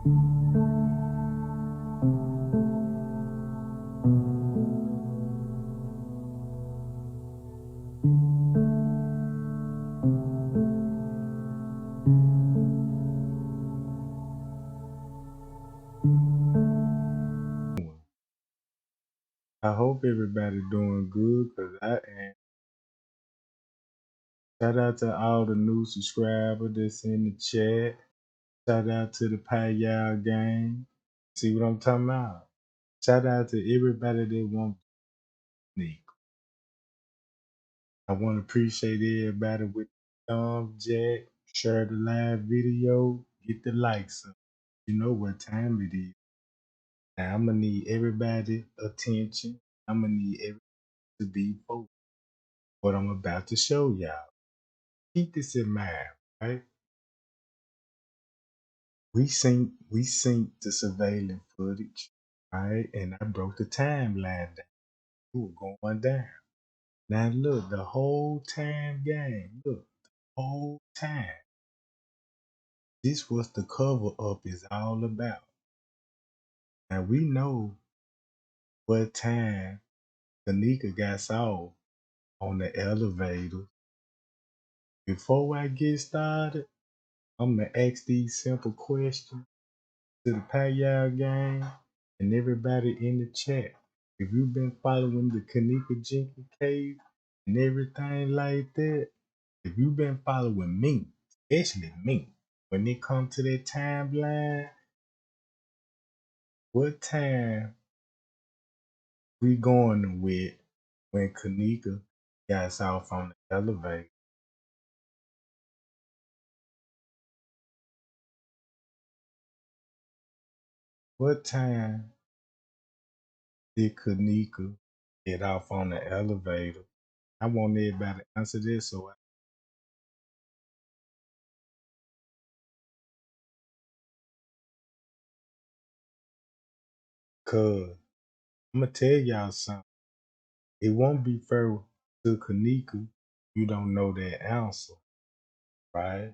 I hope everybody doing good because I am. Shout out to all the new subscribers that's in the chat. Shout out to the Payal gang. See what I'm talking about? Shout out to everybody that wants me. I want to appreciate everybody with the thumbs jack, share the live video, get the likes up. You know what time it is. Now I'm gonna need everybody attention. I'm gonna need everybody to be focused. What I'm about to show y'all. Keep this in mind, right? We synced the surveillance footage, right? And I broke the timeline down. We were going down. Now look, the whole time game, look, the whole time. This was the cover up is all about. Now we know what time Kenneka got off on the elevator. Before I get started, I'm gonna ask these simple questions to the Payout gang and everybody in the chat. If you've been following the Kenneka Jenkins cave and everything like that, if you've been following me, especially me, when it comes to that timeline, what time we going with when Kenneka got off on the elevator? What time did Kenneka get off on the elevator? I want everybody to answer this so cause I'm gonna tell y'all something. It won't be fair to Kenneka. You don't know that answer, right?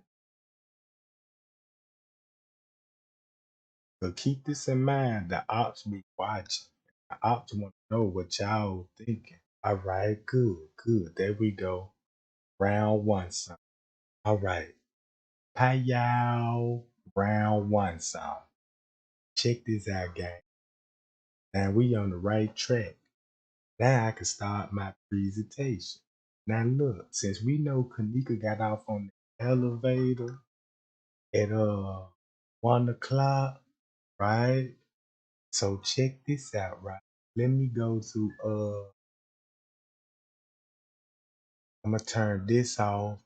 But keep this in mind. The ops be watching. The ops want to know what y'all thinking. All right, good, good. There we go. Round one, son. All right. Payow. Round one, son. Check this out, gang. Now we on the right track. Now I can start my presentation. Now look, since we know Kenneka got off on the elevator at 1 o'clock, right? So check this out, right? Let me go to I'm gonna turn this off.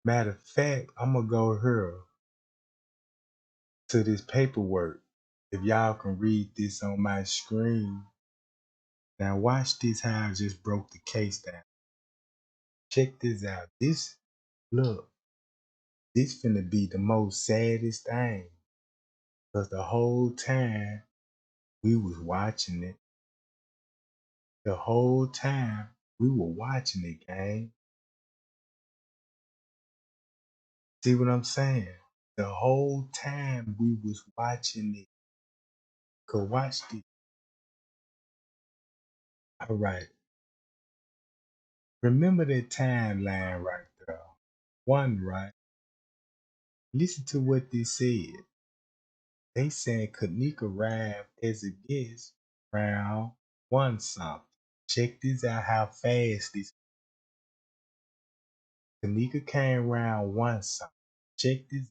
Matter of fact, I'm gonna go here to this paperwork. If y'all can read this on my screen. Now watch this how I just broke the case down. Check this out. This look, this finna be the most saddest thing. Cause the whole time we was watching it. The whole time we were watching it, gang. See what I'm saying? The whole time we was watching it. Cause watch this. All right. Remember that timeline right there. One, right? Listen to what they said. They said Kenneka arrived as a guest round one something. Check this out how fast this Kenneka came round one something. Check this.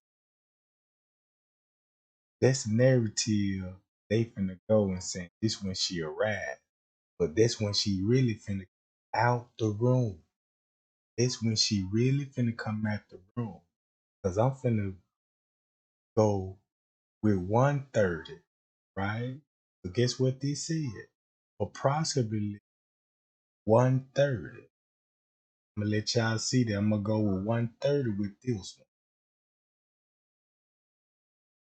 That's the narrative they finna go and say this when she arrived. But that's when she really finna out the room. That's when she really finna come out the room. Cause I'm finna go with 130, right? But guess what they said? Approximately 130. I'm gonna let y'all see that. I'm gonna go with 130 with this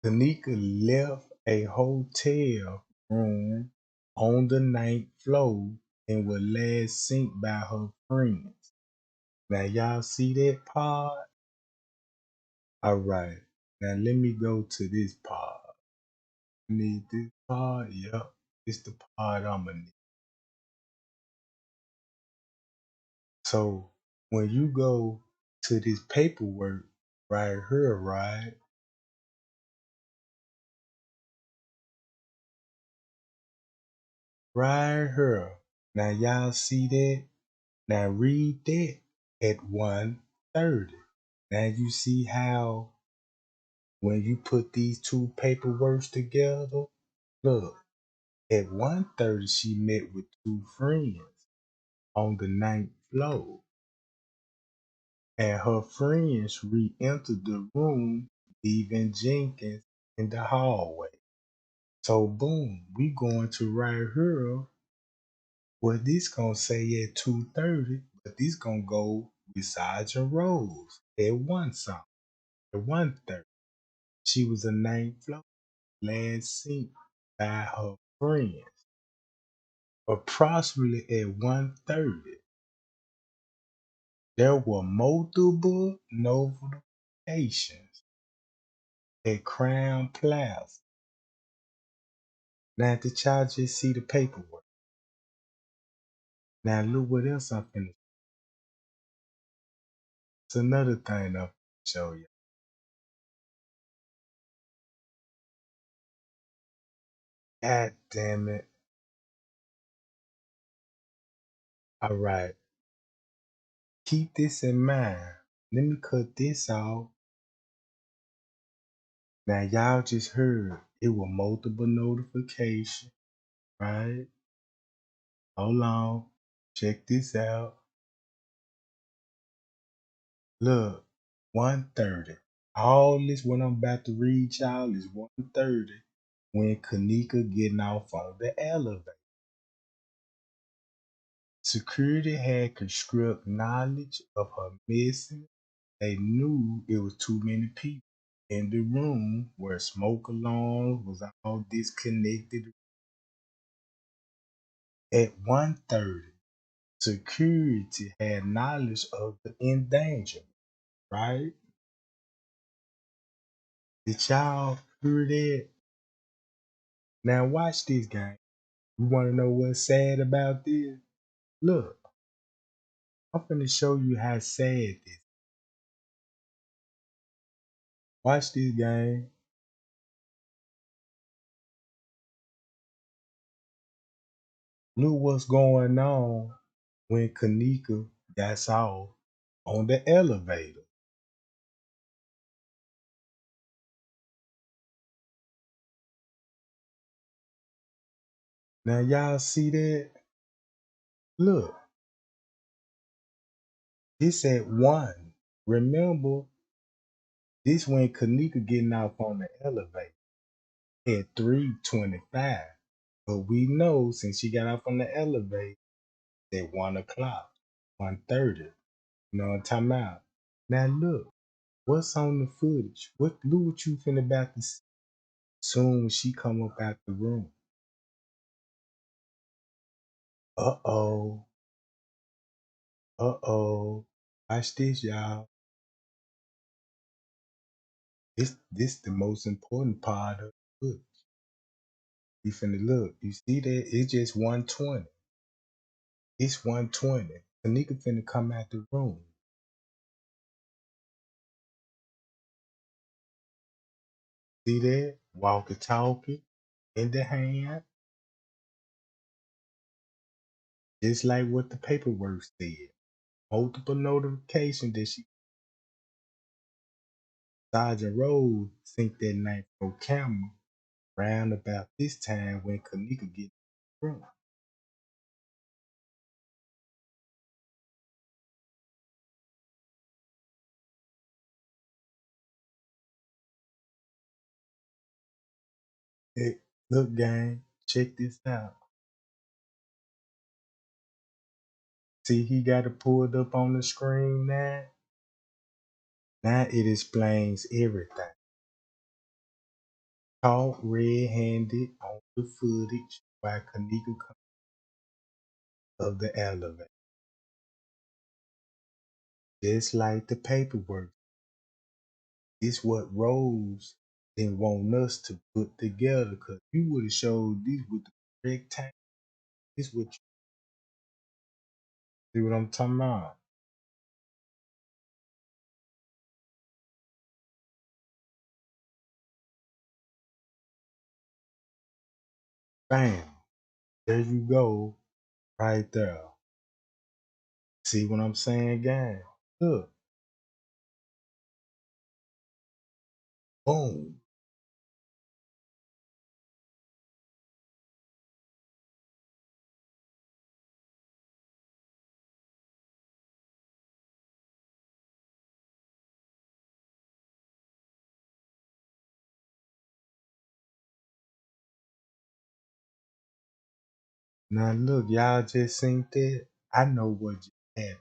one. Kenneka left a hotel room on the 9th floor and was last seen by her friends. Now y'all see that part? All right. Now let me go to this part. I need this part. Yep. It's the part I'ma need. So when you go to this paperwork right here, right here. Now y'all see that? Now read that at 1:30. Now you see how when you put these two paperworks together, look, at 1:30 she met with two friends on the ninth floor. And her friends re-entered the room, leaving Jenkins in the hallway. So boom, we going to right here. What this gonna say at 2:30, but this gonna go with Sergeant Rose at 1:30. She was a ninth floor, last seen by her friends. Approximately at 1:30, there were multiple notifications at Crown Plaza. Now did y'all just see the paperwork? Now look what else I'm finna. It's another thing I'm finna show you. God damn it. All right. Keep this in mind. Let me cut this off. Now y'all just heard it was multiple notification, right? Hold on. Check this out. Look, 1:30. All this what I'm about to read y'all is 1:30 when Kenneka getting off on the elevator. Security had construct knowledge of her missing. They knew it was too many people in the room where smoke alarms was all disconnected. At 1:30, security had knowledge of the endangerment, right? Did y'all hear that? Now watch this game. You wanna know what's sad about this? Look, I'm finna show you how sad this. Watch this game. Look what's going on when Kenneka got off on the elevator. Now y'all see that? Look, this at 1. Remember, this when Kenneka getting off on the elevator at 3:25. But we know since she got off on the elevator at 1 o'clock, 1:30. You know what I'm talking about? Now look, what's on the footage? Look what you finna about to see soon when she come up out the room. Uh-oh. Uh-oh. Watch this, y'all. This the most important part of the footage. You finna look. You see that? It's just 1:20. It's 1:20. The nigga finna come out the room. See that? Walkie talkie in the hand. Just like what the paperwork said. Multiple notifications that she Sergeant Rose sent that night for camera round about this time when Kenneka get in the room. Hey, look, gang, check this out. See, he got it pulled up on the screen now. Now it explains everything. Caught red-handed on the footage while Kenneka comes of the elevator. Just like the paperwork. It's what Rose didn't want us to put together because you would have showed this with the correct time. This what you see what I'm talking about. Bam. There you go. Right there. See what I'm saying, gang? Look. Boom. Now look, y'all just seen that. I know what just happened,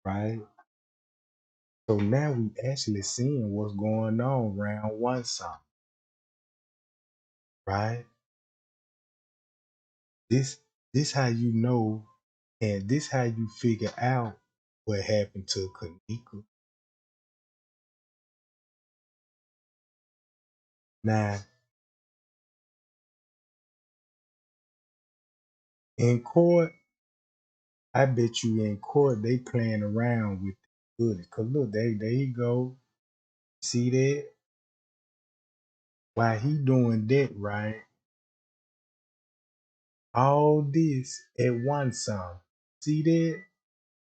right? So now we actually seeing what's going on round one song, right? This this how you know, and this how you figure out what happened to Kenneka. Now in court, I bet you in court they playing around with the footage. Cause look, there you go. See that? While he doing that, right? All this at one song. See that?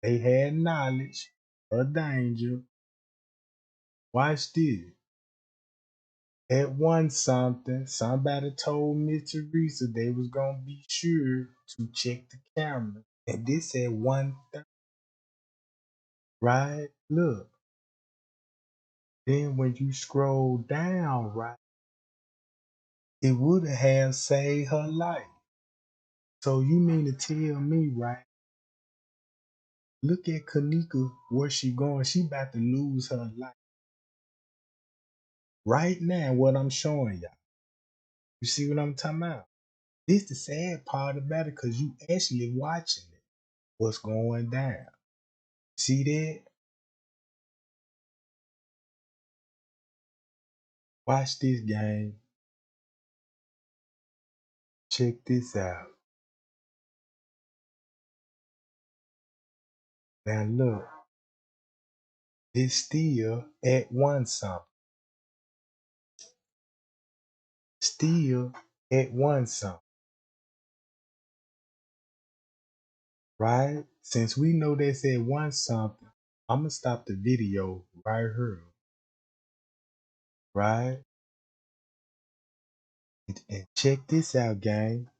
They had knowledge of danger. Watch this. At one something, somebody told Miss Teresa they was gonna be sure to check the camera. And this at 1:30, right? Look. Then when you scroll down, right, it would have saved her life. So you mean to tell me, right? Look at Kenneka, where she going. She about to lose her life. Right now, what I'm showing y'all. You see what I'm talking about? This the sad part about it, cause you actually watching it. What's going down? See that? Watch this game. Check this out. Now look, it's still at one something. Still at one something. Right? Since we know they said one something, I'm gonna stop the video right here. Right? And check this out, gang.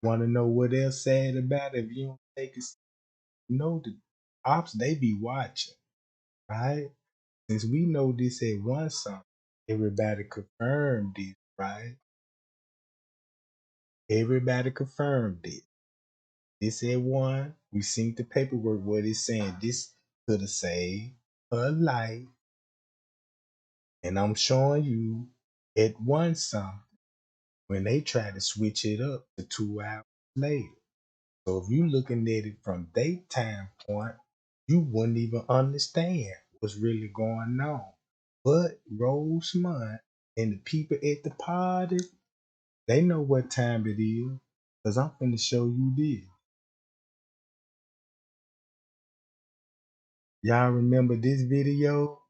Wanna know what else sad about it? If you don't take it, you know the ops they be watching, right? Since we know this at one something, everybody confirmed this, right? Everybody confirmed it. This at one, we seen the paperwork what it's saying. This could have saved her life. And I'm showing you at one something when they try to switch it up to 2 hours later. So if you looking at it from daytime point, you wouldn't even understand what's really going on. But Rosemont and the people at the party, they know what time it is. Cause I'm finna show you this. Y'all remember this video?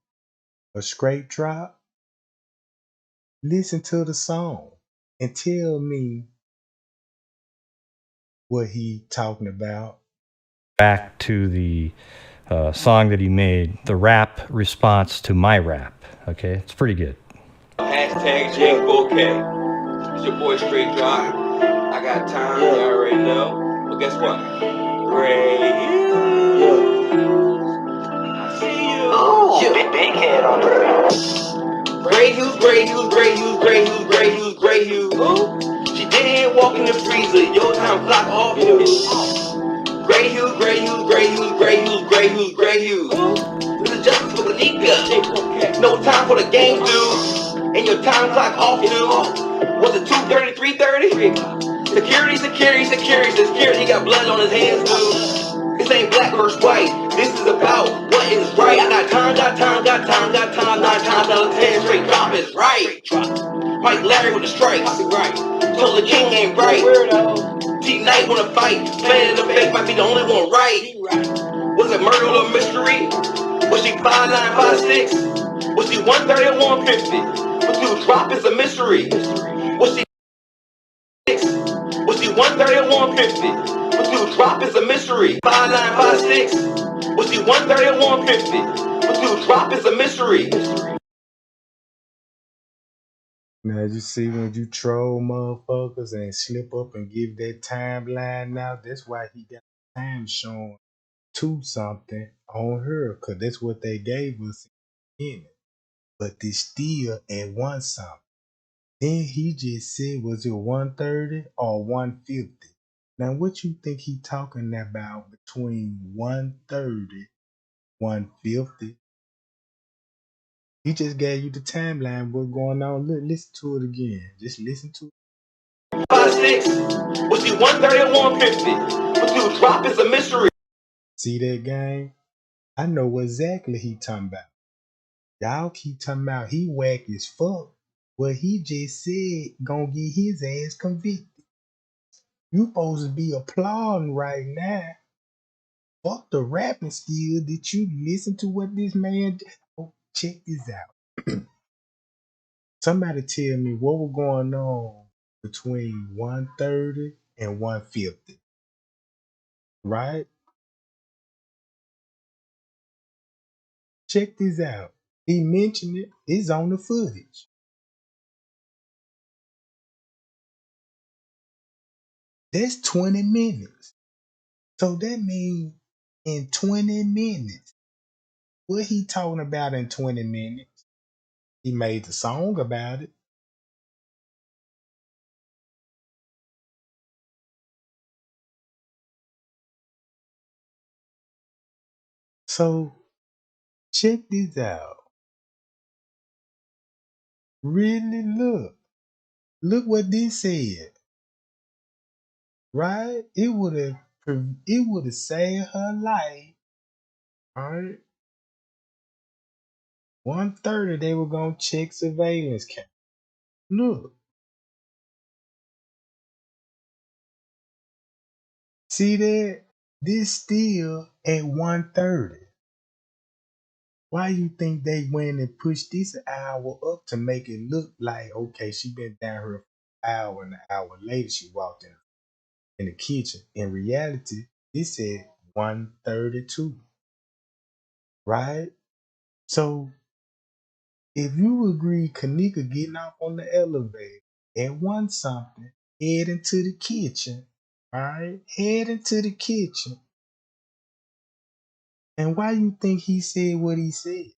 A straight drop? Listen to the song and tell me what he talking about. Back to the song that he made, the rap response to my rap. Okay, it's pretty good. Hashtag Jenkins. It's your boy Straight Drop. I got time, you already know. But guess what? Great. I see you. Oh, big head on the Gray Hughes, Gray Hughes, Gray Hughes, Gray Hughes, Gray Hughes, Gray Hughes. She did walk in the freezer. Your time clock off. Gray Hughes, Gray Hughes, Gray Hughes, Gray Hughes, Gray Hughes, Gray Hughes. This is justice for Kenneka. No time for the game, dude. And your time clock off, dude. Was it 2:30, 3:30? Security, security, security, security. He got blood on his hands, dude. This ain't black versus white. This is about what is right. I got time, got time, got time, got time, not 9 out of 10 straight drop is right. Mike Larry with the stripes. Right. Told the king ain't right. T Knight wanna fight. Fan in the fake might be the only one right. Was it murder or mystery? Was she 5'9", 5'6"? Was she 130 or 150? But to drop is a mystery. Was she 6? Was she 130 or 150? But to drop is a mystery. 5'9", 5'6". Was she 130 or 150? But to drop is a mystery. Now you see when you troll motherfuckers and slip up and give that timeline out, that's why he got time showing to something on her, cause that's what they gave us in it. But they still at one something. Then he just said, was it 130 or 150? Now what you think he talking about between 130, 150? He just gave you the timeline, what's going on. Look, listen to it again. Just listen to it. 5'6". Was she 130 or 150? But to drop is a mystery. See that game? I know exactly he talking about. Y'all keep talking about he whack as fuck. Well, he just said gonna get his ass convicted. You supposed to be applauding right now. Fuck the rapping skill. Did you listen to what this man did? Oh, check this out. Somebody tell me what was going on between 130 and 150. Right? Check this out. He mentioned it. It's on the footage. That's 20 minutes. So that means in 20 minutes, what he talking about in 20 minutes? He made the song about it. So check this out. Really look. Look what this said. Right? It would have saved her life. Alright. 130 they were gonna check surveillance camera. Look. See that? This still at 130. Why you think they went and pushed this hour up to make it look like, okay, she been down here for an hour and an hour later she walked in the kitchen. In reality, it said 132. Right? So if you agree Kenneka getting off on the elevator at one something, heading to the kitchen, alright? Heading to the kitchen. And why you think he said what he said?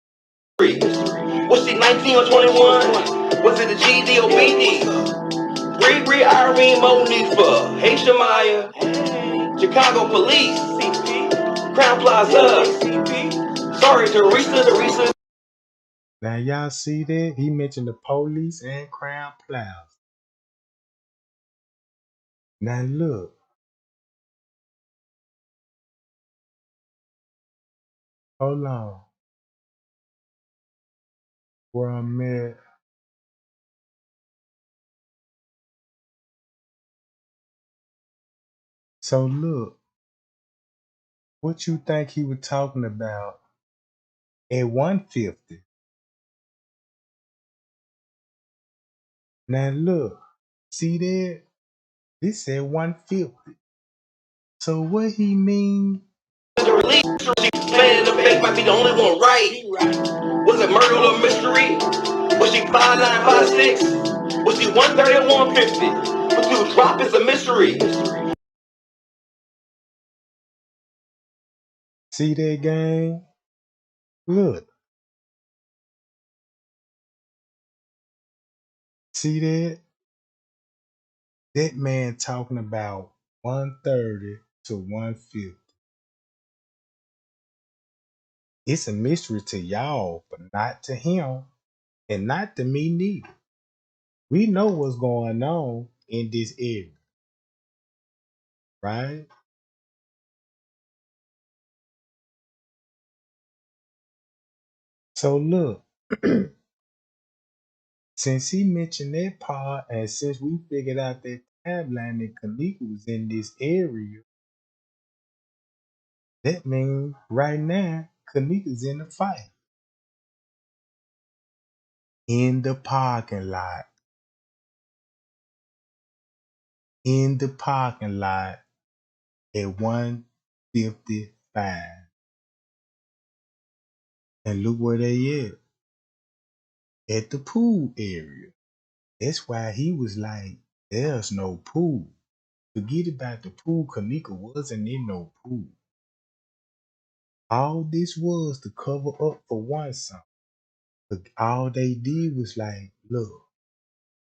Was she 19 or 21? Was it a GD or BD? Bree, Irene, Monifa, hey Shamaya, Chicago Police, Crown Plaza, sorry Teresa. Now y'all see that? He mentioned the police and Crown Plaza. Now look, hold on. Where I'm at. So look, what you think he was talking about at 150? Now look, see that? This said 150. So what he mean? The release, fan in the fake might be the only one right. Was it murder or mystery? Was she 5'9", 5'6"? Was she 130 or 150? But to drop is a mystery. See that gang? Look, see that? That man talking about 130 to 150. It's a mystery to y'all, but not to him, and not to me neither. We know what's going on in this area, right? So look, Since he mentioned that part, and since we figured out that timeline that Kenneka was in this area, that means right now Kenneka's in the fight in the parking lot. In the parking lot at 155. And look where they at the pool area. That's why he was like, there's no pool. Forget about the pool. Kenneka wasn't in no pool. All this was to cover up for one something. But all they did was like, look,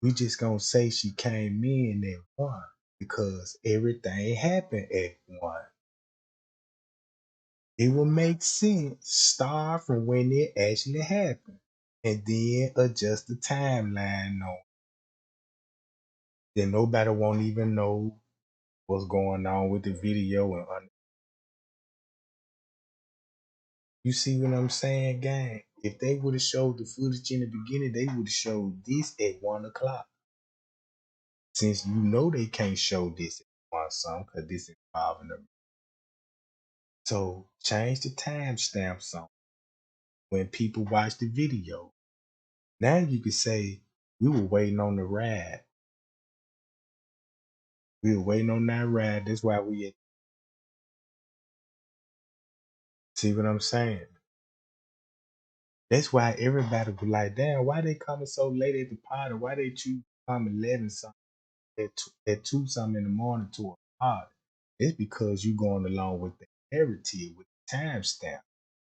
we just gonna say she came in at one because everything happened at one. It will make sense start from when it actually happened and then adjust the timeline on. Then nobody won't even know what's going on with the video and you see what I'm saying, gang? If they would have showed the footage in the beginning, they would have showed this at 1 o'clock. Since you know they can't show this at one song because this is involving them. So change the timestamps on when people watch the video. Now you can say we were waiting on the ride. We were waiting on that ride. That's why we see what I'm saying. That's why everybody was like, damn, why they coming so late at the party? Why they choose to come 11 something at 2 something in the morning to a party? It's because you going along with the heritage, with the timestamp.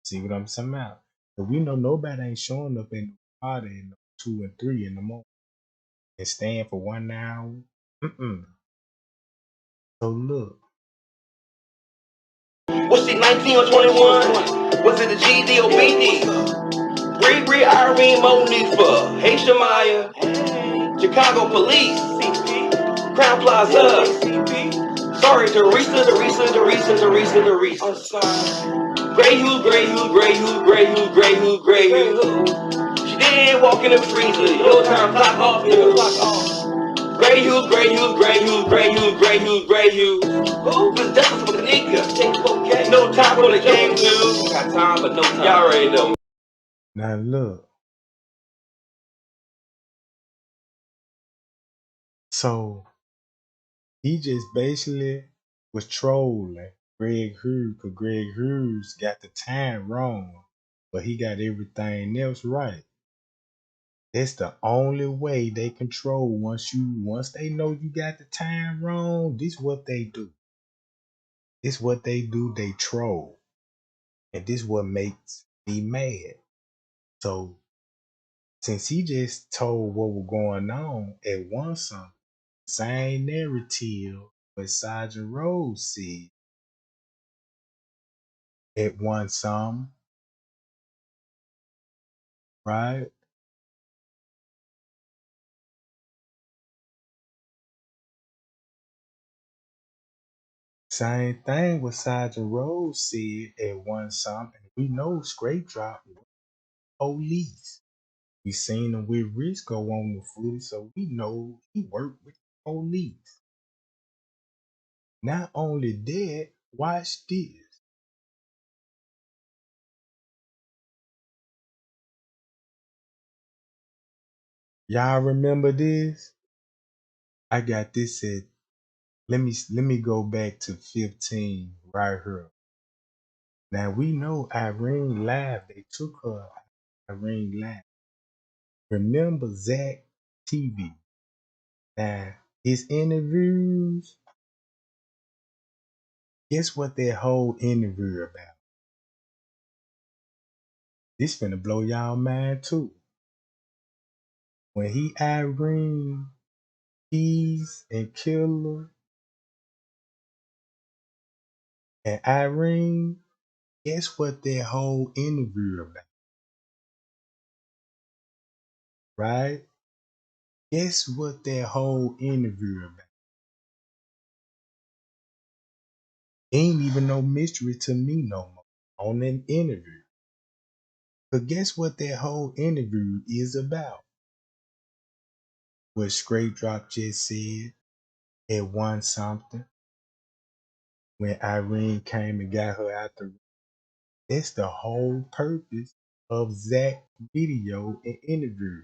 See what I'm saying about? But we know nobody ain't showing up in the party in 2 and 3 in the morning and staying for 1 hour. Mm-mm. So look, Was she 19 or 21? Was it the GD or BD? Riri, Irene, Monifa, hey Shamaya, Chicago Police, Crown Plaza. Sorry, Teresa. I'm sorry. Gray Hughes, Gray Hughes, Gray Hughes, Gray Hughes, Gray Hughes, Gray Hughes. She did walk in the freezer. Your time clock off. Gray Hughes, Gray Hughes, Gray Hughes, Gray Hughes, Gray Hughes, Gray Hughes. Ooh, this justice for Kenneka. No time for the game, dude. Got time, but no time. Y'all already know. now look. So he just basically was trolling Greg Hughes because Greg Hughes got the time wrong, but he got everything else right. That's the only way they control once they know you got the time wrong. This what they do. This what they do. They troll, and this what makes me mad. So since he just told what was going on at one something, same narrative what Sergeant Rose said at one some, right? Same thing what Sergeant Rose said at one some, and we know Scrape Drop was police. We seen him with Risco on the footage, so we know he worked with the police. Not only that, watch this. Y'all remember this? I got this at let me go back to 15 right here. Now we know Irene Live, they took her Irene Live. Remember Zach TV. Now his interviews, guess what that whole interview about? This finna blow y'all mind too. When he Irene Keys and Killer and Irene, guess what their whole interview about, right? Guess what their whole interview about? Ain't even no mystery to me no more on an interview. But guess what their whole interview is about? what Straight Drop just said. It won something when Irene came and got her out the room. That's the whole purpose of Zach's video and interview.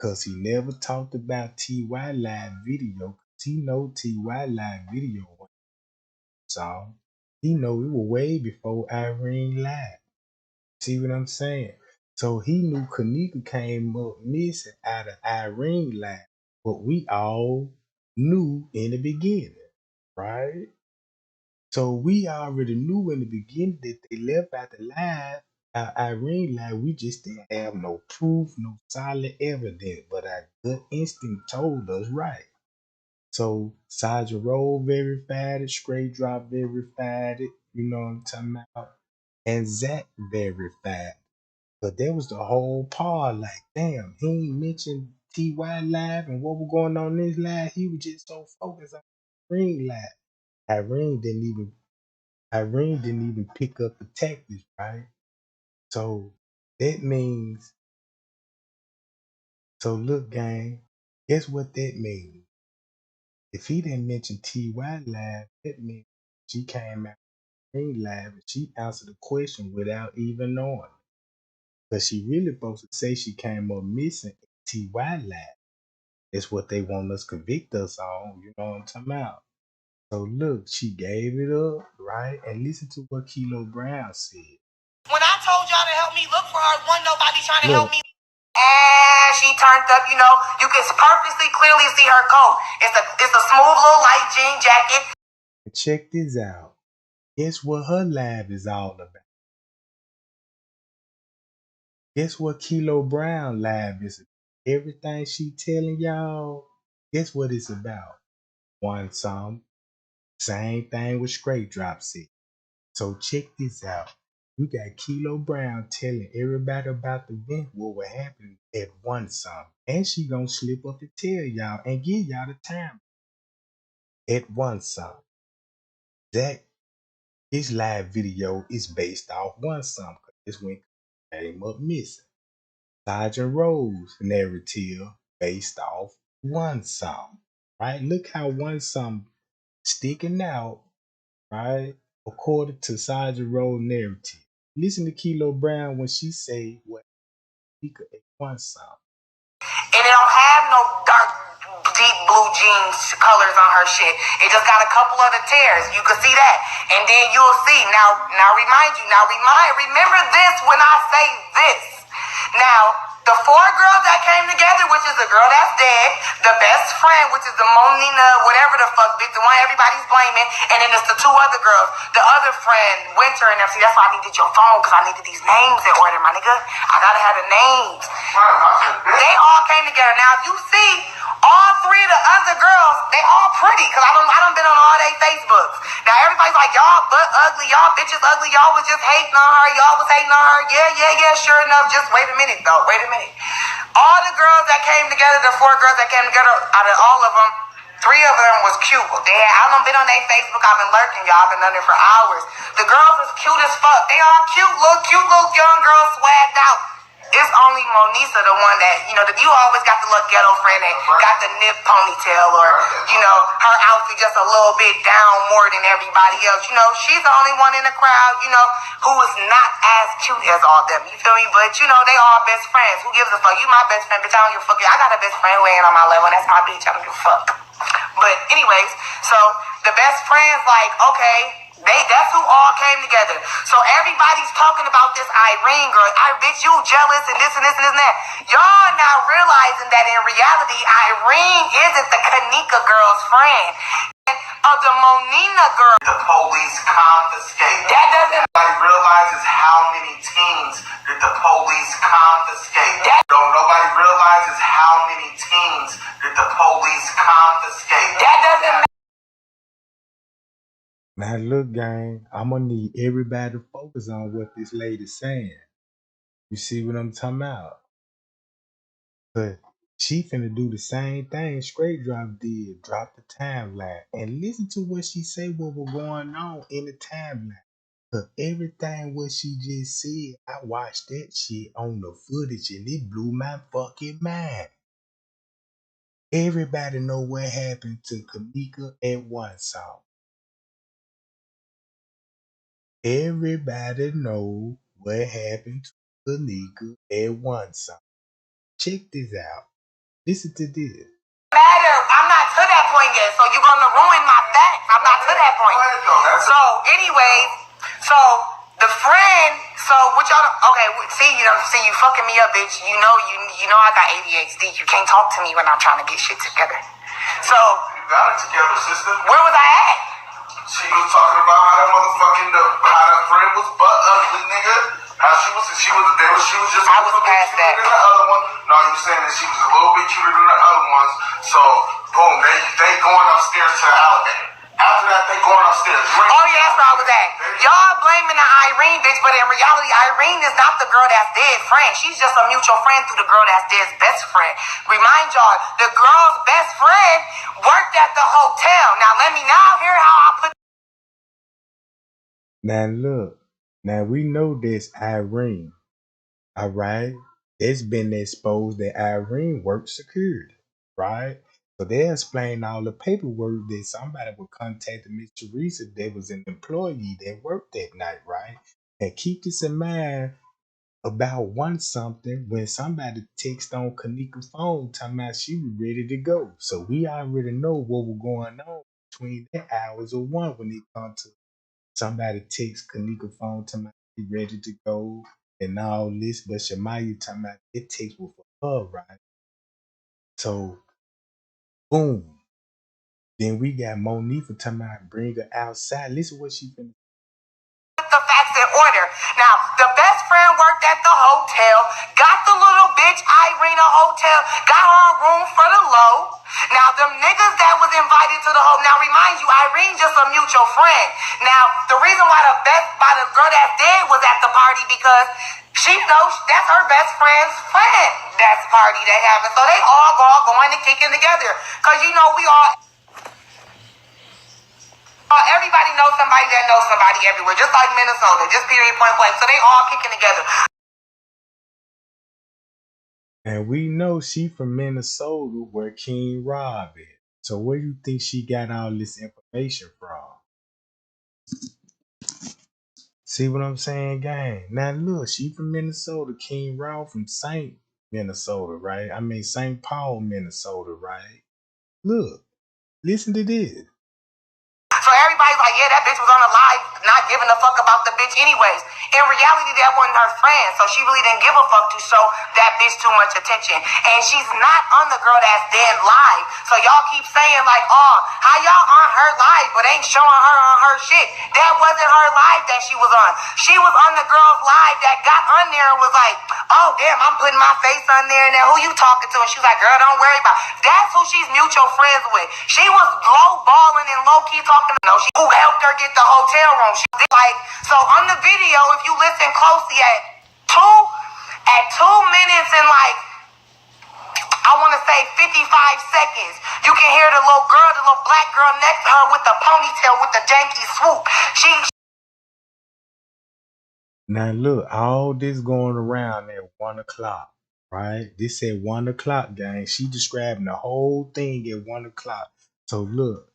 Cause he never talked about TY live video. Cause he know TY live video was a song. He know it was way before Irene live. See what I'm saying? So he knew Kenneka came up missing out of Irene live. But we all knew in the beginning, right? So we already knew in the beginning that they left out the live, Irene live. We just didn't have no proof, no solid evidence, but our gut instinct told us right. So Sergeant Roll verified it, Straight Drop verified it, you know what I'm talking about? And Zach verified. But that was the whole part. Like, damn, he ain't mentioned TY live and what was going on in this live. He was just so focused on Irene live. Irene didn't even Irene didn't even pick up the tactics, right? So that means, so look, gang, guess what that means? If he didn't mention TY live, that means she came out Irene live and she answered the question without even knowing. Because she really supposed to say she came up missing TY live. That's what they want us convict us on, you know what I'm talking about? So look, she gave it up, right? And listen to what Kilo Brown said. When I told y'all to help me look for her, wasn't nobody trying to help me. And she turned up, you can purposely clearly see her coat. It's a smooth little light jean jacket. Check this out. Guess what her live is all about? Guess what Kilo Brown live is about? Everything she telling y'all, guess what it's about? One song. Same thing with Straight Drop said. So check this out. You got Kilo Brown telling everybody about the event, what will happen at one song. And she gonna slip up and tell y'all and give y'all the time at one song. That his live video is based off one song. It's when came up missing. Sergeant Rose narrative based off one song. Right? Look how one song sticking out, right? According to Sergeant Rose narrative. Listen to Kilo Brown when she say what he could at one song. And it don't have no dark, deep blue jeans colors on her shit. It just got a couple of the tears. You can see that. And then you'll see. Now remember this when I say this. Now, the four girls that came together, which is the girl that's dead, the best friend, which is the Monina, whatever the fuck, bitch, the one everybody's blaming, and then it's the two other girls, the other friend, Winter and them. See, that's why I needed your phone, because I needed these names in order, my nigga. I gotta have the names. They all came together. Now, if you see, all three of the other girls, they all pretty, because I done been on all their Facebooks. Now, everybody's like, y'all butt ugly, y'all bitches ugly, y'all was just hating on her, y'all was hating on her. Yeah, sure enough. Just wait a minute, though. Wait a minute. All the girls that came together, the four girls that came together, out of all of them, three of them was cute. I done been on their Facebook. I've been lurking, y'all. I've been on there for hours. The girls is cute as fuck. They all cute little young girls swagged out. It's only Monisa, the one that, you always got the little ghetto friend that got the nip ponytail or, her outfit just a little bit down more than everybody else. She's the only one in the crowd, who is not as cute as all them. You feel me? But, they all best friends. Who gives a fuck? You my best friend, bitch. I don't give a fuck. I got a best friend who ain't on my level, and that's my bitch. I don't give a fuck. But anyways, so the best friends, like, okay, that's who all came together. So everybody's talking about this Irene girl. Bitch, you jealous and this and this and this and that. Y'all not realizing that in reality, Irene isn't the Kenneka girl's friend. Of the Monina girl. The police confiscate. That doesn't. Nobody realizes how many teens did the police confiscate. Nobody realizes how many teens did the police confiscate. That doesn't. Now look, gang, I'm gonna need everybody to focus on what this lady's saying. You see what I'm talking about? But she finna do the same thing Straight Drop did, drop the timeline. And listen to what she say, what was going on in the timeline. Cause everything what she just said, I watched that shit on the footage and it blew my fucking mind. Everybody know what happened to Kenneka at one song. Everybody know what happened to Kenneka at one song. Check this out. Listen to this. Matter. I'm not to that point yet, so you're gonna ruin my facts. I'm not to that point. So, anyways, so the friend, so what y'all? Okay, see you fucking me up, bitch. You know I got ADHD. You can't talk to me when I'm trying to get shit together. So You got it together, sister. where was I at? She was talking about how that how that friend was butt ugly, nigga. How she was just I was past that. than the other one. No, you saying that she was a little bit cuter than the other ones. So, boom, they going upstairs to the elevator. After that, they going upstairs. Oh yeah, that's where I was at. Y'all blaming the Irene bitch, but in reality, Irene is not the girl that's dead friend. She's just a mutual friend through the girl that's dead's best friend. Remind y'all, the girl's best friend worked at the hotel. Now let me hear how I put. Now look, now we know this Irene, all right? It's been exposed that Irene worked security, right? So they explain all the paperwork that somebody would contact Miss Teresa that was an employee that worked that night, right? And keep this in mind about one something when somebody texted on Kenneka's phone talking about she was ready to go. So we already know what was going on between the hours of one when it comes to somebody takes Kenneka's phone to my ready to go and all this, but Shamaya talking about it takes was for her, right? So boom. Then we got Monifa talking about bring her outside. Listen what she finna. The facts in order. Now, the best friend worked at the hotel, got the little bitch Irene a hotel, got her a room for the low. Now, them niggas that was invited to the hotel, now remind you, Irene just a mutual friend. Now, the reason why the girl that's dead was at the party because she knows that's her best friend's friend. That's party they having. So they all going and kicking together. Cause we all. Everybody knows somebody that knows somebody everywhere, just like Minnesota, just period, point blank. So they all kicking together. And we know she from Minnesota where King Rob is. So where you think she got all this information from? See what I'm saying, gang? Now look, she from Minnesota, King Rob from St. Minnesota, right? I mean St. Paul, Minnesota, right? Look, listen to this. So everybody's like, yeah, that bitch was on the live, not giving a fuck about the bitch anyways. In reality, that wasn't her friend, so she really didn't give a fuck to show that bitch too much attention. And she's not on the girl that's dead live. So y'all keep saying like, oh, how y'all on her live but ain't showing her on her shit? That wasn't her live that she was on. She was on the girl's live that got on there and was like, oh, damn, I'm putting my face on there. And then who you talking to? And she was like, girl, don't worry about it. That's who she's mutual friends with. She was low balling and low key talking to who helped her get the hotel room. She like, so on the video, if you listen closely at 2 minutes and like, I want to say 55 seconds, you can hear the little black girl next to her with the ponytail with the janky swoop. Now look, all this going around at 1:00, right? This at 1:00, gang. She describing the whole thing at 1:00. So look,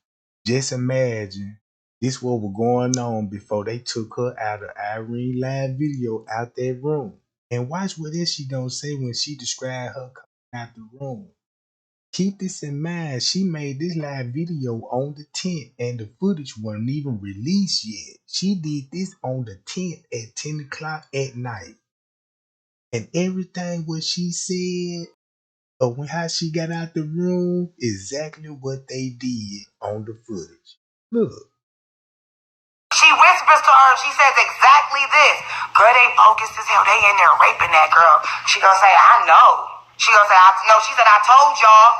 just imagine this what was going on before they took her out of Irene live video out that room. And watch what else she gonna say when she described her coming out the room. Keep this in mind, she made this live video on the 10th and the footage wasn't even released yet. She did this on the 10th at 10:00 at night. And everything what she said or how she got out the room, exactly what they did on the footage. Look. She whispers to her, she says exactly this. Girl, they bogus as hell. They in there raping that girl. She gonna say, I know. She gonna say, no, she said, I told y'all.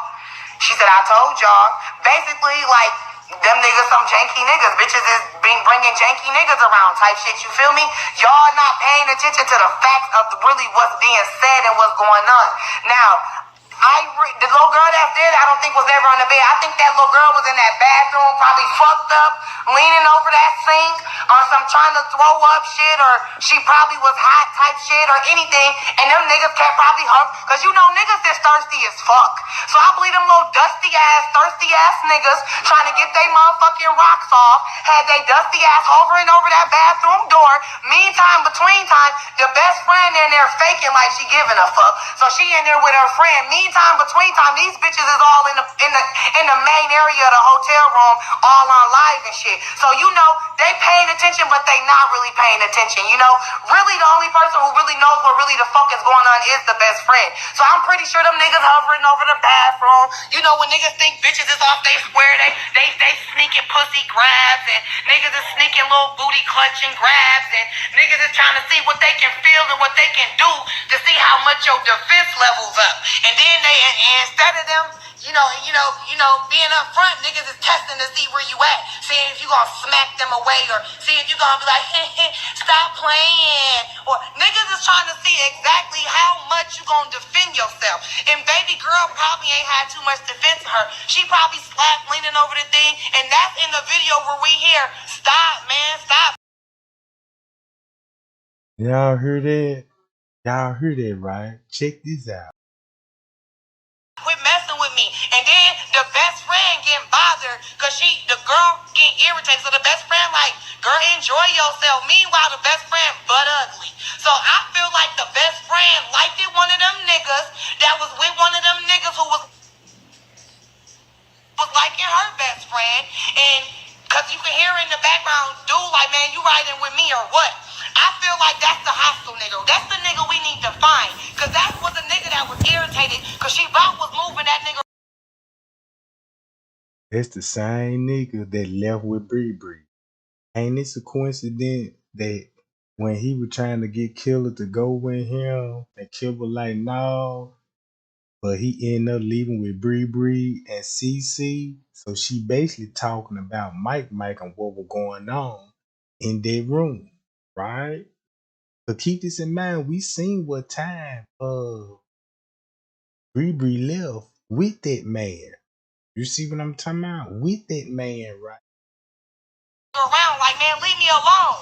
She said, I told y'all. Basically, like, them niggas some janky niggas. Bitches is bringing janky niggas around type shit. You feel me? Y'all not paying attention to the facts of really what's being said and what's going on. Now, The little girl that's dead, I don't think was ever on the bed. I think that little girl was in that bathroom, probably fucked up, leaning over that sink on some trying to throw up shit, or she probably was hot type shit or anything. And them niggas kept probably her, cause you know niggas is thirsty as fuck. So I believe them little thirsty ass niggas trying to get they motherfucking rocks off, had they dusty ass hovering over that bathroom door. Meantime, between time, the best friend in there faking like she giving a fuck. So she in there with her friend. Meantime, between time, these bitches is all in the main area of the hotel room, all on live and shit. So you know they paying attention, but they not really paying attention. You know, really the only person who really knows what really the fuck is going on is the best friend. So I'm pretty sure them niggas hovering over the bathroom. You know, when niggas think bitches is off they square, they sneaking pussy grabs, and niggas is sneaking little booty clutching grabs, and niggas is trying to see what they can feel and what they can do to see how much your defense levels up. And then and instead of them, being up front, niggas is testing to see where you at, seeing if you gonna smack them away, or seeing if you gonna be like, stop playing, or niggas is trying to see exactly how much you gonna defend yourself. And baby girl probably ain't had too much defense to her. She probably slapped leaning over the thing, and that's in the video where we hear, stop, man, stop. Y'all hear that? Y'all hear that, right? Check this out. Quit messing with me. And then the best friend getting bothered because the girl getting irritated. So the best friend like, girl, enjoy yourself. Meanwhile, the best friend butt ugly. So I feel like the best friend liked it one of them niggas that was with one of them niggas who was liking her best friend. And because you can hear in the background, dude like, man, you riding with me or what? I feel like that's the hostile nigga. That's the nigga we need to find. Because that was the nigga that was irritated because she about was moving that nigga. That's the same nigga that left with Bree Bree. Ain't this a coincidence that when he was trying to get Killer to go with him, and Killer was like, no, but he ended up leaving with Bree Bree and CC. So she basically talking about Mike and what was going on in their room, right? But keep this in mind, we seen what time Bree Bree left with that man. You see what I'm talking about? With that man, right? Around like, man, leave me alone.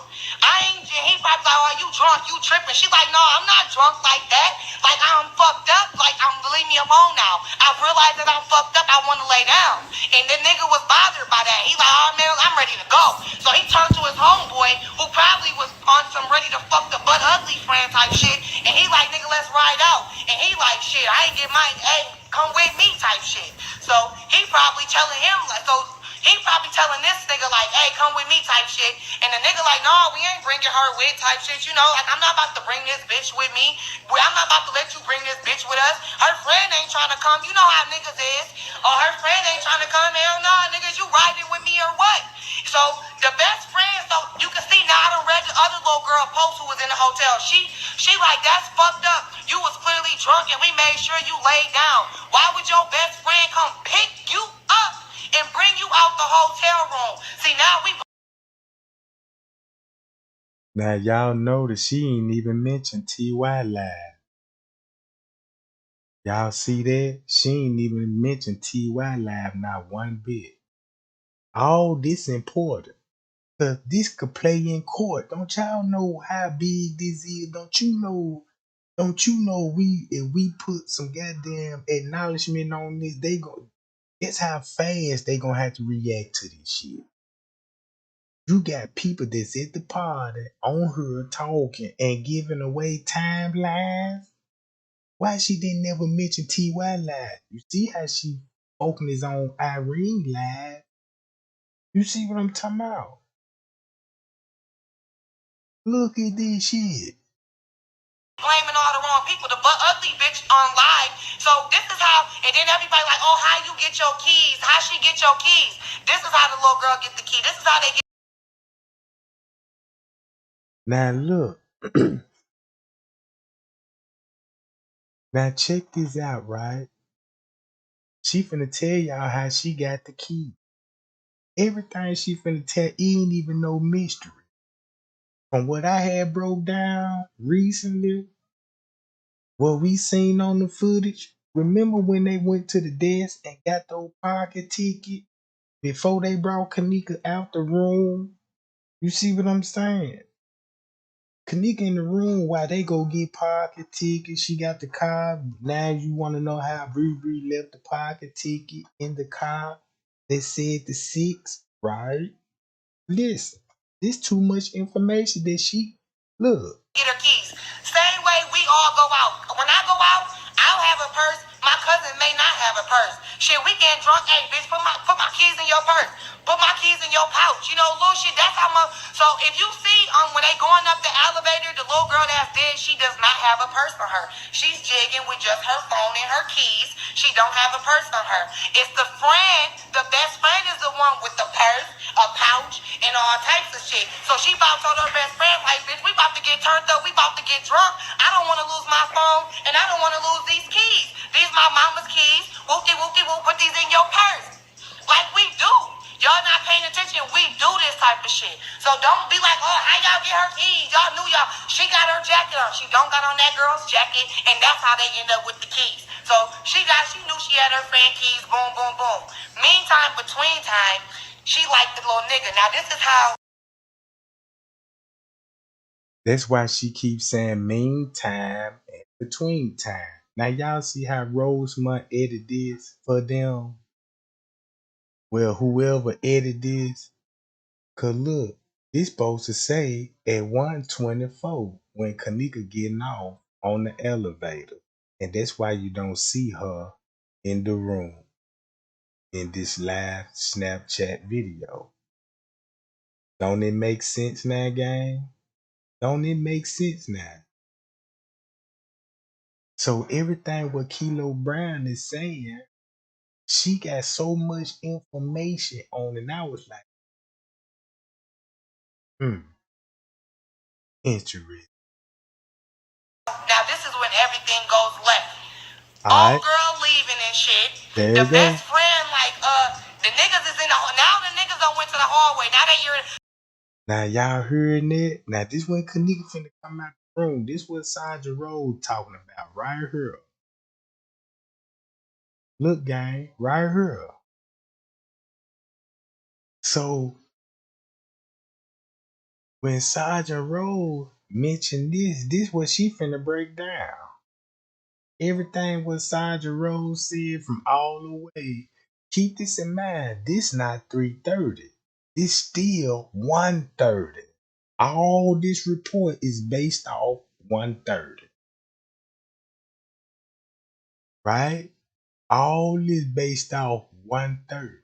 He probably like, oh, you drunk, you tripping. She like, no, I'm not drunk like that. Like, I'm fucked up. Like, leave me alone now. I realized that I'm fucked up. I want to lay down. And the nigga was bothered by that. He like, oh man, I'm ready to go. So he turned to his homeboy, who probably was on some ready to fuck the butt ugly friend type shit. And he like, nigga, let's ride out. And he like, shit, I ain't get mine. Hey, come with me type shit. So he probably telling him like, he probably telling this nigga like, hey, come with me type shit. And the nigga like, no, we ain't bringing her with type shit. You know, like, I'm not about to bring this bitch with me. I'm not about to let you bring this bitch with us. Her friend ain't trying to come. You know how niggas is. Or her friend ain't trying to come. Hell no, niggas, you riding with me or what? So the best friend, so you can see now I done read the other little girl post who was in the hotel. She like, that's fucked up. You was clearly drunk and we made sure you laid down. Why would your best friend come pick you up and bring you out the hotel room? See, Now y'all know that she ain't even mentioned TY Live. Y'all see that? She ain't even mentioned TY Live not one bit. All this important. Cause this could play in court. Don't y'all know how big this is? Don't you know if we put some goddamn acknowledgement on this, that's how fast they gonna have to react to this shit. You got people that's at the party on her talking and giving away timelines. Why she didn't never mention TY Live? You see how she focused on Irene Live? You see what I'm talking about? Look at this shit. blaming all the wrong people. The butt ugly bitch on live. So this is how, and then everybody like, oh, how you get your keys? How she get your keys? This is how the little girl get the key. This is how they get. Now look. Now check this out, right? She finna tell y'all how she got the key. Everything she finna tell ain't even no mystery. From what I had broke down recently, what we seen on the footage, Remember when they went to the desk and got those pocket tickets before they brought Kenneka out the room? You see what I'm saying? Kenneka in the room while they go get pocket tickets. She got the car. Now you want to know how Riri left the pocket ticket in the car? They said the six, right? Listen, this too much information that she look. Get her keys. Same way we all go out. When I go out, I'll have a purse. My cousin may not have a purse. Shit, we getting drunk. Hey, bitch, put my keys in your purse. Put my keys in your pouch. You know, little shit. That's how much. So if you see when they going up the elevator, the little girl that's dead, she does not have a purse on her. She's jigging with just her phone and her keys. She don't have a purse on her. It's the friend. The best friend is the one with the purse, a pouch, and all types of shit. So she about told her best friend, like, bitch, we about to get turned up. We about to get drunk. I don't want to lose my phone, and I don't want to lose these keys. These my mama's keys. Whoop-de-whoop-de-whoop. Put these in your purse. Like we do. Y'all not paying attention. We do this type of shit. So don't be like, oh, how y'all get her keys? Y'all knew y'all. She got her jacket on. She don't got on that girl's jacket, and that's how they end up with the keys. So she knew she had her friend keys. Boom, boom, boom. Meantime, between time, she liked the little nigga. Now this is how. That's why she keeps saying meantime and between time. Now y'all see how Rosemont edited this for them? Well, whoever edited this, cause look, it's supposed to say at 1:24 when Kenneka getting off on the elevator. And that's why you don't see her in the room in this live Snapchat video. Don't it make sense now, gang? Don't it make sense now? So everything what Kilo Brown is saying, she got so much information on it. And I was like, interesting. Now this is when everything goes left. All Old right, girl leaving and shit. there The you go. best friend, like, the niggas is in the now the niggas done went to the hallway. Now that you're Now y'all hearing it? Now this when Kenneka finna come out the room. This what Sandra Road talking about right here. Look, gang, right here. So when Sergeant Rose mentioned this what she finna break down. Everything what Sergeant Rose said from all the way. Keep this in mind. This not 3:30. This still 1:30. All this report is based off 1:30. Right? All this based off 1:30.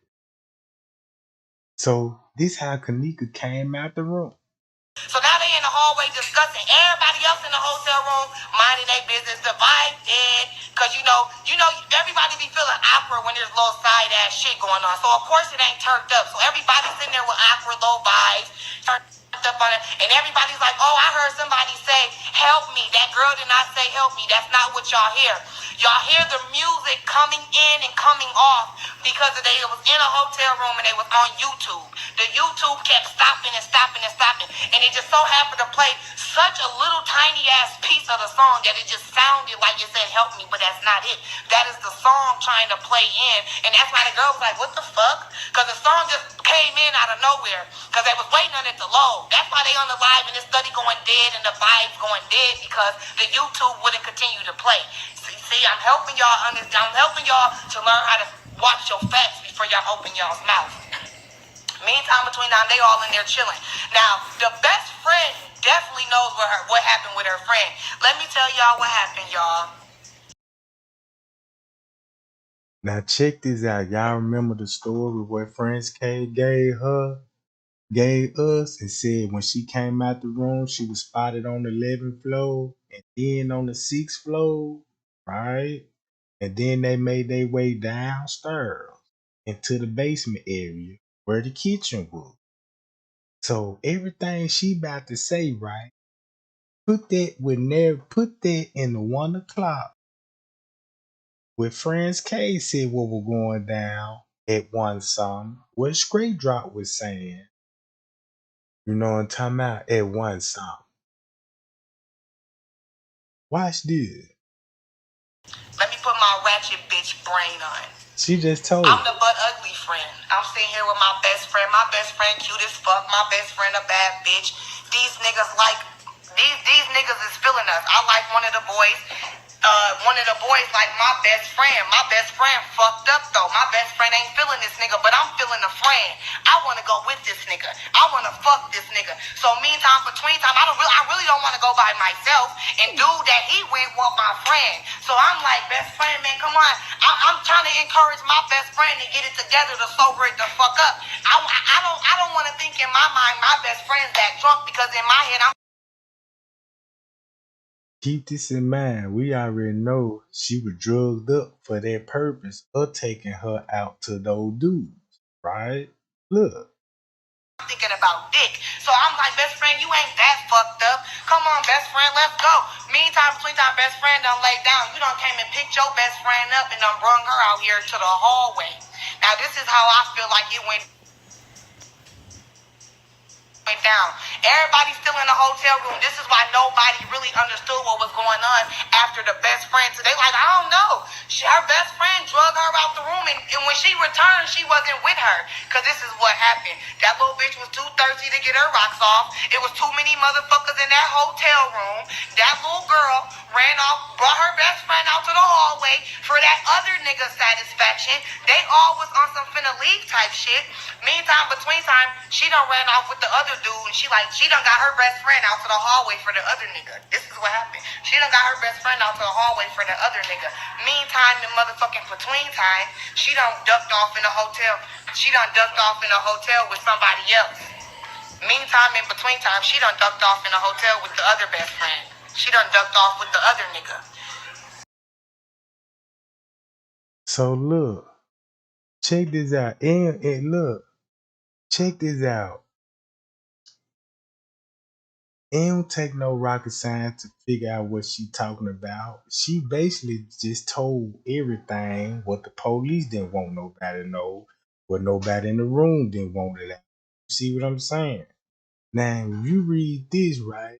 So this how Kenneka came out the room. so now they in the hallway discussing. Everybody else in the hotel room minding their business. The vibe dead, cause you know, everybody be feeling awkward when there's little side ass shit going on. So of course it ain't turned up. So everybody's sitting there with awkward low vibes, turned up on it, and everybody's like, "Oh, I heard somebody say, help me.' That girl did not say help me. That's not what y'all hear. Y'all hear the music coming in and coming off because they was in a hotel room and they was on YouTube. The YouTube kept stopping and stopping and stopping, and it just so happened to play such a little tiny ass piece of the song that it just sounded like it said help me, but that's not it. That is the song trying to play in, and that's why the girl was like, what the fuck? Because the song just came in out of nowhere because they was waiting on it to load. That's why they on the live and the study going dead and the vibes going dead because the YouTube wouldn't continue to play. See, I'm helping y'all to learn how to watch your facts before y'all open y'all's mouth. Meantime, between now, they all in there chilling. Now, the best friend definitely knows what happened with her friend. Let me tell y'all what happened, y'all. Now check this out. Y'all remember the story where Friends K gave us and said when she came out the room, she was spotted on the 11th floor and then on the 6th floor, right? And then they made their way downstairs into the basement area where the kitchen was. So everything she about to say, right? Put that in the 1 o'clock where Friends K said what was going down at one something. What Straight Drop was saying. You know what I'm talking about? At one something. Watch this. Let me put my ratchet bitch brain on. She just told I'm me. the butt ugly friend. I'm sitting here with my best friend. My best friend cute as fuck. My best friend a bad bitch. These niggas like these niggas is feeling us. I like one of the boys. One of the boys like my best friend. My best friend fucked up though. My best friend ain't feeling this nigga, but I'm feeling a friend. I want to go with this nigga. I want to fuck this nigga. So meantime, between time, I really don't want to go by myself. And dude that he went with my friend. So I'm like, best friend, man, come on. I'm trying to encourage my best friend to get it together to sober it the fuck up. I don't want to think in my mind my best friend's that drunk because in my head I'm. Keep this in mind. We already know she was drugged up for that purpose of taking her out to those dudes, right? Look. Thinking about dick. So I'm like, best friend, you ain't that fucked up. Come on, best friend, let's go. Meantime, between time, best friend done laid down. You done came and picked your best friend up and done brung her out here to the hallway. Now, this is how I feel like it went down. Everybody's still in the hotel room. This is why nobody really understood what was going on after the best friend. So they like, I don't know. Her best friend drug her out the room, and when she returned, she wasn't with her. Because this is what happened. That little bitch was too thirsty to get her rocks off. It was too many motherfuckers in that hotel room. That little girl ran off, brought her best friend out to the hallway for that other nigga's satisfaction. They all was on some finna leave type shit. Meantime, between time, she done ran off with the other dude, and she done got her best friend out to the hallway for the other nigga. This is what happened. She done got her best friend out to the hallway for the other nigga. Meantime, the motherfucking between time, she done ducked off in a hotel. She done ducked off in a hotel with somebody else. Meantime, in between time, she done ducked off in a hotel with the other best friend. She done ducked off with the other nigga. So look, check this out. And look, check this out. It don't take no rocket science to figure out what she talking about. She basically just told everything what the police didn't want nobody to know, what nobody in the room didn't want to know. You see what I'm saying? Now, if you read this right,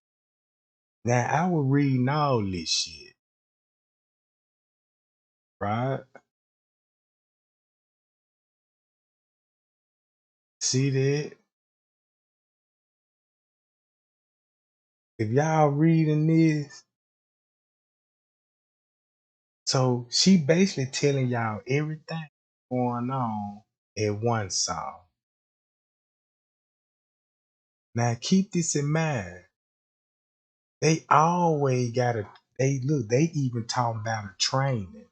now I was reading all this shit, right? See that? If y'all reading this, so she basically telling y'all everything going on in one song. Now keep this in mind. They always they even talking about a training.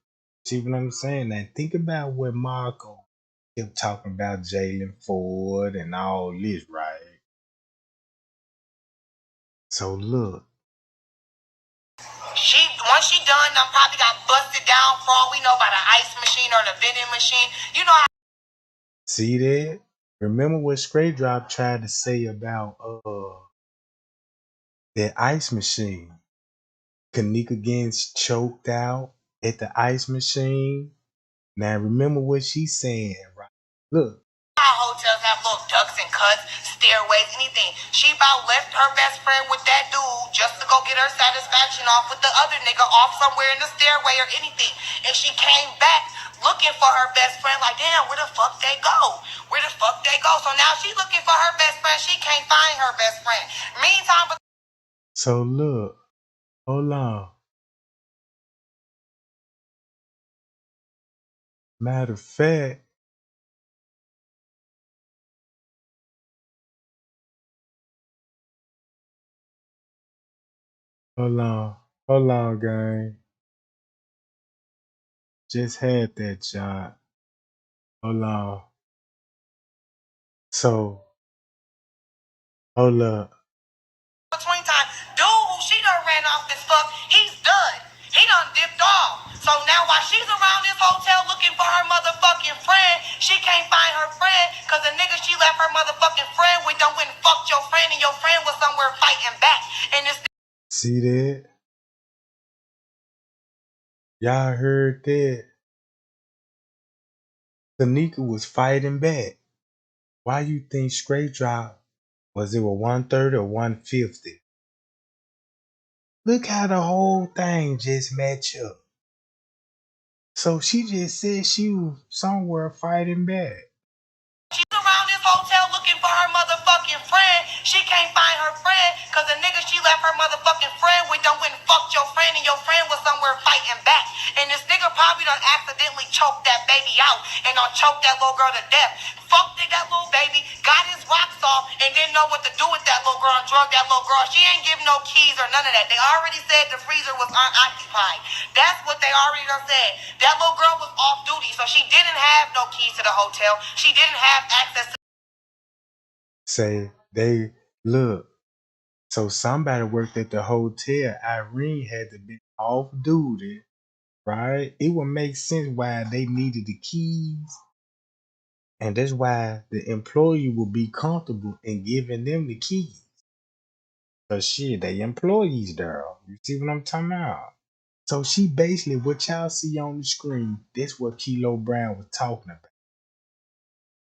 See what I'm saying? Now think about what Marco kept talking about Jalen Ford and all this, right? So look, Once she done probably got busted down for all we know by the ice machine or the vending machine. You know how see that? Remember what Straight Drop tried to say about that ice machine? Kenneka gets choked out at the ice machine. Now remember what she's saying, right? Look. hotels have little ducks and cuts, stairways, anything. She about left her best friend with that dude just to go get her satisfaction off with the other nigga off somewhere in the stairway or anything. And she came back looking for her best friend like, damn, where the fuck they go? Where the fuck they go? So now she looking for her best friend. She can't find her best friend. Meantime, So look, hold on. Matter of fact, hold on, gang. Just had that shot. Hold on. So, hold up. between time, dude who she done ran off this fuck, he's done. He done dipped off. So now while she's around this hotel looking for her motherfucking friend, she can't find her friend because the nigga she left her motherfucking friend with done went and fucked your friend and your friend was somewhere fighting back. And this See that? Y'all heard that? Kenneka was fighting back. Why you think Straight Drop was it a 130 or 150? Look how the whole thing just match up. So she just said she was somewhere fighting back. She's around this hotel looking for her motherfucking friend. She can't find her friend because the nigga she left her motherfucking friend with done went and fucked your friend, and your friend was somewhere fighting back. And this nigga probably done accidentally choked that baby out and done choked that little girl to death. Fucked that little baby, got his rocks off, and didn't know what to do with that little girl and drugged that little girl. She ain't give no keys or none of that. They already said the freezer was unoccupied. That's what they already done said. That little girl was off duty, so she didn't have no keys to the hotel. She didn't have access to. Say they look. So somebody worked at the hotel. Irene had to be off duty, right? It would make sense why they needed the keys. And that's why the employee will be comfortable in giving them the keys. Cause shit, they employees there. You see what I'm talking about? So she basically, what y'all see on the screen, that's what Kilo Brown was talking about,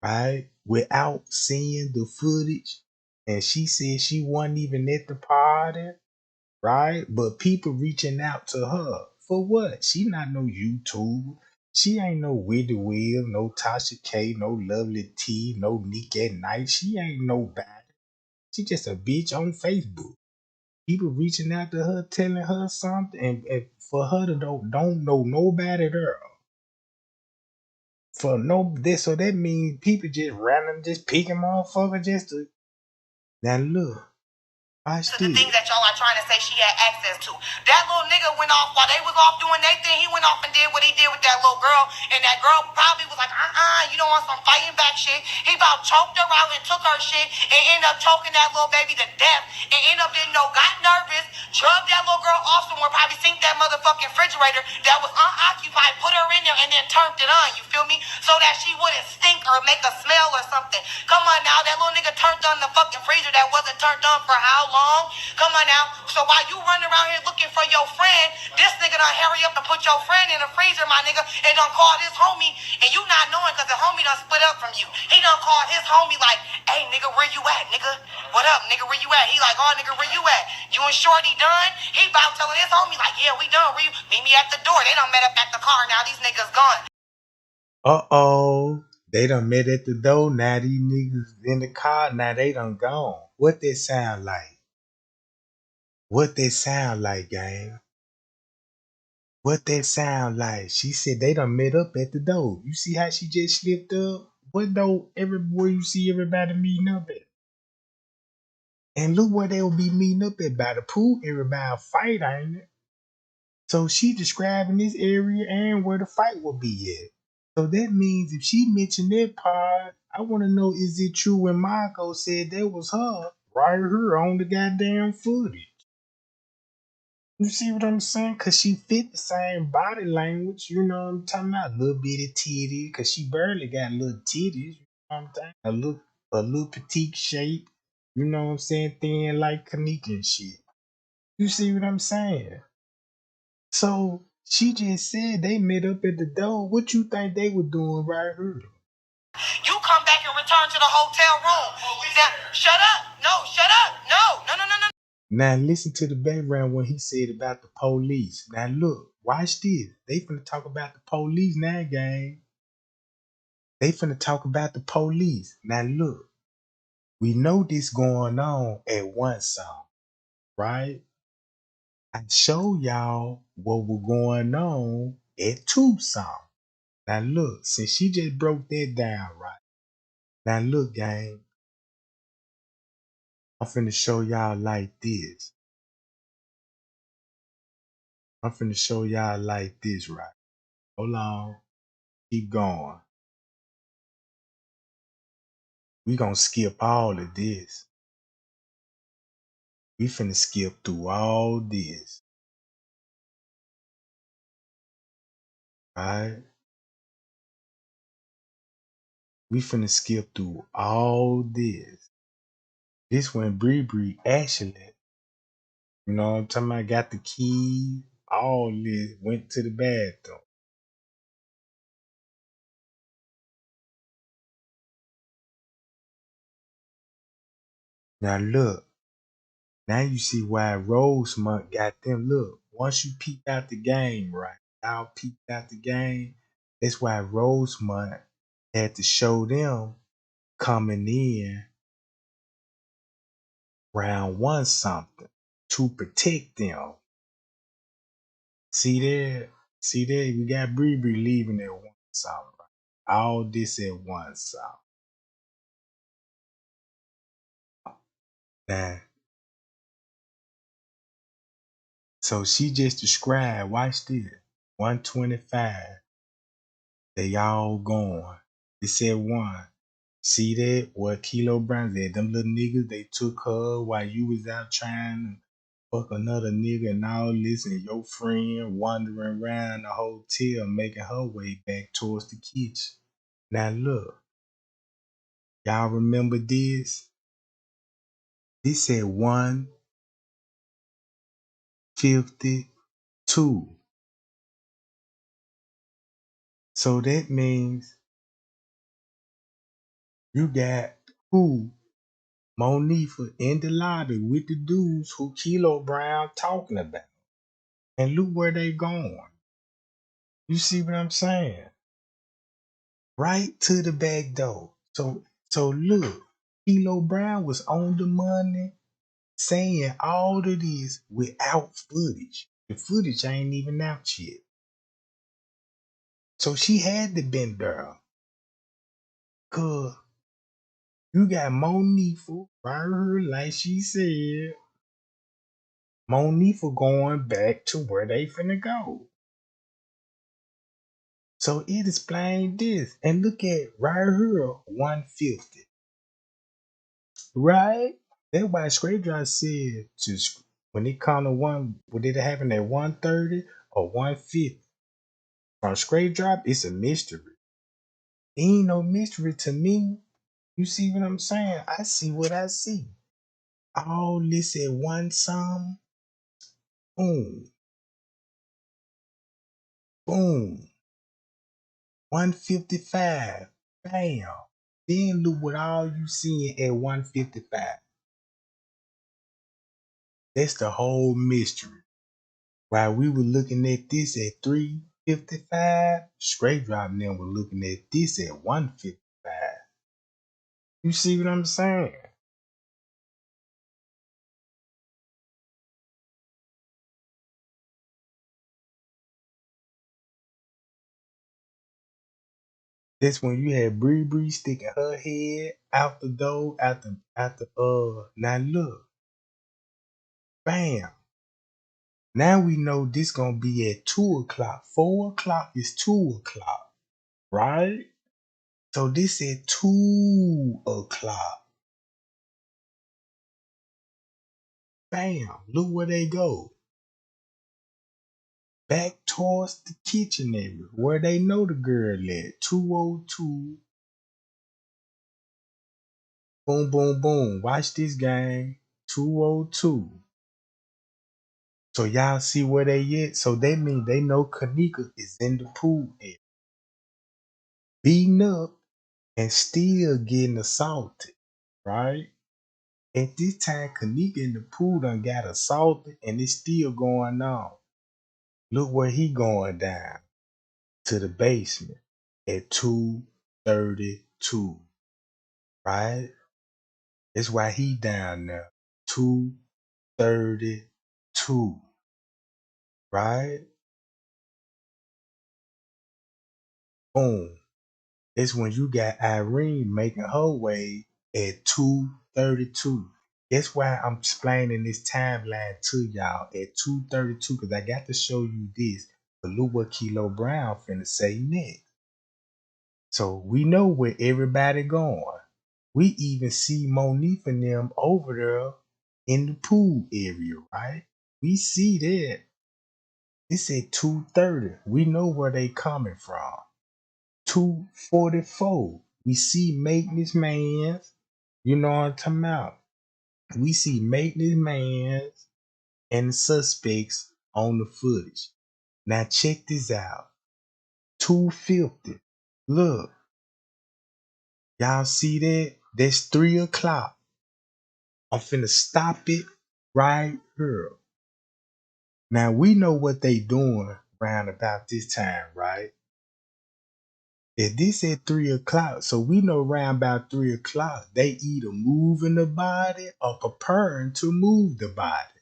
right? Without seeing the footage. And she said she wasn't even at the party, right? But people reaching out to her. For what? She not no YouTube. She ain't no Witty Will, no Tasha K, no Lovely T, no Nick at Night. She ain't nobody. She just a bitch on Facebook. People reaching out to her, telling her something, and for her to don't know nobody there. For no this, so that means people just random just picking motherfucker just to now look. Watch The this. things that y'all are trying to say she had access to. That little nigga went off while they was off doing their thing. He went off and did what he did with that little girl. And that girl probably was like, you don't want some fighting back shit. He about choked her out and took her shit and ended up choking that little baby to death. And ended up didn't know, got nervous, drugged that little girl off somewhere, probably synced that motherfucking refrigerator that was unoccupied, put her in there, and then turned it on. You feel me? So that she wouldn't stink or make a smell or something. Come on now, that little nigga turned on the fucking freezer that wasn't turned on for how long? Come on now. So while you running around here looking for your friend, this nigga done hurry up and put your friend in the freezer, my nigga, and done called his homie, and you not knowing because the homie done split up from you. He done called his homie like, hey, nigga, where you at, nigga? What up, nigga, where you at? He like, oh, nigga, where you at? You and Shorty done? He about telling his homie like, yeah, we done. Where you? Meet me at the door. They done met up at the car. Now these niggas gone. Uh-oh. They done met at the door. Now these niggas in the car. Now they done gone. What that sound like? What that sound like, gang? What that sound like? She said they done met up at the door. You see how she just slipped up? What door? Everywhere you see everybody meeting up at. And look where they'll be meeting up at, by the pool area, by a fight, ain't it? So she describing this area and where the fight will be at. So that means if she mentioned that part, I want to know, is it true when Marco said that was her right here on the goddamn footage? You see what I'm saying? Cause she fit the same body language, you know what I'm talking about? Little bitty titties, cause she barely got little titties, you know what I'm saying? A little petite shape, you know what I'm saying? Thin like Kenneka and shit. You see what I'm saying? So she just said they met up at the door. What you think they were doing right here? You come back and return to the hotel room. Now, shut up. No, shut up. No, no, no, no, no. Now listen to the background when he said about the police. Now look, watch this. They finna talk about the police now, gang. They finna talk about the police. Now look, we know this going on at one song, right? I show y'all what was going on at two songs. Now look, since she just broke that down, right? Now look, gang, I'm finna show y'all like this. I'm finna show y'all like this, right? Hold on. Keep going. We gonna skip all of this. We finna skip through all this. Alright? We finna skip through all this. This when Bree actually, you know what I'm talking about, got the key, all this, went to the bathroom. Now look, now you see why Rosemont got them. Look, once you peep out the game, right? Y'all peeped out the game. That's why Rosemont had to show them coming in round one something to protect them. See there? See there? We got Bree leaving at one something. Right? All this at one something. Now, so she just described, watch this, 125. They all gone. They said one. See that? What Kilo Brown said? Them little niggas, they took her while you was out trying to fuck another nigga and all this, and your friend wandering around the hotel making her way back towards the kitchen. Now look, y'all remember this? This said 152. So that means you got who? Monifa in the lobby with the dudes who Kilo Brown talking about. And look where they going. You see what I'm saying? Right to the back door. So look, Kilo Brown was on the money saying all of this without footage. The footage ain't even out yet. So she had to been there. Cause you got Monifa right here, like she said. Monifa going back to where they finna go. So it explained this. And look at right here, 150. Right? That's why Straight Drive said when it come to one, would it happen at 130 or 150? From Straight Drop, it's a mystery. It ain't no mystery to me. You see what I'm saying? I see what I see. All this at one sum, boom, boom, 155, bam. Then look what all you seeing at 155. That's the whole mystery. While we were looking at this at 355, Straight Drop and them were looking at this at 155. You see what I'm saying? That's when you had Bree sticking her head out the door now look, bam. Now we know this gonna be at 2 o'clock. 4 o'clock is 2 o'clock, right? So this at 2 o'clock. Bam. Look where they go. Back towards the kitchen area where they know the girl at. 202. Boom, boom, boom. Watch this game. 202. So y'all see where they at? So that mean they know Kenneka is in the pool area. Beating up and still getting assaulted. Right? At this time, Kenneka in the pool done got assaulted and it's still going on. Look where he going down. To the basement at 232. Right? That's why he down there. 232. Right? Boom. That's when you got Irene making her way at 232. That's why I'm explaining this timeline to y'all at 232, because I got to show you this. But look what Kilo Brown finna say next. So we know where everybody going. We even see Monique and them over there in the pool area, right? We see that. It's at 230. We know where they coming from. 244. We see maintenance mans. You know what I'm talking about? We see maintenance mans and the suspects on the footage. Now check this out. 250. Look. Y'all see that? That's 3 o'clock. I'm finna stop it right here. Now we know what they doing around about this time, right? If this at 3 o'clock, so we know around about 3 o'clock, they either moving the body or preparing to move the body,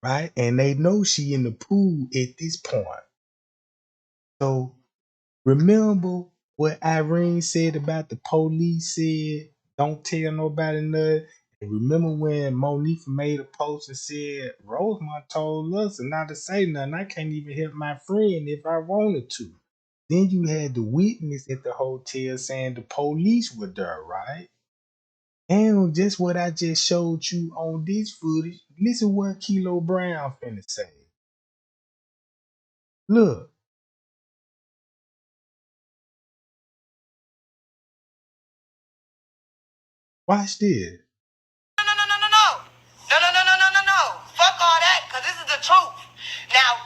right? And they know she in the pool at this point. So remember what Irene said about the police said, don't tell nobody nothing. And remember when Monifa made a post and said, Rosemont told us not to say nothing. I can't even help my friend if I wanted to. Then you had the witness at the hotel saying the police were there, right? And just what I just showed you on this footage, listen what Kilo Brown finna say. Look, watch this. No. Fuck all that, because this is the truth. Now,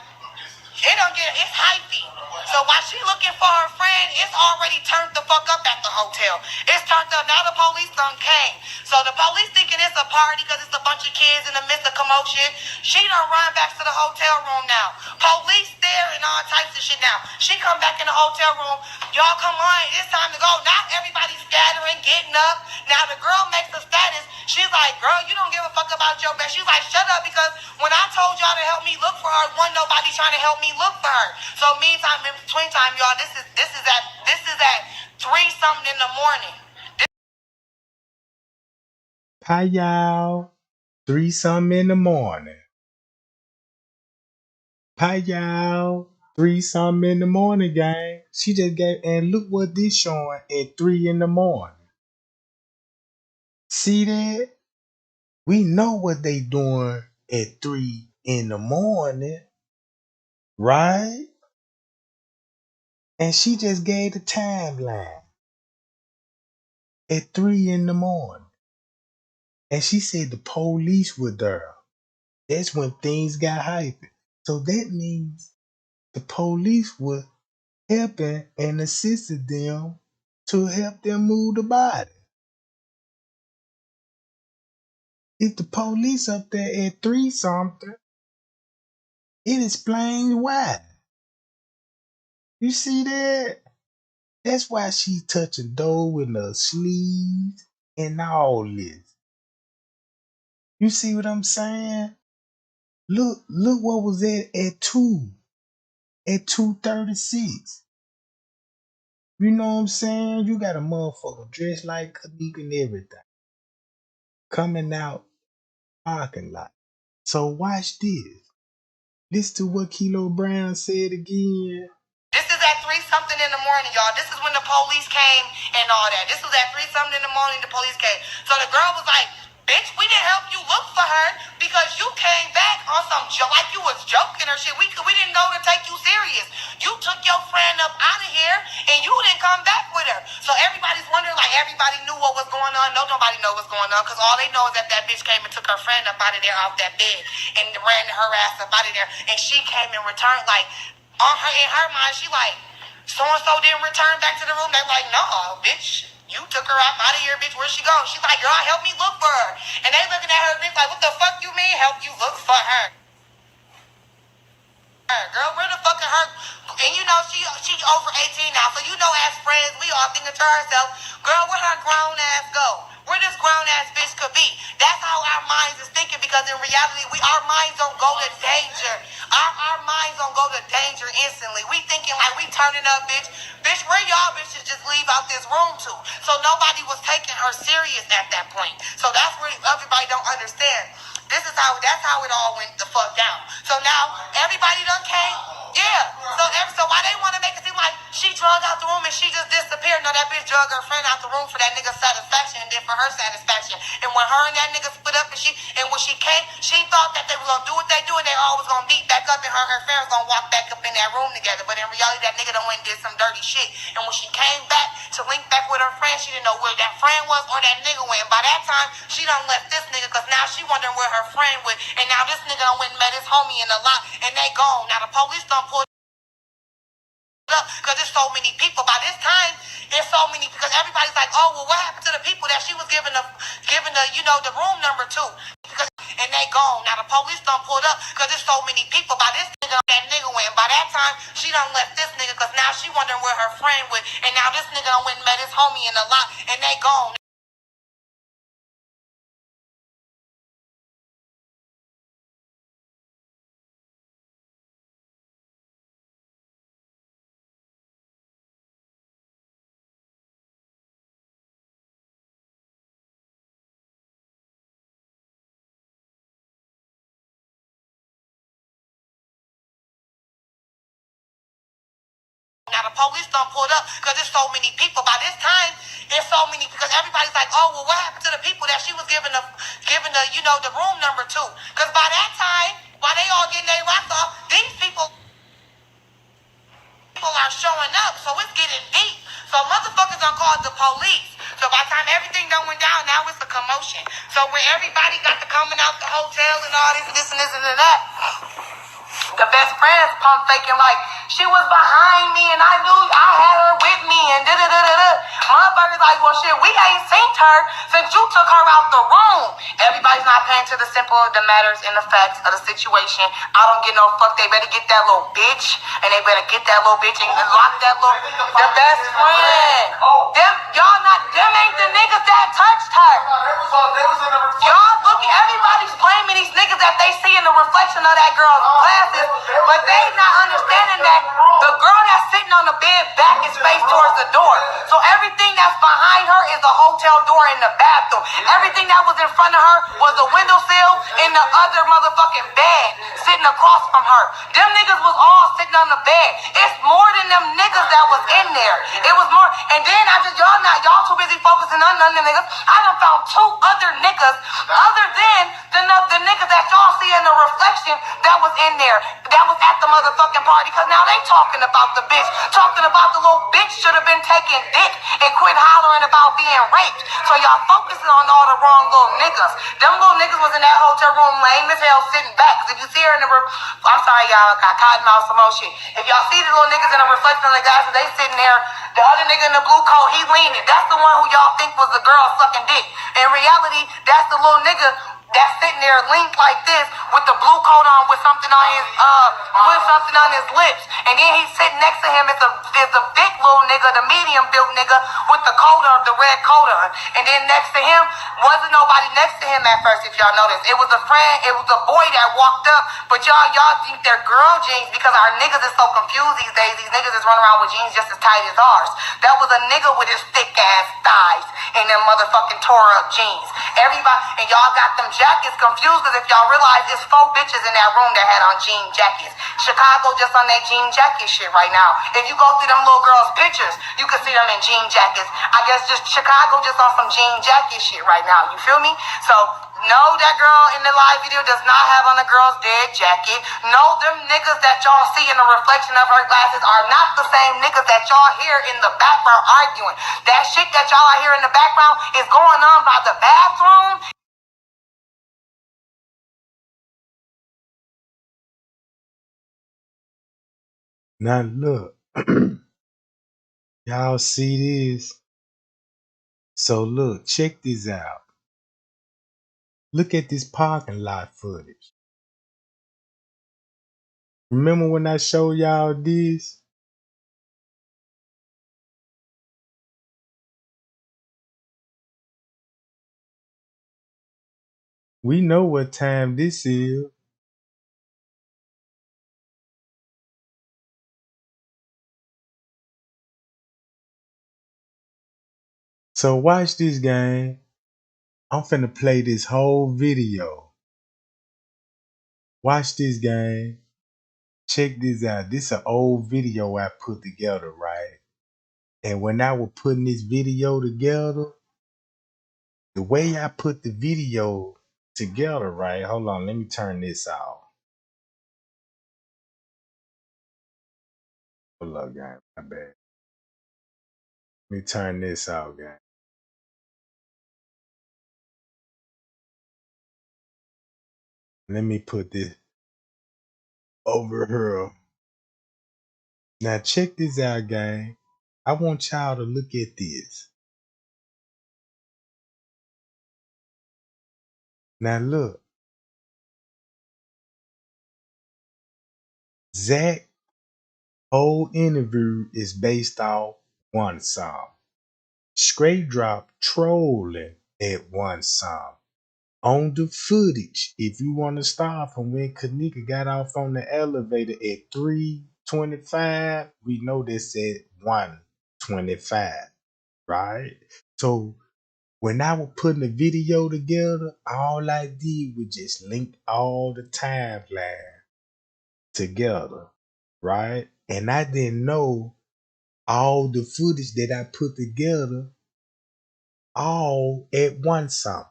it's hypey. So while she looking for her friend, it's already turned the fuck up at the hotel. It's turned up. Now the police done came. So the police thinking it's a party because it's a bunch of kids in the midst of commotion. She done run back to the hotel room now. Police there and all types of shit now. She come back in the hotel room. Y'all come on, it's time to go. Now everybody's scattering, getting up. Now the girl makes a status. She's like, girl, you don't give a fuck about your best. She's like, shut up, because when I told y'all to help me look for her, wasn't nobody trying to help me look for her. So meantime, in between time, y'all, this is at 3-something in the morning. Hi y'all. 3-something in the morning. Hi y'all. 3-something in the morning, gang. She just gave, and look what this showing at 3 in the morning. See that? We know what they doing at 3 in the morning, right? And she just gave the timeline at 3 in the morning. And she said the police were there. That's when things got hyped. So that means the police were helping and assisted them to help them move the body. If the police up there at 3-something, it explains why. You see that? That's why she touching dough with her sleeves and all this. You see what I'm saying? Look what was at 2. At 2:36. You know what I'm saying? You got a motherfucker dressed like Kenneka and everything. Coming out parking lot. So watch this. Listen to what Kilo Brown said again. This is at 3-something in the morning, y'all. This is when the police came and all that. This was at 3-something in the morning, the police came. So the girl was like, bitch, we didn't help you look for her because you came back on some joke, like you was joking or shit. We didn't know to take you serious. You took your friend up out of here and you didn't come back with her. So everybody's wondering, like, everybody knew what was going on. No, nobody know what's going on, because all they know is that bitch came and took her friend up out of there off that bed and ran her ass up out of there. And she came and returned, like, in her mind, she like, so-and-so didn't return back to the room. They're like, no, bitch. You took her out of here, bitch. Where'd she go? She's like, girl, help me look for her. And they looking at her, bitch, like, what the fuck you mean help you look for her? Girl, where the fuck is her? And you know, she over 18 now. So you know, as friends, we all thinking to ourselves, girl, where her grown ass go? Where this grown ass bitch could be? That's how our minds is thinking, because in reality, our minds don't go to danger. Our minds don't go to danger instantly. We thinking like we turning up, bitch. Bitch, where y'all bitches just leave out this room to? So nobody was taking her serious at that point. So that's where everybody don't understand. That's how it all went the fuck down. So now everybody done came. Yeah. So why they want to make it seem like she drugged out the room and she just disappeared? No, that bitch drugged her friend out the room for that nigga's satisfaction and then for her satisfaction. And when her and that nigga split up and when she came, she thought that they were gonna do what they do and they all was gonna meet back up and her friend was gonna walk back up in that room together. But in reality, that nigga done went and did some dirty shit. And when she came back to link back with her friend, she didn't know where that friend was or that nigga went. And by that time, she done left this nigga, because now she wondering where her friend went. And now this nigga done went and met his homie in the lot and they gone. Now the police done pulled up because there's so many people. By this time, there's so many, because everybody's like, oh, well, what happened to the people that she was giving the the room number to? And they gone. Now the police done pulled up because there's so many people. By this that nigga went. By that time, she done left this nigga, cause now she wondering where her friend went. And now this nigga done went and met his homie in the lot, and they gone. Now the police done pulled up because there's so many people. By this time, there's so many because everybody's like, oh well, what happened to the people that she was giving the the room number to? Because by that time, while they all getting their rocks off, these people are showing up, so it's getting deep. So motherfuckers done called the police. So by the time everything done went down, now it's a commotion. So when everybody got to coming out the hotel and all this and this and that. The best friends pump faking like she was behind me and I knew I had her with me and da-da-da-da-da. Motherfuckers like, well shit, we ain't seen her since you took her out the room. Everybody's not paying to the simple, the matters and the facts of the situation. I don't get no fuck. They better get that little bitch and they better get that little bitch and lock that little, the best friend. Them ain't the niggas that touched her. Y'all look, everybody's blaming these niggas that they see in the reflection of that girl's glasses, but they not understanding that the girl that's sitting on the bed back is face towards the door. So everything that's behind her is the hotel door in the bathroom. Everything that was in front of her was the windowsill in the other motherfucking bed sitting across from her. Them niggas was all sitting on the bed. It's more than them niggas that was in there. It was more. And then y'all too busy focusing on none of them niggas. I done found 2 other niggas other than the niggas that y'all see in the reflection that was in there, that was at the motherfucking party. Cause now they talking about the bitch, talking about the little bitch should have been taking dick and quit hollering about being raped. So y'all focusing on all the wrong little niggas. Them little niggas was in that hotel room lame as hell sitting back. Cause if you see her in the I'm sorry y'all, got cotton mouth some more shit. If y'all see the little niggas in the reflection of the guys, they sitting there, the other nigga in the blue coat, he leaning. That's the one who y'all think was the girl sucking dick. In reality, that's the little nigga that's sitting there linked like this with the blue coat on with something on his lips. And then he's sitting next to him is a big little nigga, the medium built nigga with the coat on, the red coat on. And then next to him wasn't nobody next to him at first, if y'all noticed. It was a friend, it was a boy that walked up, but y'all think they're girl jeans because our niggas is so confused these days. These niggas is running around with jeans just as tight as ours. That was a nigga with his thick ass thighs and them motherfucking tore up jeans. Everybody, and y'all got them jackets confused because if y'all realize there's 4 bitches in that room that had on jean jackets. Chicago just on that jean jacket shit right now. If you go through them little girls' pictures, you can see them in jean jackets. I guess just Chicago just on some jean jacket shit right now. You feel me? So no, that girl in the live video does not have on a girl's dead jacket. No, them niggas that y'all see in the reflection of her glasses are not the same niggas that y'all hear in the background arguing. That shit that y'all are hearing in the background is going on by the bathroom. Now look, y'all see this? So look, check this out. Look at this parking lot footage. Remember when I showed y'all this? We know what time this is. So watch this, gang. I'm finna play this whole video. Watch this, gang. Check this out. This is an old video I put together, right? And when I was putting this video together, the way I put the video together, right? Hold on, let me turn this off. Hold up, gang. My bad. Let me turn this off, gang. Let me put this over here. Now check this out, gang. I want y'all to look at this. Now look. Zach whole interview is based off one song. Straight drop trolling at one song. On the footage, if you want to start from when Kenneka got off on the elevator at 3:25, we know this at 1:25, right? So when I was putting the video together, all I did was just link all the timeline together, right? And I didn't know all the footage that I put together all at one something.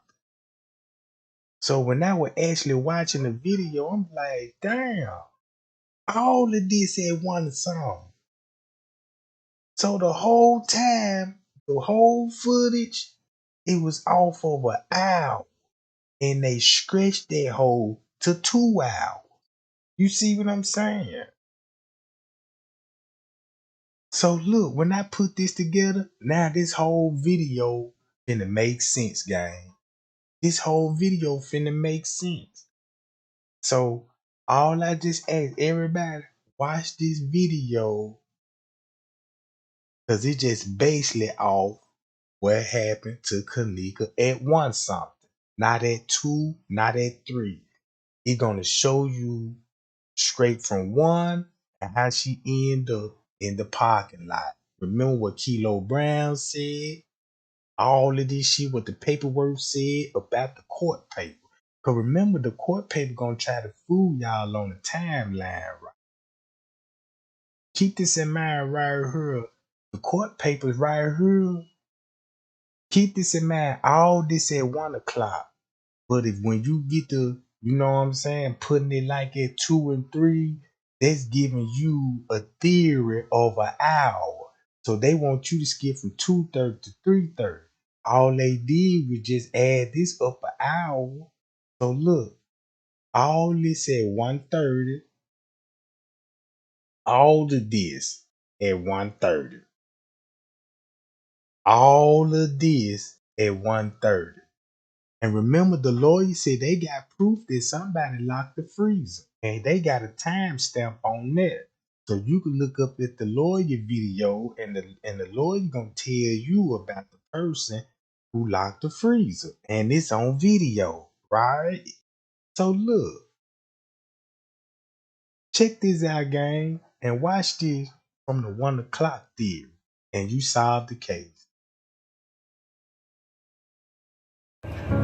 So when I was actually watching the video, I'm like, damn, all of this at one song. So the whole time, the whole footage, it was off of an hour. And they stretched that whole to 2 hours. You see what I'm saying? So look, when I put this together, now this whole video finna make sense, gang. This whole video finna make sense. So all I just ask everybody, watch this video, cause it just basically off what happened to Kenneka at one something. Not at two, not at three. It's gonna show you straight from one and how she end up in the parking lot. Remember what Kilo Brown said? All of this shit, what the paperwork said about the court paper. Cause remember the court paper gonna try to fool y'all on the timeline, right? Keep this in mind right here. The court papers right here. Keep this in mind. All this at 1 o'clock. But if when you get to, you know what I'm saying, putting it like at 2 and 3, that's giving you a theory of an hour. So they want you to skip from 2:30 to 3:30. All they did was just add this up an hour. So look, all this at 1:30, all of this at 1:30, all of this at 1:30. And remember, the lawyer said they got proof that somebody locked the freezer. And they got a timestamp on that. So you can look up at the lawyer video and the lawyer gonna tell you about the person who locked the freezer. And it's on video, right? So look, check this out, gang, and watch this from the 1 o'clock theory. And you solve the case.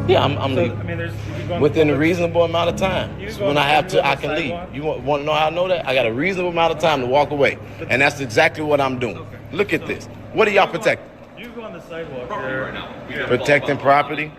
Yeah, I'm leaving. Within a reasonable amount of time. So when I have to, I can leave. You want to know how I know that? I got a reasonable amount of time to walk away. And that's exactly what I'm doing. Look at this. What are y'all protecting? You go on the sidewalk there. Protecting property?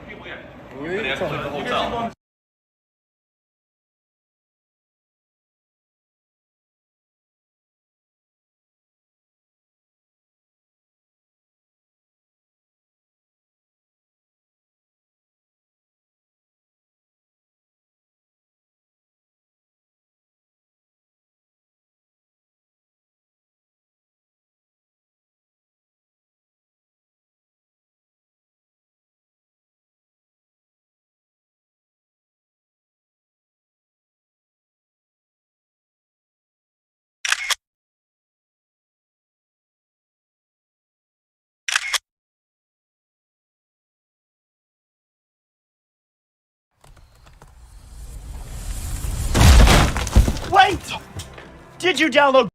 Wait! Did you download?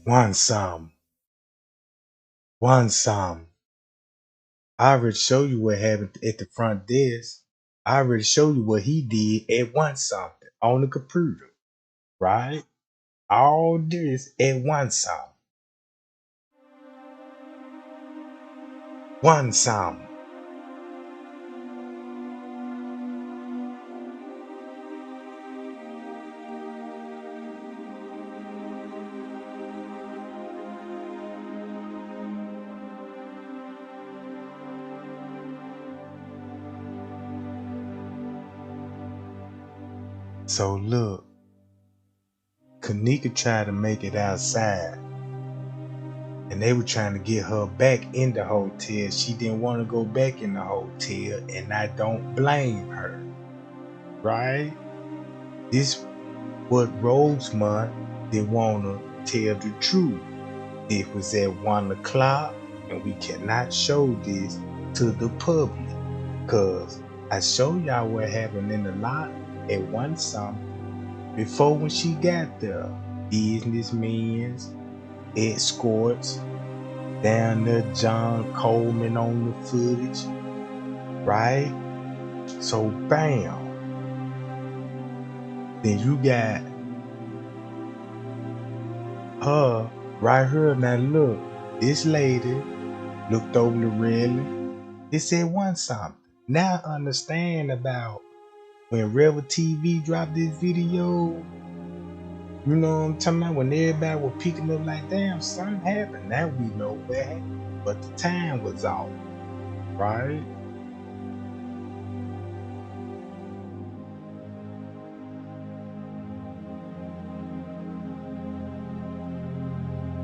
One some. One some. I already showed you what happened at the front desk. I already showed you what he did at one something on the computer, right? All this at one something. One something. So look, Kenneka tried to make it outside, and they were trying to get her back in the hotel. She didn't want to go back in the hotel, and I don't blame her, right? This what Rosemont didn't want to tell the truth. It was at 1 o'clock, and we cannot show this to the public, cause I show y'all what happened in the lot at 1 something before when she got there. Businessmen, escorts, down there John Coleman on the footage, right? So bam. Then you got her right here. Now look, this lady looked over the railing. It said 1 something. Now I understand about when Rebel TV dropped this video. You know what I'm talking about? When everybody was picking up like, damn, something happened. Now we know what happened. But the time was off, right?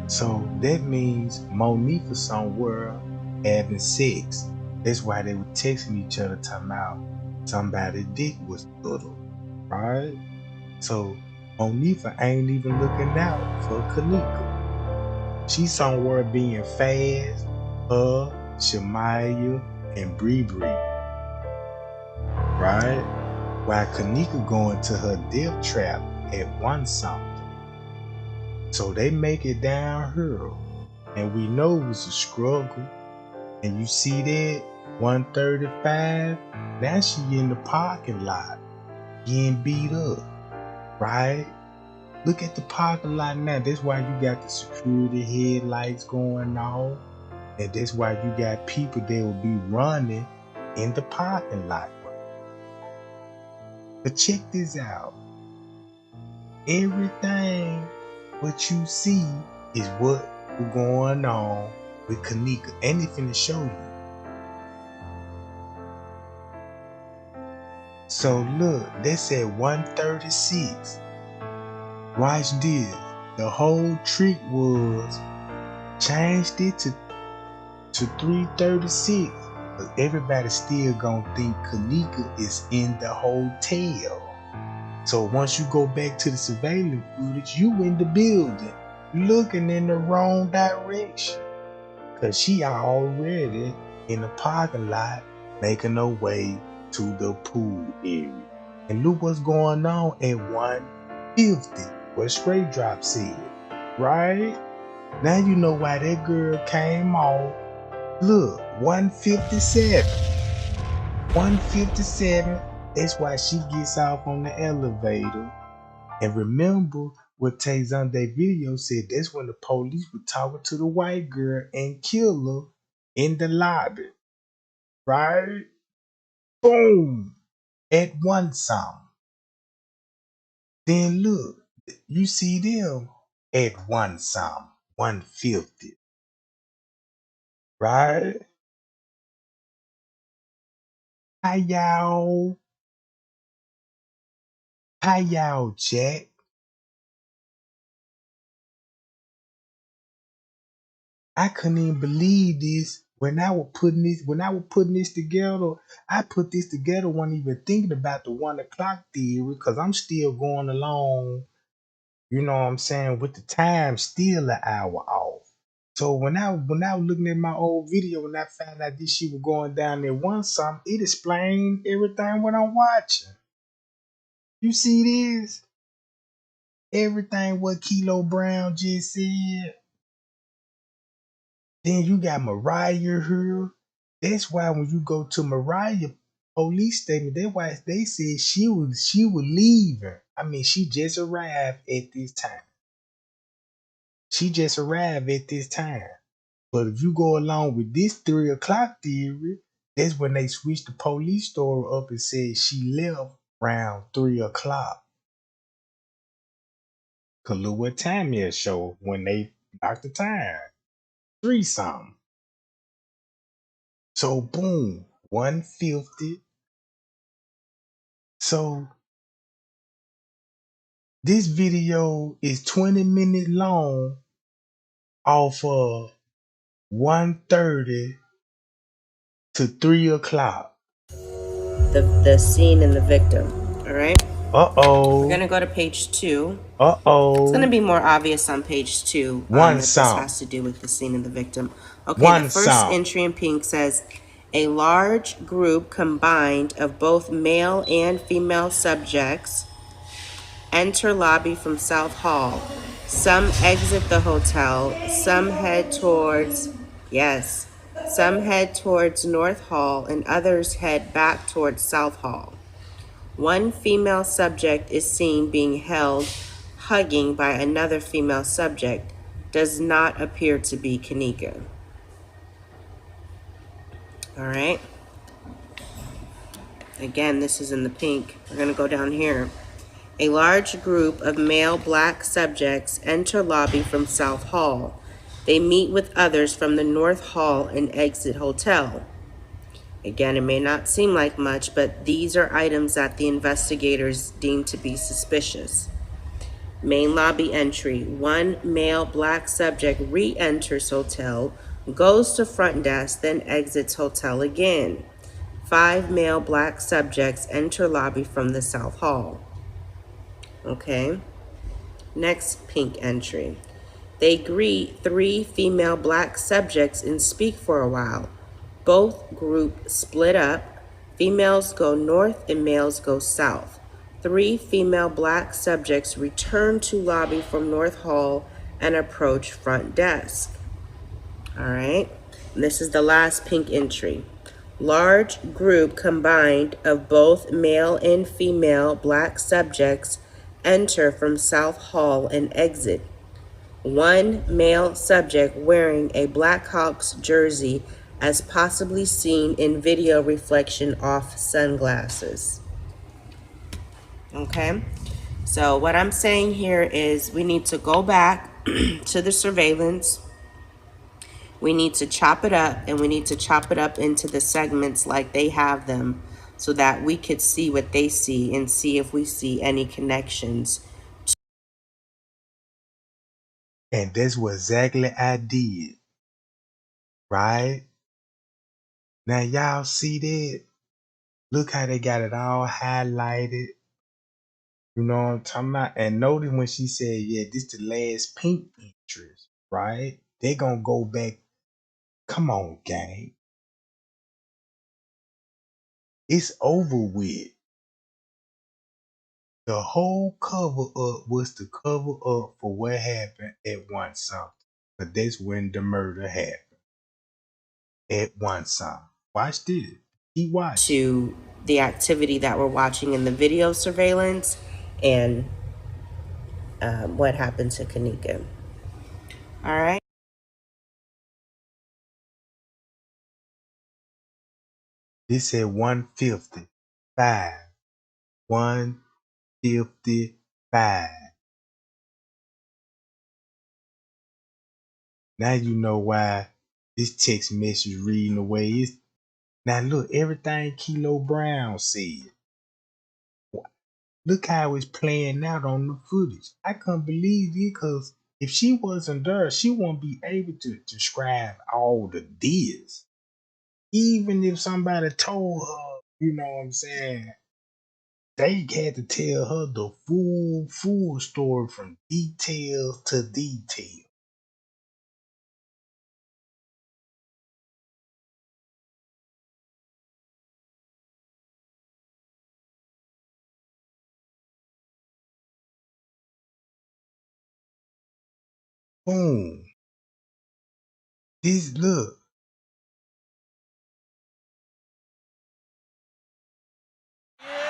So that means Monifa somewhere having sex. That's why they were texting each other talking about somebody's dick was little, right? So Monifa ain't even looking out for Kenneka. She's somewhere being fast, her, Shemaya, and Bree, right? While Kenneka going to her death trap at 1 something. So they make it down here. And we know it was a struggle. And you see that 135, now she in the parking lot getting beat up, right? Look at the parking lot now. That's why you got the security headlights going off. And that's why you got people that will be running in the parking lot. But check this out. Everything what you see is what was going on with Kenneka. And they finna show you. So look, they said 136. Watch this. The whole trick was changed it to 336. But everybody still gonna think Kenneka is in the hotel. So once you go back to the surveillance footage, you in the building looking in the wrong direction. Cause she already in the parking lot making her way to the pool area. And look what's going on at 150, what Straight Drop said, right? Now you know why that girl came off. Look, 157. 157, that's why she gets off on the elevator. And remember what Tayzon Day video said, that's when the police were talking to the white girl and killed her in the lobby, right? Boom, at 1 something. Then look, you see them at 1 something, 150, right? Hi y'all, Jack. I couldn't even believe this when I was putting this together. I put this together, wasn't even thinking about the 1 o'clock theory, because I'm still going along, you know what I'm saying, with the time still an hour off. So when I was looking at my old video and I found out this shit was going down there 1 something, it explained everything what I'm watching. You see this? Everything what Kilo Brown just said. Then you got Mariah here. That's why when you go to Mariah police statement, that's why they said she was leaving. I mean, she just arrived at this time. She just arrived at this time. But if you go along with this 3 o'clock theory, that's when they switched the police story up and said she left around 3 o'clock. Cause look what time it show when they knocked the time. 3 something. So boom, 150. So This video is 20 minutes long off of 1:30 to 3 o'clock. The scene and the victim. All right. Uh-oh. We're gonna go to page 2. Uh-oh. It's gonna be more obvious on page 2 One that song. this has to do with the scene and the victim. Okay, One the first song. entry in pink says, a large group combined of both male and female subjects enter lobby from South Hall. Some exit the hotel. Some head towards North Hall, and others head back towards South Hall. One female subject is seen being held, hugging by another female subject. Does not appear to be Kenneka. All right. Again, this is in the pink. We're going to go down here. A large group of male black subjects enter lobby from South Hall. They meet with others from the North Hall and exit hotel. Again, it may not seem like much, but these are items that the investigators deem to be suspicious. Main lobby entry. One male black subject re-enters hotel, goes to front desk, then exits hotel again. 5 male black subjects enter lobby from the South Hall. Okay. Next pink entry. They greet 3 female black subjects and speak for a while. Both groups split up. Females go north and males go south. 3 female black subjects return to lobby from North Hall and approach front desk. All right. And this is the last pink entry. Large group combined of both male and female black subjects enter from South Hall and exit. One male subject wearing a Blackhawks jersey as possibly seen in video reflection off sunglasses. Okay, so what I'm saying here is we need to go back to the surveillance. We need to chop it up, and we need to chop it up into the segments like they have them so that we could see what they see and see if we see any connections. And that's what exactly I did. Right? Now y'all see that? Look how they got it all highlighted. You know what I'm talking about? And notice when she said, yeah, this the last pink interest, right? They gonna go back. Come on, gang. It's over with. The whole cover up was to cover up for what happened at one something. But that's when the murder happened. At one something. Watch this. Keep watching. To the activity that we're watching in the video surveillance and what happened to Kenneka. All right. This at 155. 155. Now you know why this text message reading the way it's. Now look, everything Kilo Brown said. Look how it's playing out on the footage. I couldn't believe it because if she wasn't there, she wouldn't be able to describe all the deals. Even if somebody told her, you know what I'm saying, they had to tell her the full story from detail to detail. Boom. This look.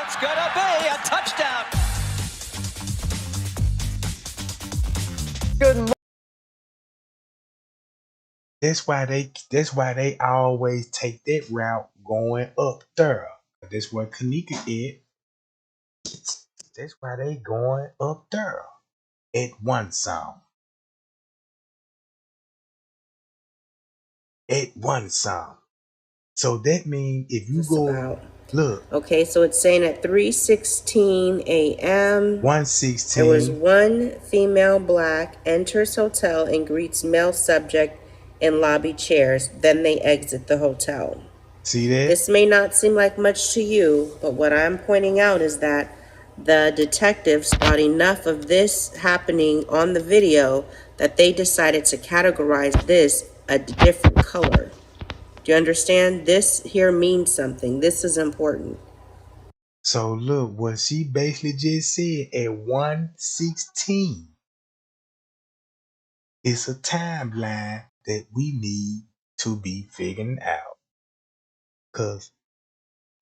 It's gonna be a touchdown. Good morning. That's why they always take that route going up there. That's where Kenneka is. That's why they going up there at one sound. At one sound. So that means if you Just go about. Look, Okay, so it's saying at 3:16 a.m. there was 116. one female black enters hotel and greets male subject in lobby chairs. Then they exit the hotel. See that? This may not seem like much to you, but what I'm pointing out is that the detectives thought enough of this happening on the video that they decided to categorize this a different color. Do you understand? This here means something. This is important. So look, what she basically just said at 116 is a timeline that we need to be figuring out. Cause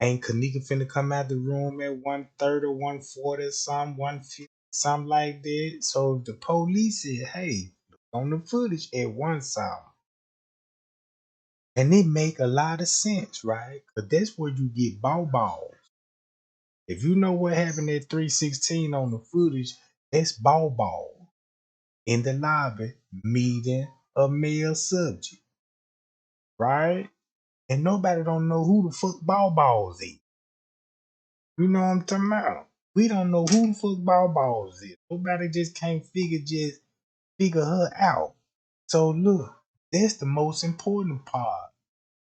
ain't Kenneka finna come out the room at 130, 140, some 150, something like that. So the police said, hey, look on the footage at one something. And it make a lot of sense, right? Cause that's where you get balls. If you know what happened at 316 on the footage, that's ball in the lobby meeting a male subject, right? And nobody don't know who the fuck balls is. You know what I'm talking about? We don't know who the fuck balls is. Nobody just can't figure her out. So look, that's the most important part,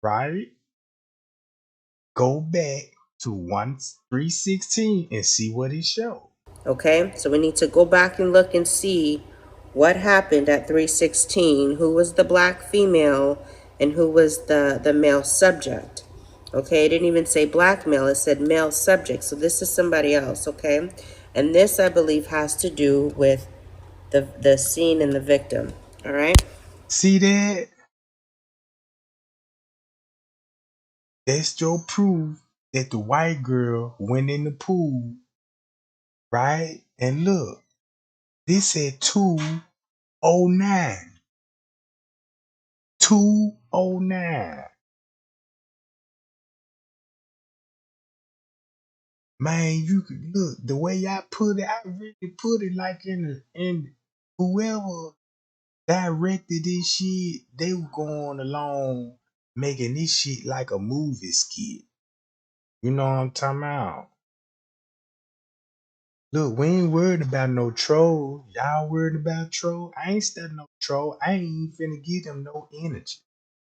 right? Go back to 316 and see what it showed. Okay, so we need to go back and look and see what happened at 3:16. Who was the black female and who was the male subject? Okay, it didn't even say black male, it said male subject. So this is somebody else, okay? And this, I believe, has to do with the scene and the victim. All right? See that? That's your proof that the white girl went in the pool, right? And look, this said 209. 209. Man, you could look the way I put it, I really put it like in whoever directed this shit, they were going along making this shit like a movie skit. You know what I'm talking about? Look, we ain't worried about no troll. Y'all worried about troll? I ain't studying no troll. I ain't even finna give them no energy.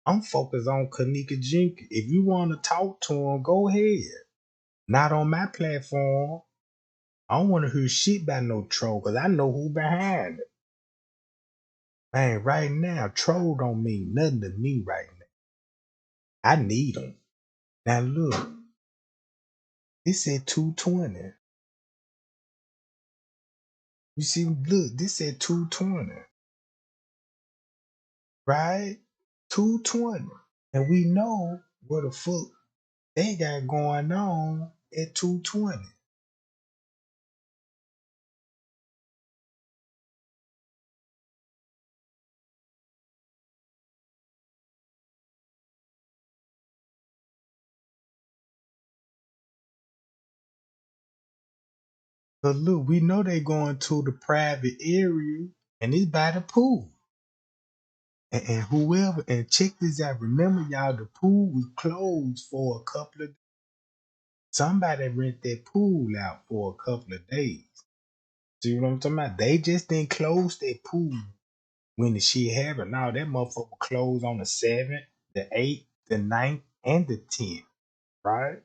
I'm focused on Kenneka Jenkins. If you want to talk to him, go ahead. Not on my platform. I don't want to hear shit about no troll because I know who behind it. Man, right now, troll don't mean nothing to me right now. I need them. Now look, this said 220. You see, look, this said 220, right? 220. And we know what the fuck they got going on at 220. But look, we know they going to the private area and it's by the pool. And whoever, and check this out, remember y'all, the pool was closed for a couple of, somebody rent that pool out for a couple of days. See what I'm talking about? They just didn't close that pool when the shit happened. No, that motherfucker closed on the 7th, the 8th, the 9th, and the 10th, right?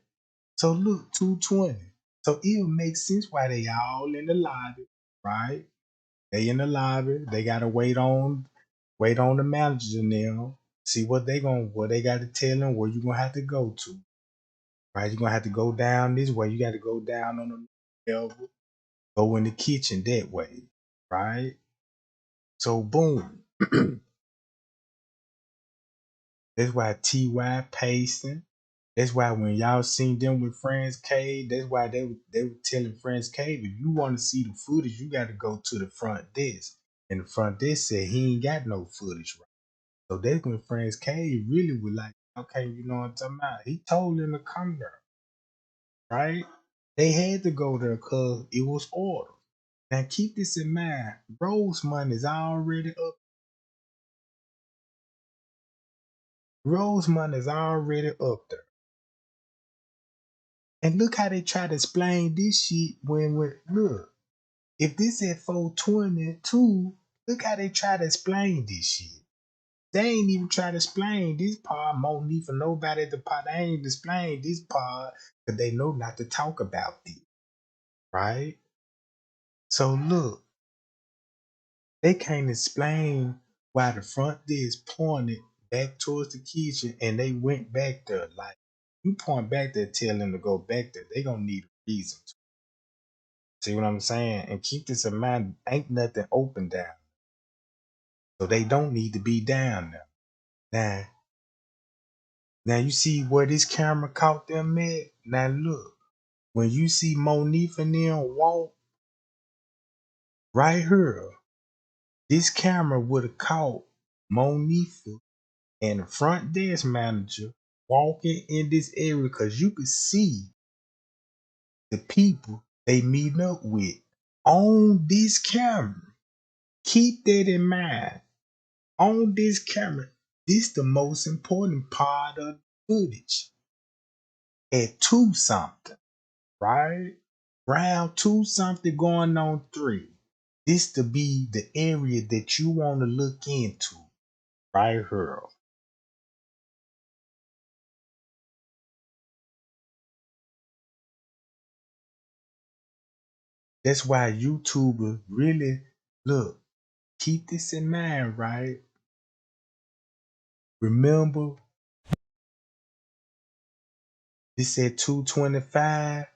So look, 220. So it would make sense why they all in the lobby, right? They in the lobby. They gotta wait on the manager now. See what they gotta tell them where you gonna have to go to. Right? You're gonna have to go down this way. You gotta go down on the level, go in the kitchen that way. Right? So boom. That's why TY pasting. That's why when y'all seen them with Friends Cave, that's why they were telling Friends Cave, if you want to see the footage, you got to go to the front desk. And the front desk said he ain't got no footage. Right? So that's when Friends Cave really was like, okay, you know what I'm talking about? He told them to come there, right? They had to go there because it was ordered. Now keep this in mind. Rose money is already up. Rose money is already up there. And look how they try to explain this shit when look, if this at 422, look how they try to explain this shit. They ain't even try to explain this part. Monique for nobody at the part. They ain't explain this part because they know not to talk about this, right? So look, they can't explain why the front desk pointed back towards the kitchen and they went back there. Like, you point back there, tell them to go back there. They gonna need a reason to. See what I'm saying? And keep this in mind, ain't nothing open down. So they don't need to be down there. Now you see where this camera caught them at? Now look, when you see Monique and them walk right here, this camera would have caught Monique and the front desk manager walking in this area because you could see the people they meeting up with on this camera. Keep that in mind. On this camera, this the most important part of the footage. At 2 something, right? Round 2 something going on 3. This to be the area that you want to look into right here. That's why YouTubers really look, keep this in mind, right? Remember, this at 225.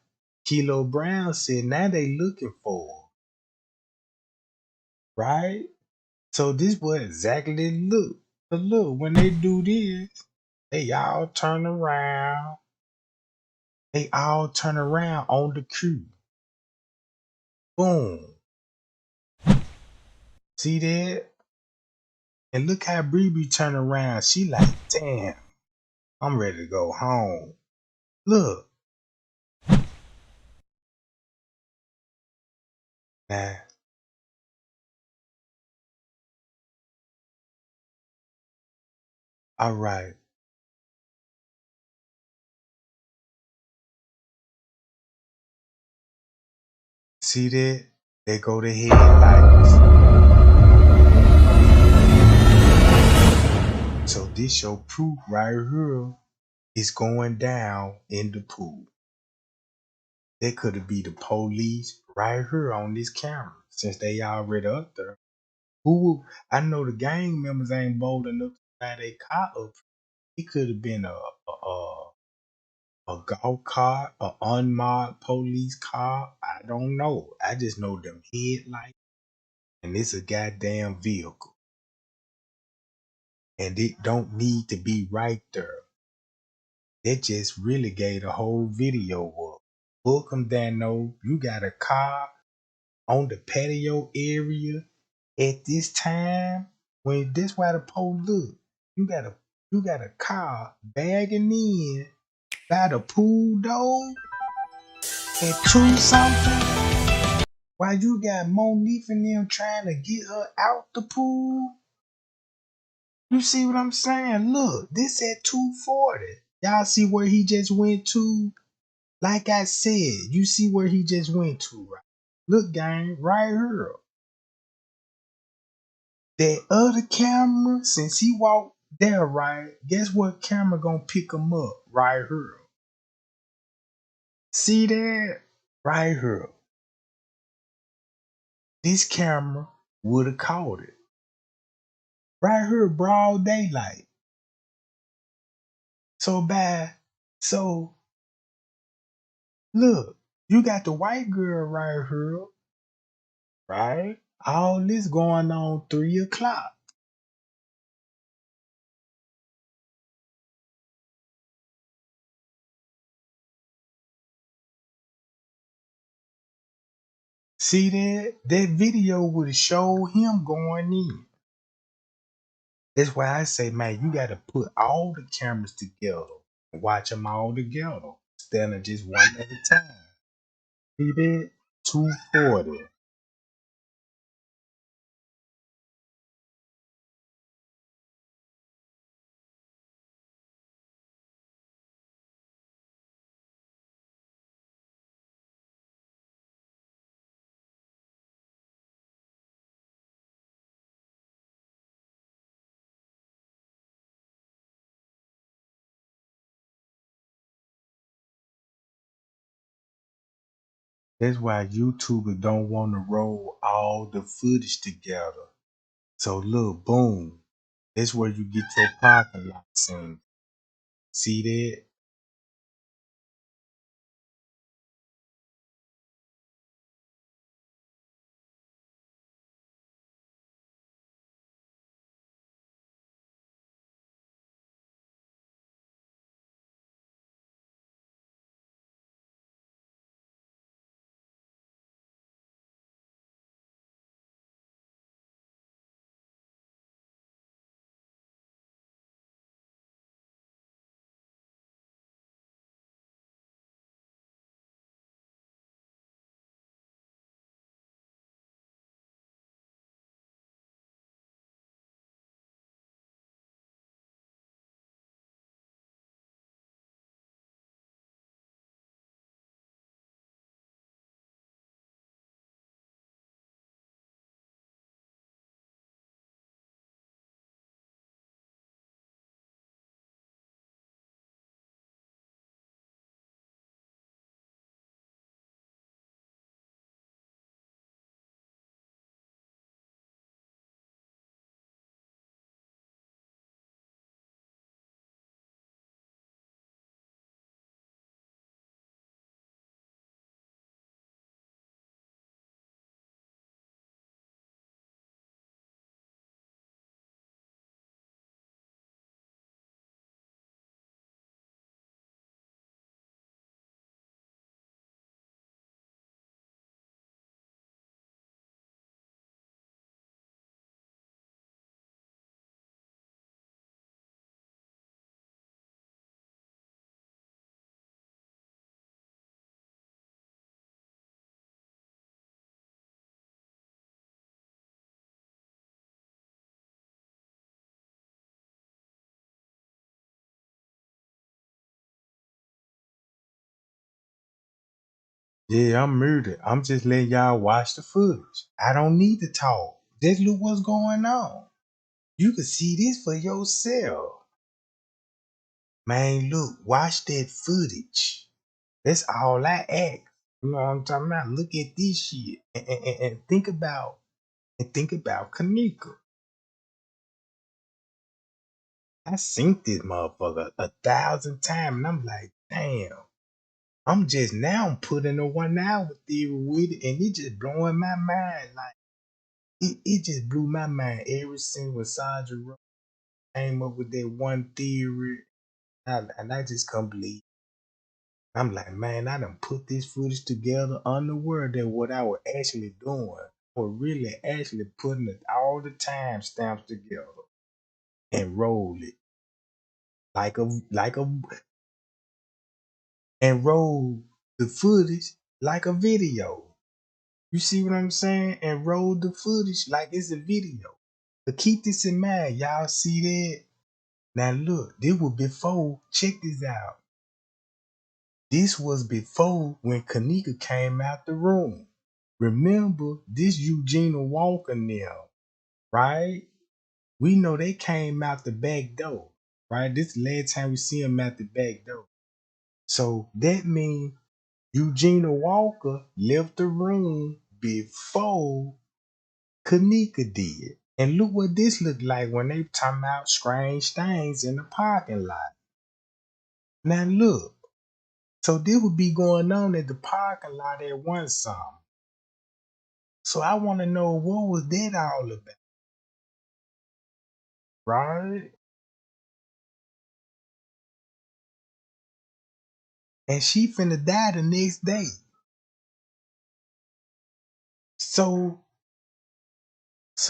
Kilo Brown said now they looking for, right? So this what exactly they look. But look, when they do this, they all turn around. They all turn around on the cue. Boom. See that? And look how Bree turn around. She like, damn, I'm ready to go home. Look. Now, all right. See that? They go to headlights. So this your proof right here is going down in the pool. That could be the police right here on this camera since they already up there. I know the gang members ain't bold enough to buy their car up. It could have been a golf cart, an unmarked police car. I don't know. I just know them headlights, and it's a goddamn vehicle. And it don't need to be right there. That just really gave the whole video up. Welcome, Dano. You got a car on the patio area at this time. When this why the pole look. You got a car bagging in by the pool door at 2 something. While you got Monique and them trying to get her out the pool. You see what I'm saying? Look, this at 240. Y'all see where he just went to? Like I said, you see where he just went to, right? Look, gang, right here. That other camera, since he walked there, right? Guess what camera gonna pick him up? Right here. See that? Right here. This camera would have caught it. Right here, broad daylight. So look, you got the white girl right here, right? All this going on 3 o'clock. See that? That video would have showed him going in. That's why I say, man, you got to put all the cameras together and watch them all together instead of just one at a time. See that? 240. That's why YouTubers don't want to roll all the footage together. So look, boom. That's where you get your parking lot scene. See that? Yeah, I'm muted. I'm just letting y'all watch the footage. I don't need to talk. Just look what's going on. You can see this for yourself. Man, look, watch that footage. That's all I ask. You know what I'm talking about? Look at this shit. And think about Kenneka. I seen this motherfucker 1,000 times and I'm like, damn. I'm just now putting a 1 hour theory with it and it just blowing my mind. Like it just blew my mind ever since when Sandra Rose came up with that one theory. And I just can't believe. I'm like, man, I done put this footage together unaware that what I was actually doing was really actually putting it all the time stamps together and roll it like a and roll the footage like a video. You see what I'm saying? And roll the footage like it's a video. But keep this in mind, y'all see that? Now look, this was before, check this out. This was before when Kenneka came out the room. Remember, this Eugenia Walker now, right? We know they came out the back door, right? This is the last time we see them out the back door. So that means Eugenia Walker left the room before Kenneka did. And look what this looked like when they talking about strange things in the parking lot. Now look, so this would be going on at the parking lot at one song. So I want to know what was that all about, right? And she finna die the next day. So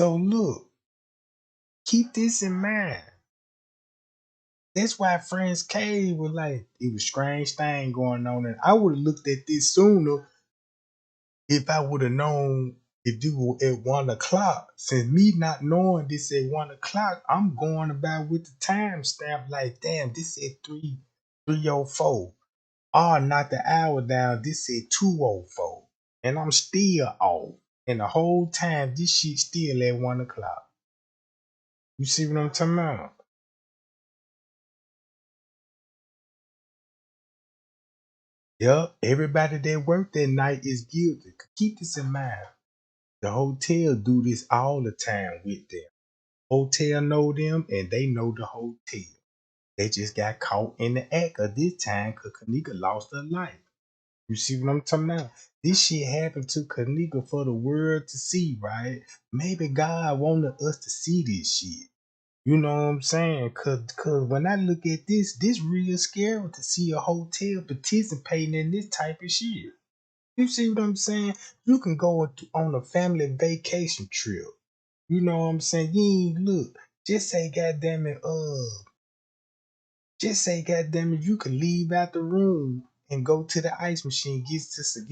look, keep this in mind. That's why Friends K was like, it was strange thing going on. And I would have looked at this sooner if I would have known if you were at 1 o'clock. Since me not knowing this at 1 o'clock, I'm going about with the timestamp like, damn, this at 3:04. Oh, knock the hour down. This said 2:04. And I'm still off. And the whole time, this shit still at 1 o'clock. You see what I'm talking about? Yup, everybody that worked that night is guilty. Keep this in mind. The hotel do this all the time with them. Hotel know them and they know the hotel. They just got caught in the act of this time because Kenneka lost her life. You see what I'm talking about? This shit happened to Kenneka for the world to see, right? Maybe God wanted us to see this shit. You know what I'm saying? Cause when I look at this real scary to see a hotel participating in this type of shit. You see what I'm saying? You can go on a family vacation trip. You know what I'm saying? You ain't look. Just say goddamn it, just say goddamn it, you can leave out the room and go to the ice machine, get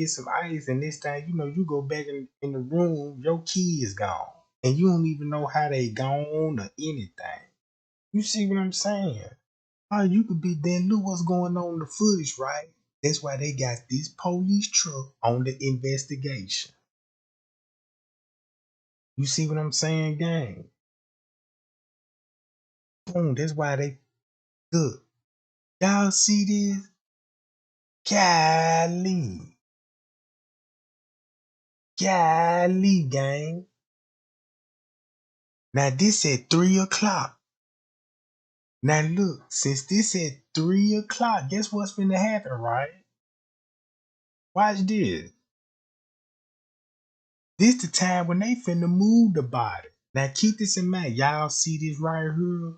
some ice, and this time, you know, you go back in the room, your key is gone. And you don't even know how they gone or anything. You see what I'm saying? Oh, you could be then look what's going on in the footage, right? That's why they got this police truck on the investigation. You see what I'm saying, gang? Boom, that's why they good. Y'all see this? Golly. Golly, gang. Now this at 3 o'clock. Now look, since this at 3 o'clock, guess what's finna happen, right? Watch this. This the time when they finna move the body. Now keep this in mind. Y'all see this right here?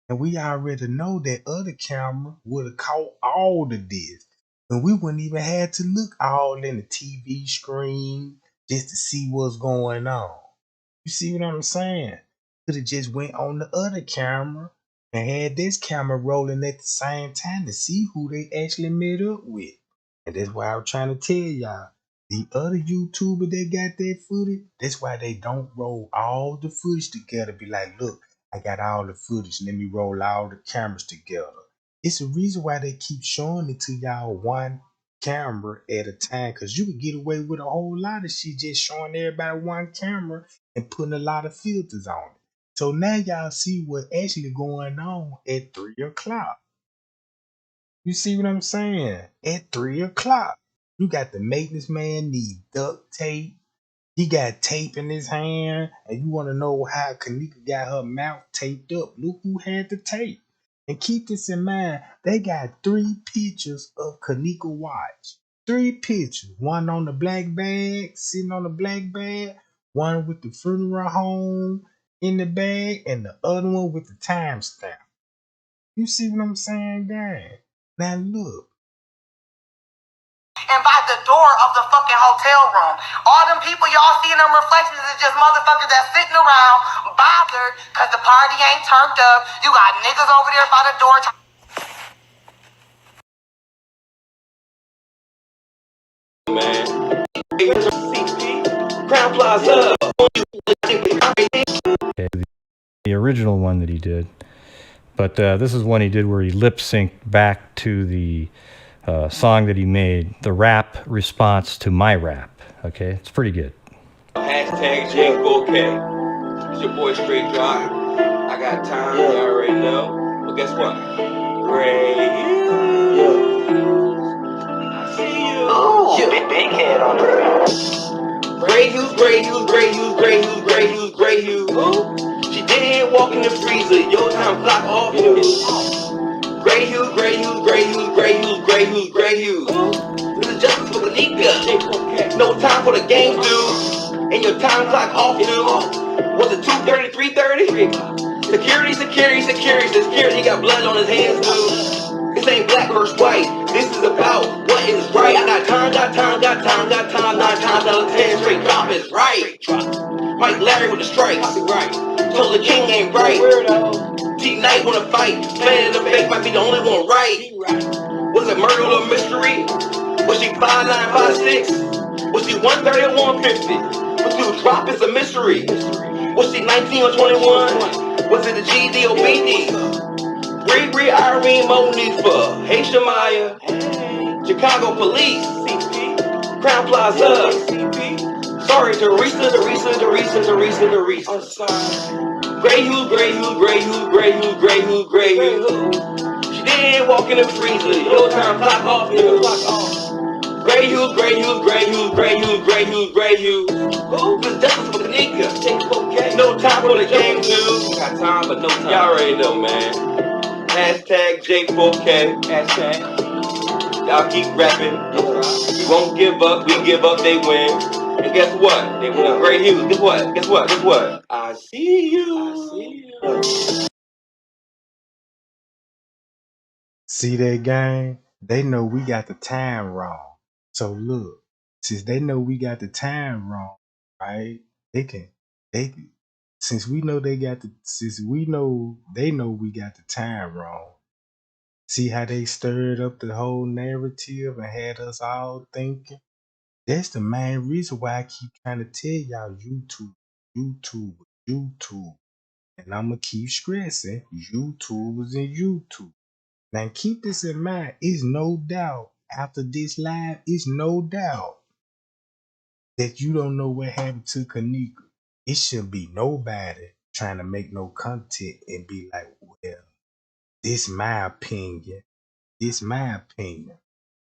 And we already know that other camera would have caught all of this. And we wouldn't even have to look all in the TV screen just to see what's going on. You see what I'm saying? Could have just went on the other camera and had this camera rolling at the same time to see who they actually met up with. And that's why I'm trying to tell y'all. The other YouTuber that got that footage, that's why they don't roll all the footage together. Be like, look, I got all the footage. Let me roll all the cameras together. It's a reason why they keep showing it to y'all one camera at a time. Cause you could get away with a whole lot of shit just showing everybody one camera and putting a lot of filters on it. So now y'all see what actually going on at 3 o'clock. You see what I'm saying? At 3 o'clock. You got the maintenance man need duct tape. He got tape in his hand. And you want to know how Kenneka got her mouth taped up. Look who had the tape. And keep this in mind. They got 3 pictures of Kenneka watch. 3 pictures. One on the black bag, sitting on the black bag. One with the funeral home in the bag. And the other one with the timestamp. You see what I'm saying, gang? Now look. And by the door of the fucking hotel room. All them people y'all see in them reflections is just motherfuckers that's sitting around bothered because the party ain't turned up. You got niggas over there by the door. Man. Crown Plaza. Okay, the original one that he did. But this is one he did where he lip synced back to the song that he made, the rap response to my rap. Okay, it's pretty good. Hashtag J4K. It's your boy Straight Drop. I got time, you already know. But guess what? Gray. I see you. Ooh, big head on the Gray Hughes, Gray Hughes, Gray Hughes, Gray Hughes, Gray Hughes, Gray Hughes. She did walk in the freezer. Your time clock off. Gray Hughes, Gray Hughes, Gray Hughes, Gray Hughes, Gray Hughes, Gray Hughes. This is justice for Kenneka. No time for the game, dude. And your time clock off, dude. Was it 2:30, 3:30? Security. He got blood on his hands, dude. This ain't black versus white. This is about what is right. I got time. 9 times out of 10. Straight drop is right. Mike Larry with the strikes. Right. Told the king ain't right. T-Night wanna fight. Fan in the face might be the only one right. Was it murder or mystery? Was she 5'9", 5'6"? Was she 130 or 150? Was she drop is a mystery? Was she 19 or 21? Was it a GD or BD? Riri, Irene, Monifa, hey Shamaya, Chicago Police, Crown Plaza, sorry Teresa. I'm sorry. Gray Hughes. She did walk in the freezer. Your time clock off. Gray Hughes, Gray Hughes, Gray Hughes, Gray Hughes, Gray Hughes, Gray Hughes. Who? This justice for Kenneka. Okay. No time for the game, dude. Got time, but no time. Y'all already know, man. Hashtag J4K. Hashtag. Y'all keep rapping. We won't give up. We give up, they win. And guess what? They won. Gray Hughes. Guess what? Guess what? Guess what? I see you. I see you. See that gang? They know we got the time wrong. So look, since they know we got the time wrong, right? They can, since we know since we know they know we got the time wrong. See how they stirred up the whole narrative and had us all thinking? That's the main reason why I keep trying to tell y'all YouTube, YouTube. And I'm going to keep stressing YouTubers and YouTube. Now keep this in mind. It's no doubt after this live, it's no doubt that you don't know what happened to Kenneka. It should be nobody trying to make no content and be like, well, this my opinion. This my opinion.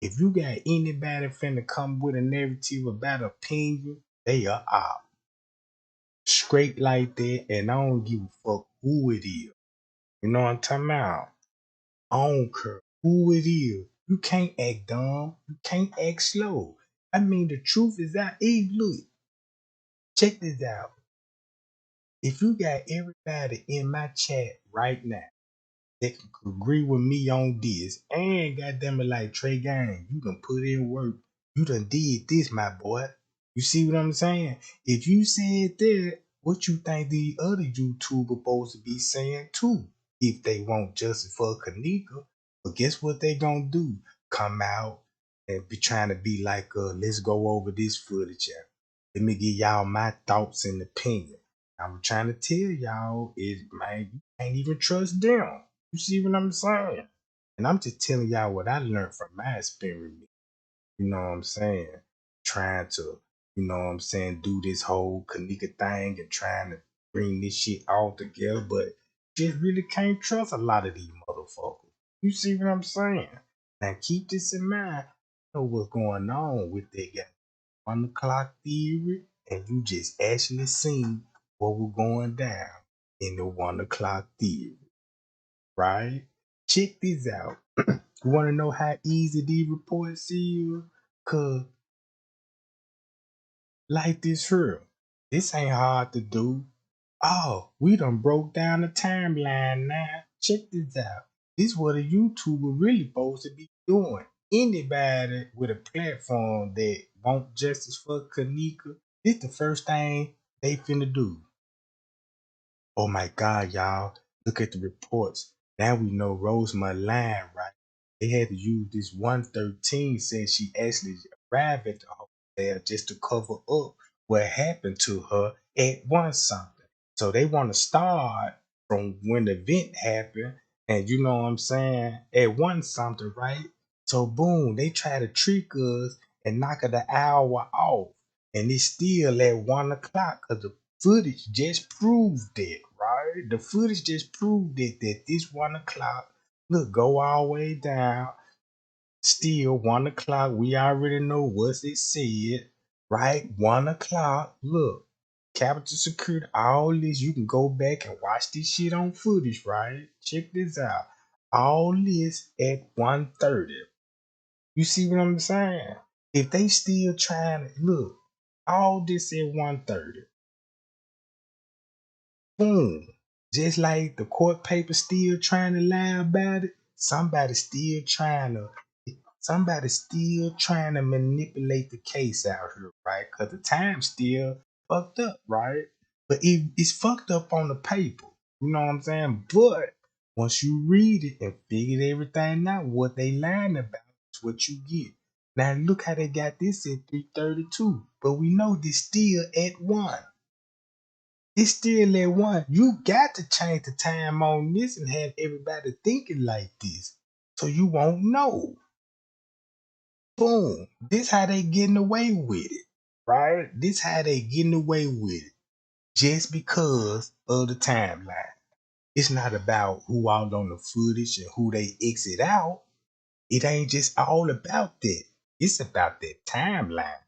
If you got anybody finna come with a narrative about opinion, they are out. Straight like that, and I don't give a fuck who it is. You know what I'm talking about? I don't care who it is. You can't act dumb. You can't act slow. I mean, the truth is out. Hey, look, check this out. If you got everybody in my chat right now that can agree with me on this, and goddamn it, like Trey Gang, you done put in work. You done did this, my boy. You see what I'm saying? If you said that, what you think the other YouTubers supposed to be saying too? If they want justice for Kenneka, but guess what they gonna do? Come out and be trying to be like, let's go over this footage here. Let me give y'all my thoughts and opinion. I'm trying to tell y'all, man, you can't even trust them. You see what I'm saying? And I'm just telling y'all what I learned from my experience. You know what I'm saying? Trying to, you know what I'm saying, do this whole Kenneka thing and trying to bring this shit all together, but just really can't trust a lot of these motherfuckers. You see what I'm saying? Now keep this in mind. You know what's going on with that guy 1 o'clock theory, and you just actually seen what was going down in the 1 o'clock theory, right? Check this out. You want to know how easy these reports is? Cause like this here, this ain't hard to do. Oh, we done broke down the timeline now. Check this out. This what a YouTuber really supposed to be doing. Anybody with a platform that want justice for Kenneka, this the first thing they finna do. Oh my God, y'all. Look at the reports. Now we know Rosemont lying, right? They had to use this 113 since she actually arrived at the hotel just to cover up what happened to her at one something. So they want to start from when the event happened, and you know what I'm saying, at one something, right? So boom, they try to trick us and knock it an hour off. And it's still at 1 o'clock because the footage just proved it, right? The footage just proved it that this 1 o'clock, look, go all the way down. Still 1 o'clock. We already know what it said, right? 1 o'clock. Look, Capitol Security, all this. You can go back and watch this shit on footage, right? Check this out. All this at 1:30. You see what I'm saying? If they still trying to look, all this at 1:30. Boom. Just like the court paper still trying to lie about it, somebody still trying to manipulate the case out here, right? Because the time still fucked up, right? But it's fucked up on the paper. You know what I'm saying? But once you read it and figure everything out, what they lying about is what you get. Now look how they got this at 3:32, but we know this still at 1. It's still at 1. You got to change the time on this and have everybody thinking like this. So you won't know. Boom. This how they getting away with it. Right? This how they getting away with it. Just because of the timeline. It's not about who out on the footage and who they exit out. It ain't just all about that. It's about that timeline.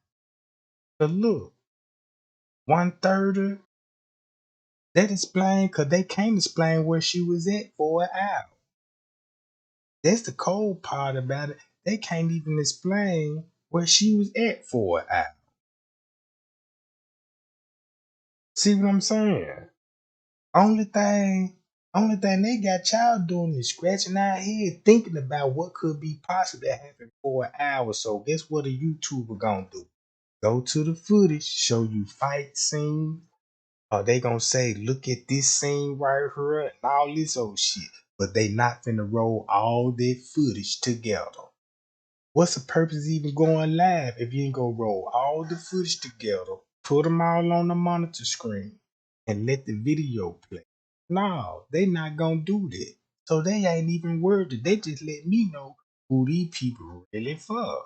But look, 1:30, that explain because they can't explain where she was at for an hour. That's the cold part about it. They can't even explain where she was at for an hour. See what I'm saying? Only thing, only thing they got y'all doing is scratching our head thinking about what could be possibly happen for an hour. So guess what a YouTuber gonna do? Go to the footage, show you fight scenes. Or they gonna say, look at this scene right here and all this old shit. But they not finna roll all that footage together. What's the purpose of even going live if you ain't gonna roll all the footage together, put them all on the monitor screen, and let the video play? No, they not gonna do that. So they ain't even worried. They just let me know who these people really for.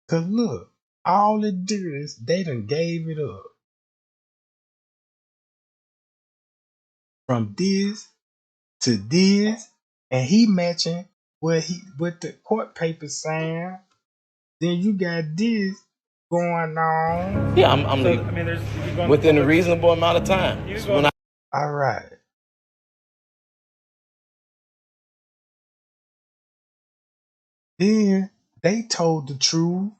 Cause look, all it do is they done gave it up. From this to this, and he matching what the court papers saying. Then you got this going on. Yeah, I'm So, leaving I mean, there's if you go on the within a public, reasonable amount of time. you can So go on when the, All right. Then they told the truth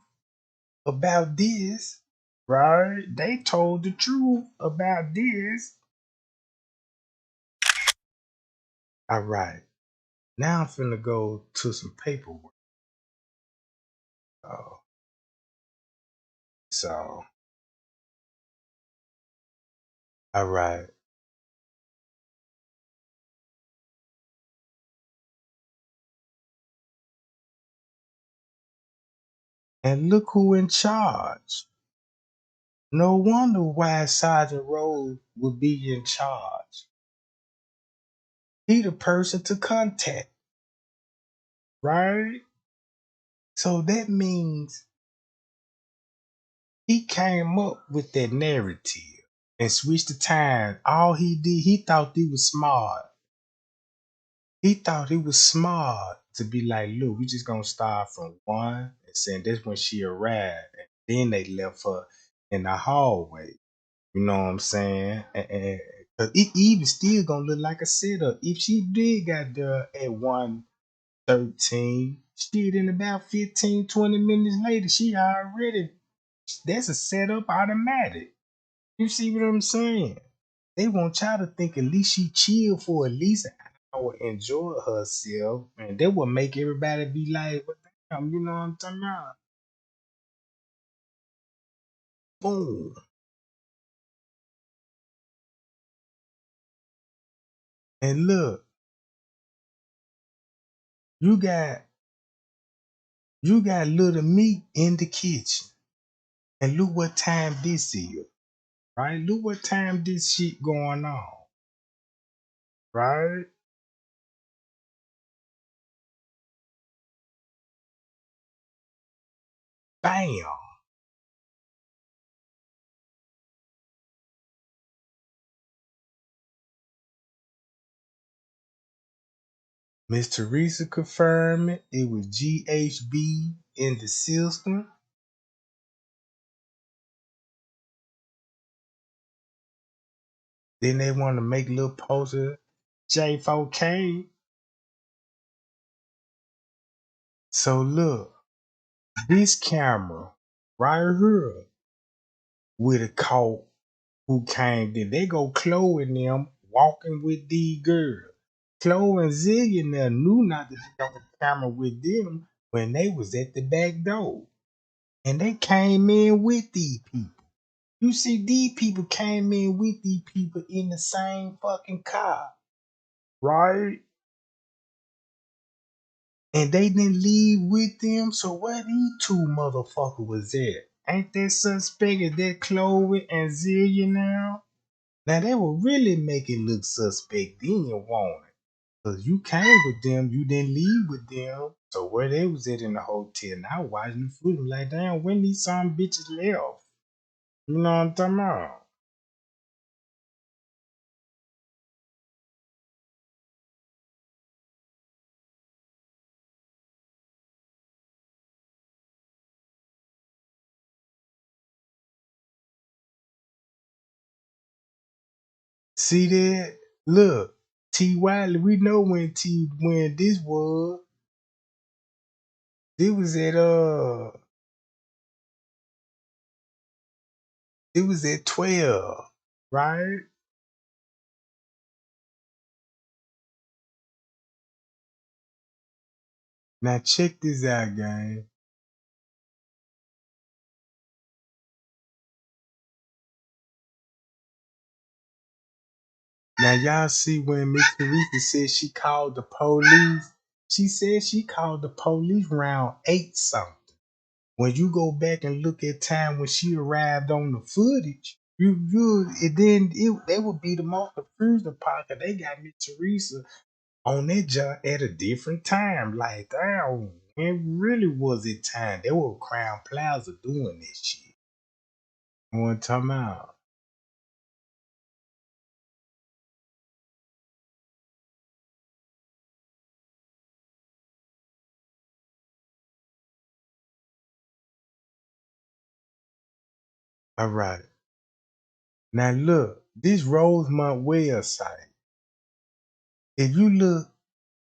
about this, right? They told the truth about this. All right. Now I'm finna go to some paperwork. Oh, so, all right. And look who in charge. No wonder why Sergeant Rose would be in charge. He the person to contact, right? So that means he came up with that narrative and switched the time. All he did, he thought he was smart. He thought he was smart to be like, look, we just gonna start from one and saying that's when she arrived. And then they left her in the hallway. You know what I'm saying? And 'cause it even still gonna look like a setup. If she did got there at 1:13, shit in about 15, 20 minutes later, she already that's a setup automatic. You see what I'm saying? They want y'all to think at least she chill for at least an hour, enjoy herself, and that will make everybody be like, "What the hell?" You know what I'm talking about? Boom. And look, you got little meat in the kitchen. And look what time this is, right? Look what time this shit going on, right? Bam. Miss Teresa confirmed it. It was GHB in the system. Then they want to make little poster J4K. So look, this camera right here with a caught who came then. They go Chloe and them walking with the girl. Chloe and Zillion there knew not to be on the camera with them when they was at the back door. And they came in with these people. You see, these people came in with these people in the same fucking car, right? And they didn't leave with them. So where these two motherfuckers was at? Ain't that suspect? Is that Chloe and Zillion now? Now they will really make it look suspect then, won't it? Cause you came with them, you didn't leave with them. So where they was at in the hotel, now watching the footage like damn, when these some bitches left. You know what I'm talking about? See that? Look, T Wiley, we know when this was. It was at it was at 12, right? Now check this out, gang. Now y'all see when Miss Teresa said she called the police. She said she called the police around 8 something. When you go back and look at time when she arrived on the footage, they would be the most confusing part because they got Miss Teresa on that jump at a different time. Like, damn, when really was it time? They were Crown Plaza doing this shit. One time out. All right. Now look, this Rosemont website. If you look,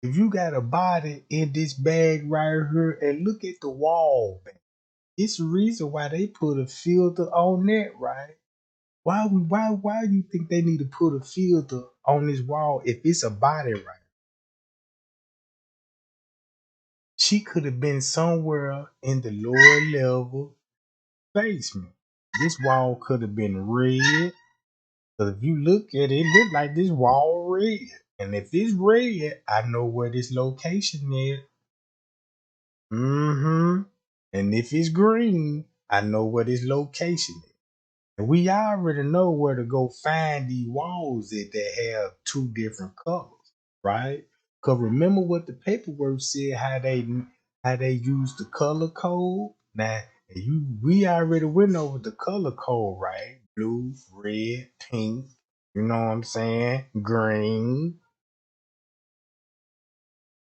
if you got a body in this bag right here and look at the wall, man, it's the reason why they put a filter on that, right? Why you think they need to put a filter on this wall if it's a body, right? She could have been somewhere in the lower level basement. This wall could have been red. But if you look at it, it look like this wall red. And if it's red, I know where this location is. Mm-hmm. And if it's green, I know where this location is. And we already know where to go find these walls that have two different colors, right? Cause remember what the paperwork said, how they use the color code. Now we already went over the color code, right? Blue, red, pink, you know what I'm saying? Green.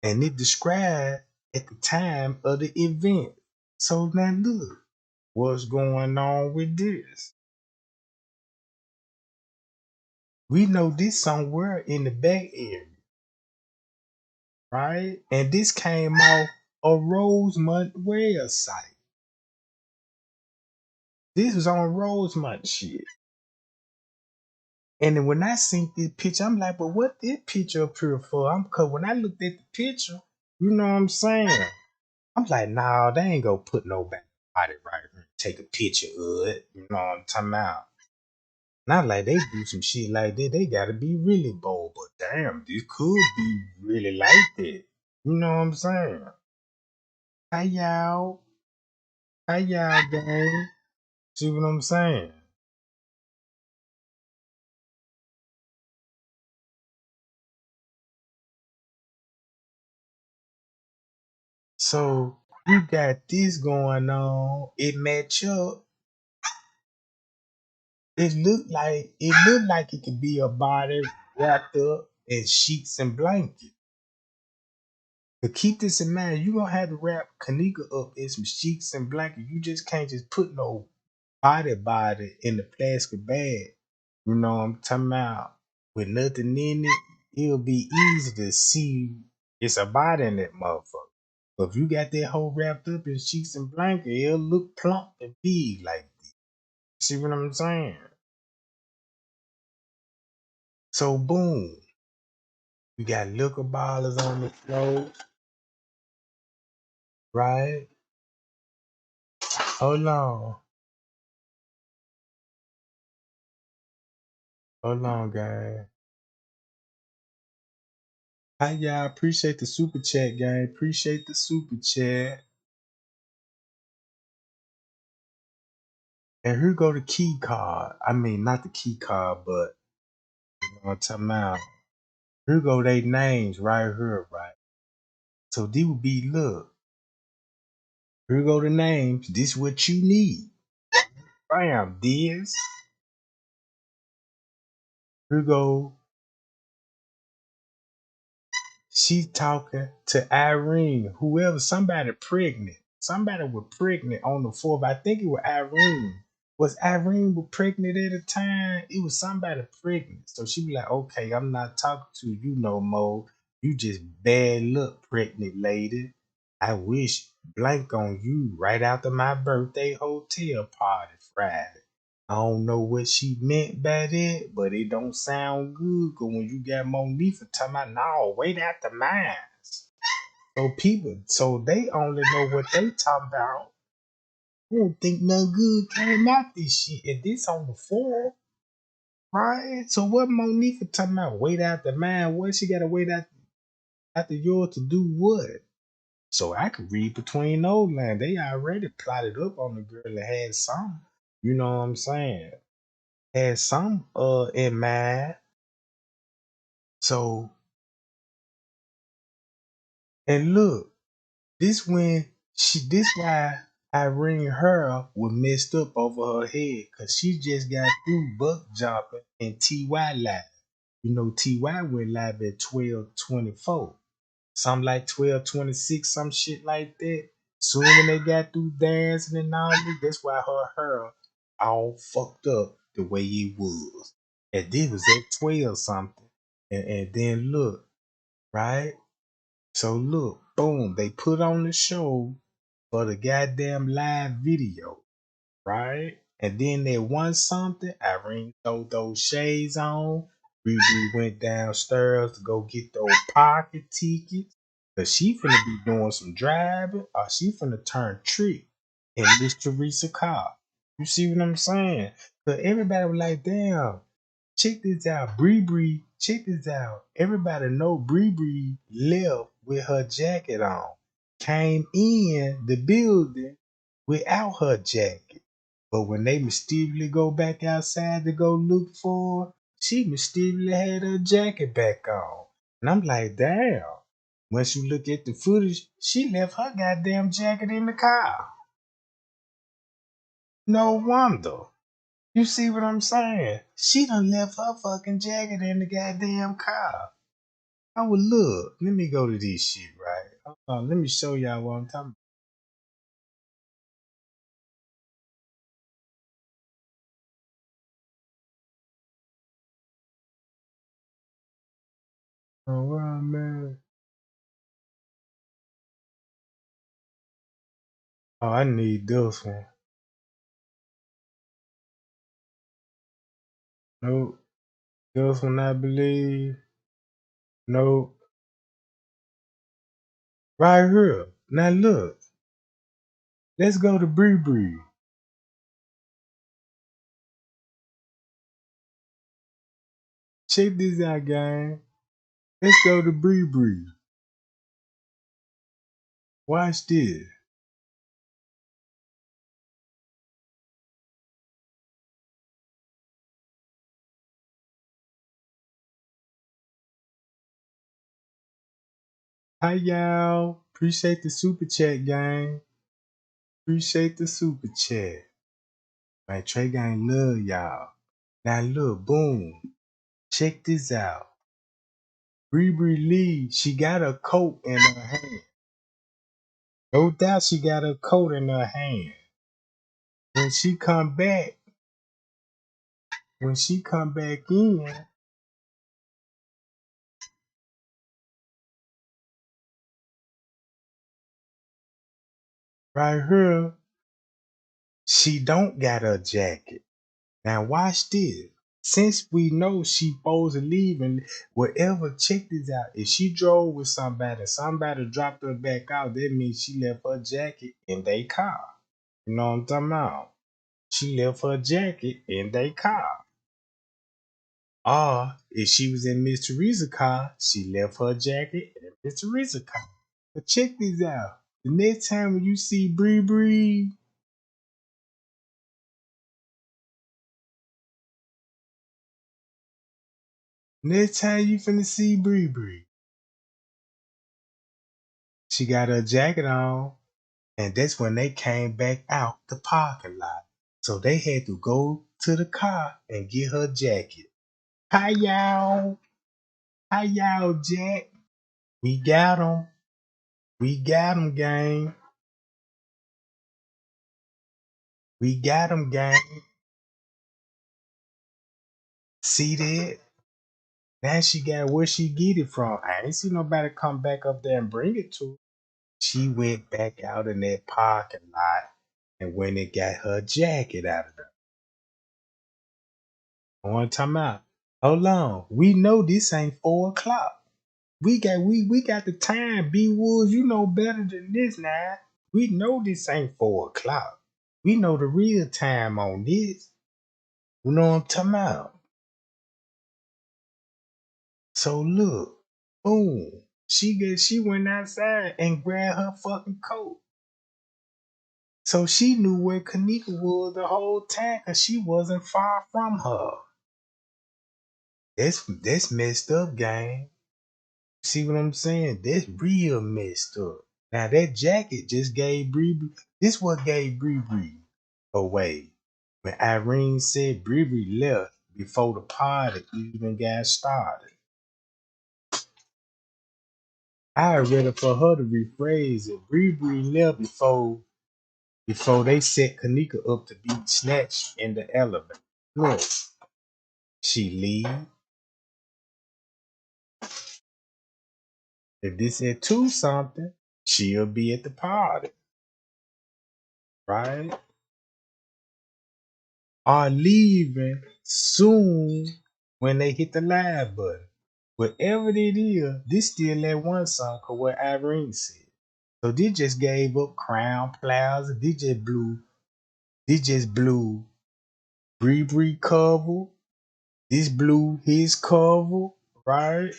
And it described at the time of the event. So now look, what's going on with this? We know this somewhere in the back area, right? And this came off a Rosemont website. This was on Rosemont shit. And then when I seen this picture, I'm like, but what this picture up here for? Cause when I looked at the picture, you know what I'm saying? I'm like, nah, they ain't gonna put nobody right here. Take a picture of it. You know what I'm talking about? Not like they do some shit like that. They gotta be really bold. But damn, this could be really like that. You know what I'm saying? Hi y'all. Hi y'all, gang. See what I'm saying? So you got this going on. It match up. It looked like it could be a body wrapped up in sheets and blankets. But keep this in mind, you gonna have to wrap Kenneka up in some sheets and blankets. You just can't just put no body in the plastic bag. You know what I'm talking about? With nothing in it, it'll be easy to see it's a body in that motherfucker. But if you got that whole wrapped up in sheets and blankets, it'll look plump and big like this. See what I'm saying? So boom, we got liquor bottles on the floor, right? Hold on, guys. Hi, y'all. Appreciate the super chat, gang. Appreciate the super chat. And here go the key card. I mean, not the key card, but you know what I'm talking about. Here go they names right here, right? So these would be, look, here go the names. This what you need. Bam, this. Here go, she talking to Irene, whoever, somebody pregnant. Somebody was pregnant on the 4th. I think it was Irene. Was Irene was pregnant at the time? It was somebody pregnant. So she be like, okay, I'm not talking to you no more. You just bad luck, pregnant lady. I wish blank on you right after my birthday hotel party Friday. I don't know what she meant by that, but it don't sound good. Cause when you got Monifa talking about, no, wait after mine. So people, so they only know what they talking about. I don't think nothing good came out this shit. And this on the floor, right? So what Monifa talking about? Wait after mine. What she gotta wait after yours to do what? So I could read between those lines. They already plotted up on the girl that had some. You know what I'm saying? Had some in mind. So and look, this why Irene her was messed up over her head because she just got through buck jumping and TY live. You know, TY went live at 12:24. Something like 12:26, some shit like that. Soon when they got through dancing and all that, that's why her hair all fucked up the way it was. And this was at 12 something. And then look, right? So look, boom, they put on the show for the goddamn live video, right? And then they won something. Irene threw those shades on. Riri went downstairs to go get those pocket tickets. Cause she finna be doing some driving or she finna turn trick in Miss Teresa car. You see what I'm saying? Cause everybody was like, damn, check this out. Bree Bree, check this out. Everybody know Bree Bree left with her jacket on. Came in the building without her jacket. But when they mysteriously go back outside to go look for her, she mysteriously had her jacket back on. And I'm like, damn. Once you look at the footage, she left her goddamn jacket in the car. No wonder. You see what I'm saying? She done left her fucking jacket in the goddamn car. I would look. Let me go to this shit, right? Hold on, let me show y'all what I'm talking about. Where I'm at. Oh, I need this one. Nope. This one, I believe. Nope. Right here. Now look. Let's go to Bree Bree. Check this out, gang. Let's go to Bree Bree. Watch this. Hi, y'all. Appreciate the super chat, gang. Appreciate the super chat. Man, Trey Gang love y'all. Now look, boom. Check this out. Bree Bree Lee, she got a coat in her hand. No doubt she got a coat in her hand. When she come back, when she come back in, right here, she don't got her jacket. Now watch this. Since we know she supposed to leave and whatever, check this out. If she drove with somebody dropped her back out, that means she left her jacket in their car. You know what I'm talking about? She left her jacket in their car. Or if she was in Miss Teresa's car, she left her jacket in Miss Teresa's car. But check this out. The next time when you see Bree Bree, next time you finna see Bree Bree, she got her jacket on, and that's when they came back out the parking lot. So they had to go to the car and get her jacket. Hi y'all. Hi y'all, Jack. We got him. We got him, gang. We got him, gang. See that? Now she got where she get it from. I ain't see nobody come back up there and bring it to her. She went back out in that parking lot and went and got her jacket out of there. One time out. Hold on. We know this ain't 4 o'clock. We got the time. B Woods, you know better than this now. We know this ain't 4 o'clock. We know the real time on this. You know what I'm talking about? So look, boom. She went outside and grabbed her fucking coat. So she knew where Kenneka was the whole time because she wasn't far from her. That's messed up, gang. See what I'm saying? That's real messed up. Now that jacket just gave Bree. This what gave Bree away. When Irene said Bree left before the party even got started. I ready for her to rephrase it. Bree left before they set Kenneka up to be snatched in the elevator. Look, she leave. If this at 2 something, she'll be at the party, right? Or leaving soon when they hit the live button. Whatever it is, this still that one song cause what Irene said. So this just gave up Crown Plaza. This just blew Bree cover. This blew his cover, right?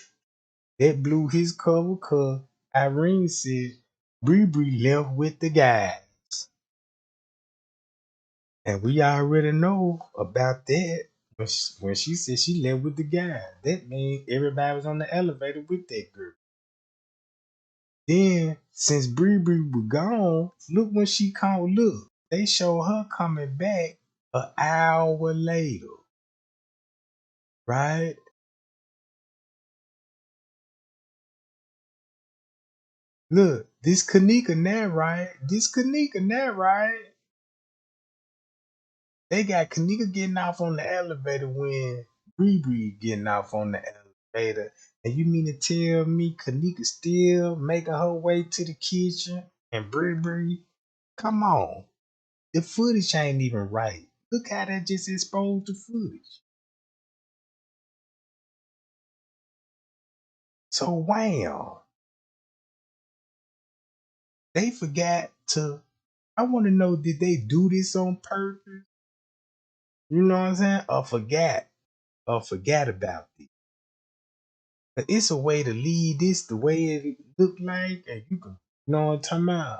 That blew his cover cause Irene said Bree left with the guys. And we already know about that. When she said she left with the guy, that means everybody was on the elevator with that girl. Then, since Bree was gone, look when she called. Look, they show her coming back an hour later, right? Look, this Kenneka now, right? They got Kenneka getting off on the elevator when Bree getting off on the elevator. And you mean to tell me Kenneka still making her way to the kitchen and Bree? Come on. The footage ain't even right. Look how that just exposed the footage. So wham. They forgot to, I want to know, did they do this on purpose? You know what I'm saying? Or forgot about it. But it's a way to lead this the way it look like, and you can, you know what I'm talking about.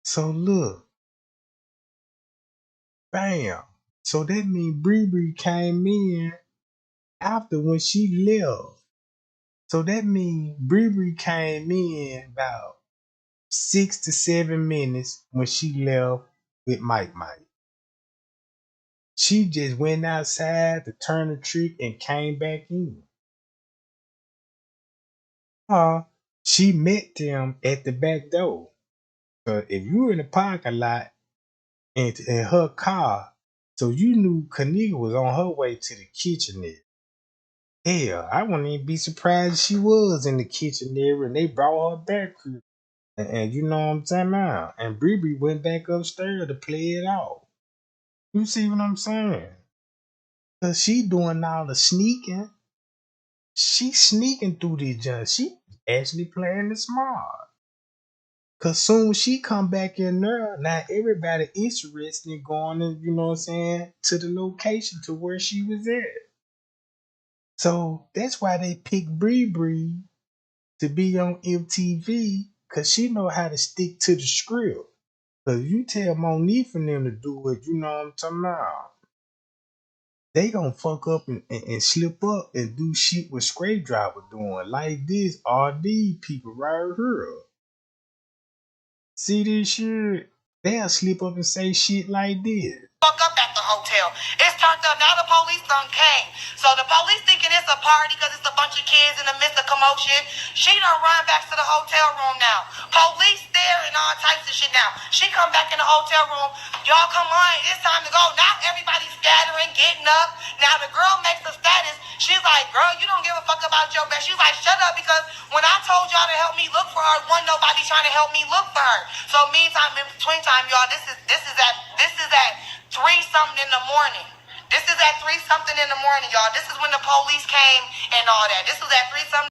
So look, bam. So that means Bree came in after when she left. So that means Bree came in about 6 to 7 minutes when she left with Mike. She just went outside to turn the trick and came back in. She met them at the back door. So if you were in the parking lot and in her car, so you knew Kenneka was on her way to the kitchen there. Hell, I wouldn't even be surprised if she was in the kitchen there and they brought her back. And you know what I'm talking about? And Bree went back upstairs to play it out. You see what I'm saying? Cause she doing all the sneaking. She sneaking through the junk. She actually playing it smart. Cause soon as she come back in there, now everybody interested in going in, you know what I'm saying, to the location to where she was at. So that's why they picked Bree to be on MTV, cause she know how to stick to the script. Cause you tell Monique and them to do it, you know what I'm talking about. They gonna fuck up and slip up and do shit with Scrape Driver doing like this. RD people right here. See this shit? They'll slip up and say shit like this. Fuck up at the hotel. It's turned up. Now the police done came. So the police thinking it's a party because it's a bunch of kids in the midst of commotion. She done run back to the hotel room now. Police there and all types of shit now. She come back in the hotel room. Y'all come on. It's time to go. Now beaten up. Now the girl makes a status. She's like, girl, you don't give a fuck about your best. She's like, shut up, because when I told y'all to help me look for her, wasn't nobody trying to help me look for her. So meantime, in between time, y'all, this is at 3-something in the morning. This is at 3-something in the morning, y'all. This is when the police came and all that. This was at 3-something.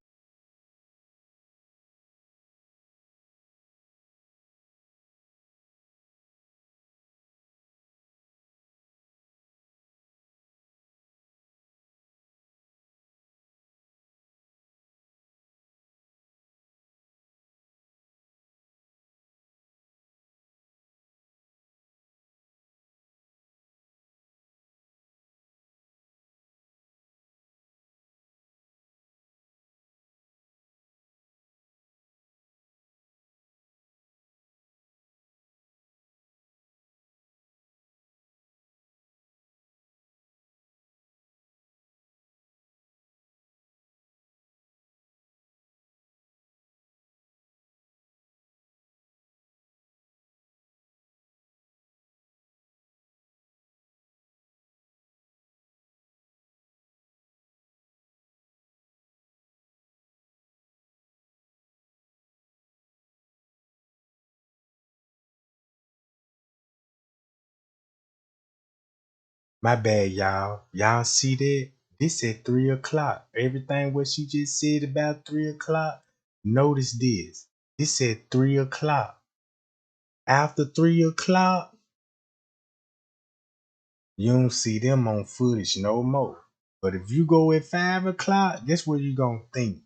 My bad, y'all. Y'all see that? This at 3 o'clock. Everything what she just said about 3 o'clock. Notice this. This at 3 o'clock. After 3 o'clock, you don't see them on footage no more. But if you go at 5 o'clock, guess what you gonna think?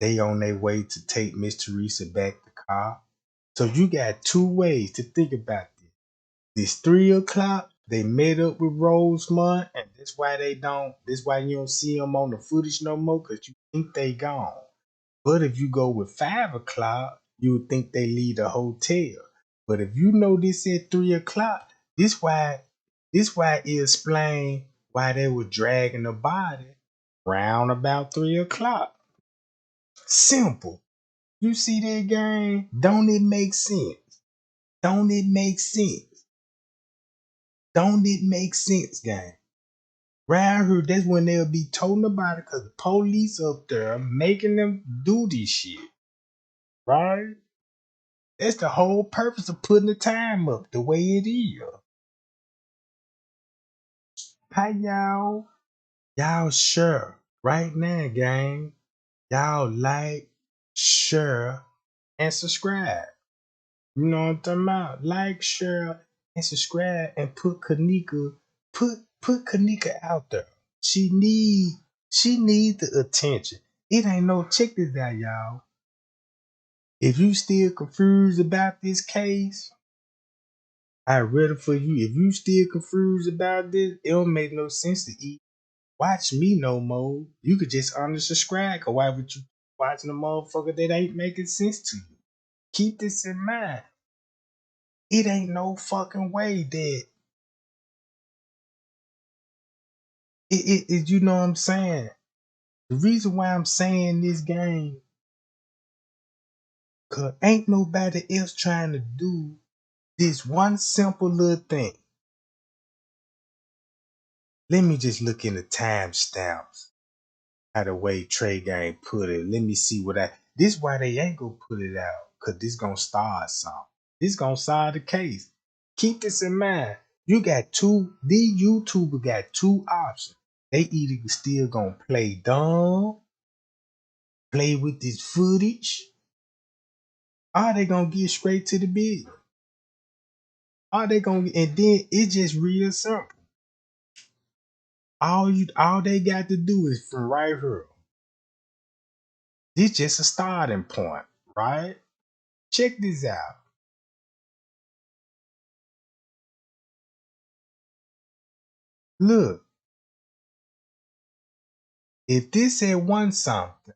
They on their way to take Miss Teresa back to car. So you got two ways to think about this. This 3 o'clock, they met up with Rosemont, and that's why you don't see them on the footage no more, because you think they gone. But if you go with 5 o'clock, you would think they leave the hotel. But if you know this at 3 o'clock, this why it explain why they were dragging the body round about 3 o'clock. Simple. You see that, gang? Don't it make sense? Don't it make sense? Don't it make sense, gang? Round here, that's when they'll be toting the body because the police up there making them do this shit. Right? That's the whole purpose of putting the time up the way it is. Hi, y'all. Y'all sure. Right now, gang. Y'all like, share, and subscribe. You know what I'm talking about? Like, share, and subscribe, and put Kenneka out there. She need the attention. It ain't no, check this out, y'all. If you still confused about this case, I read it for you. If you still confused about this, it don't make no sense to watch me no more. You could just unsubscribe, cause why would you watching a motherfucker that ain't making sense to you? Keep this in mind. It ain't no fucking way that you know what I'm saying? The reason why I'm saying this, game, cause ain't nobody else trying to do this one simple little thing. Let me just look in the timestamps. How the way Trey Gang put it. Let me see what this why they ain't gonna put it out. Cause this gonna start something. This gonna solve the case. Keep this in mind. You got these YouTubers got two options. They either still gonna play dumb, play with this footage, or they gonna get straight to the business. Or they gonna, and then it's just real simple. All they got to do is from right here. This just a starting point, right? Check this out. Look, if this had won something,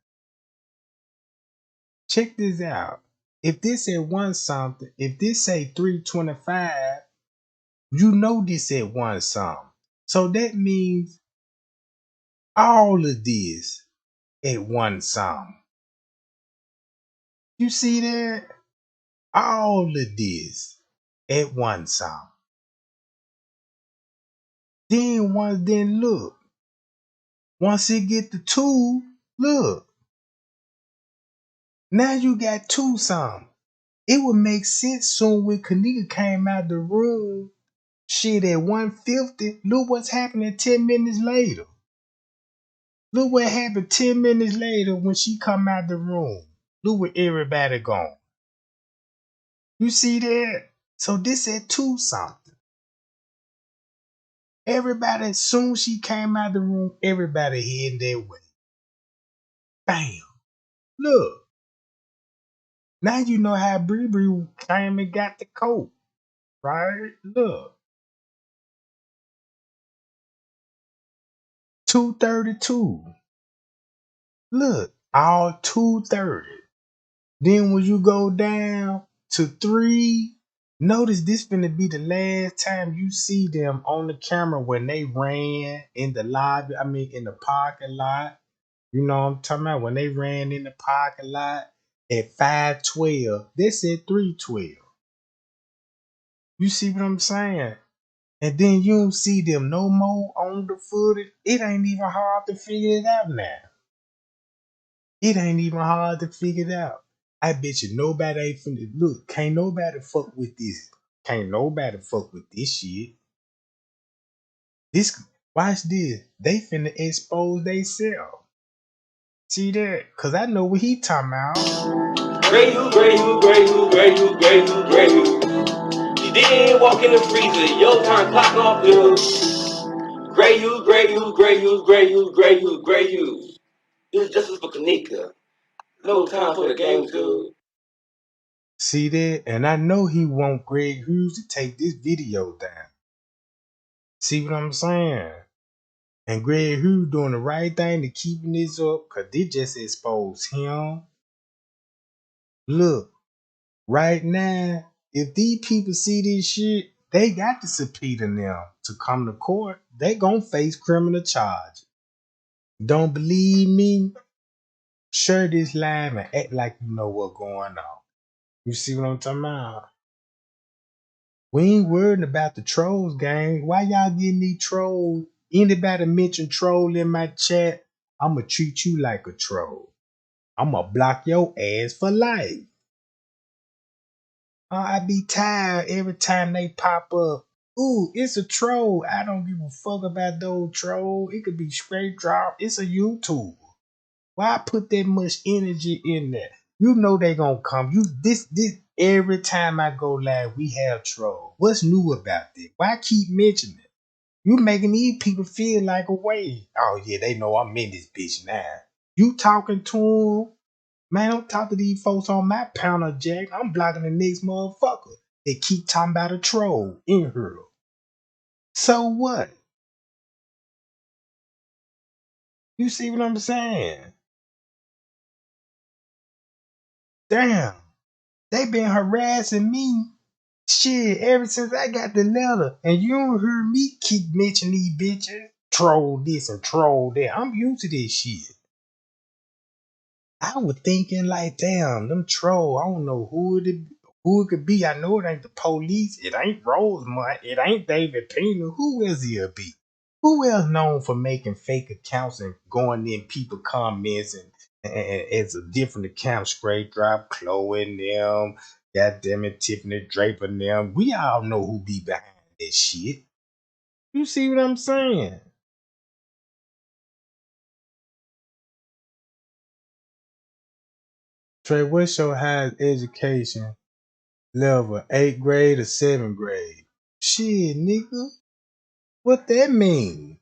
check this out. If this had won something, if this say 325, you know this had won something. So that means all of this had won something. You see that? All of this at one something. Then look. Once it get to 2, look. Now you got 2 something. It would make sense soon when Kenneka came out the room. Shit at 150. Look what's happening 10 minutes later. Look what happened 10 minutes later when she come out the room. Look where everybody gone. You see that? So this at 2 something. Everybody, as soon as she came out the room, everybody heading their way. Bam. Look. Now you know how Bree came and got the coat. Right? Look. 232. Look. All 230. Then when you go down to 3, notice this finna be the last time you see them on the camera when they ran in the lobby, in the parking lot. You know what I'm talking about? When they ran in the parking lot at 5:12, they said 3:12. You see what I'm saying? And then you don't see them no more on the footage. It ain't even hard to figure it out now. It ain't even hard to figure it out. I bet you nobody ain't finna look. Can't nobody fuck with this. Can't nobody fuck with this shit. This watch this. They finna expose theyself. See that? Cause I know what he talking about. Gray you, gray you, gray you, gray you, gray you, gray you. You didn't walk in the freezer, your time clock off you. Gray you, gray you, gray you, gray you, gray you, gray you. It was justice for Kenneka. No time for the games, dude. See that? And I know he want Greg Hughes to take this video down. See what I'm saying? And Greg Hughes doing the right thing to keeping this up, cause they just exposed him. Look, right now, if these people see this shit, they got to subpoena them to come to court. They gonna face criminal charges. Don't believe me? Share this live and act like you know what's going on. You see what I'm talking about? We ain't worried about the trolls, gang. Why y'all getting these trolls? Anybody mention troll in my chat, I'ma treat you like a troll. I'ma block your ass for life. I be tired every time they pop up. Ooh, it's a troll. I don't give a fuck about those trolls. It could be straight drop. It's a YouTuber. Why put that much energy in there? You know they gonna come. This every time I go live, we have troll. What's new about this? Why keep mentioning it? You making these people feel like a way. Oh yeah, they know I'm in this bitch now. You talking to them? Man, don't talk to these folks on my pound jack. I'm blocking the next motherfucker. They keep talking about a troll in here. So what? You see what I'm saying? Damn. They been harassing me shit ever since I got the letter. And you don't hear me keep mentioning these bitches. Troll this and troll that. I'm used to this shit. I was thinking like, damn, them troll. I don't know who it could be. I know it ain't the police. It ain't Rosemont. It ain't David Pena. Who else he'll be? Who else known for making fake accounts and going in people comments and it's a different account, straight drop, Chloe and them, goddamn it, Tiffany Draper and them. We all know who be behind that shit. You see what I'm saying? Trey, what's your highest education level? 8th grade or 7th grade? Shit, nigga. What that mean?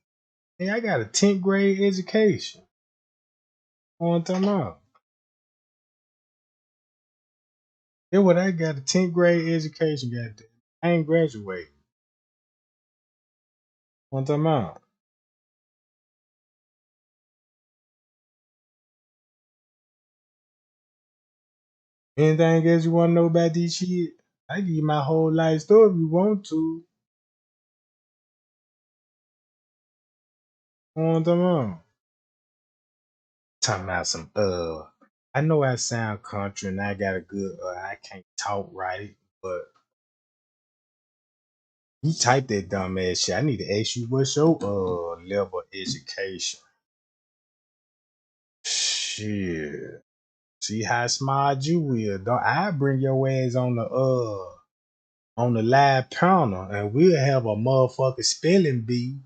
Hey, I got a 10th grade education. On time out. Yeah, what I got a 10th grade education, goddamn. I ain't graduating. On time out. Anything else you want to know about this shit? I give you my whole life story if you want to. On time out. Talking about some I know I sound country and I got a good I can't talk right, but You type that dumb ass shit. I need to ask you what's your level of education. Shit. See how smart you will. Don't I bring your ass on the live panel and we'll have a motherfucking spelling bee.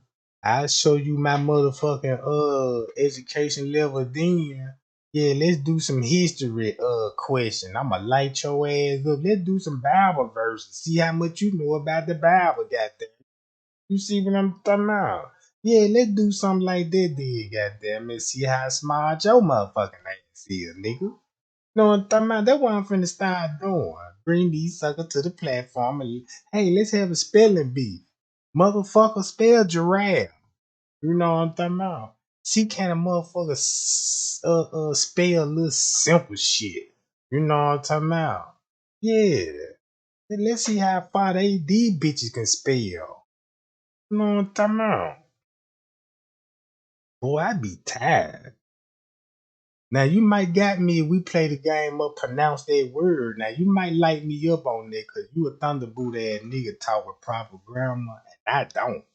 I'll show you my motherfucking education level then. Yeah, let's do some history question. I'ma light your ass up. Let's do some Bible verses. See how much you know about the Bible, goddamn. You see what I'm talking about? Yeah, let's do something like that then, goddamn it. See how smart your motherfucking ass is, nigga. Know what I'm talking about? That's what I'm finna start doing. Bring these suckers to the platform and hey, let's have a spelling bee. Motherfucker spell giraffe. You know what I'm talking about? See can a motherfucker spell little simple shit. You know what I'm talking about? Yeah. Then let's see how far these bitches can spell. You know what I'm talking about? Boy, I be tired. Now you might got me if we play the game up, pronounce that word. Now you might light me up on that cause you a thunderboot ass nigga talk with proper grammar, and I don't.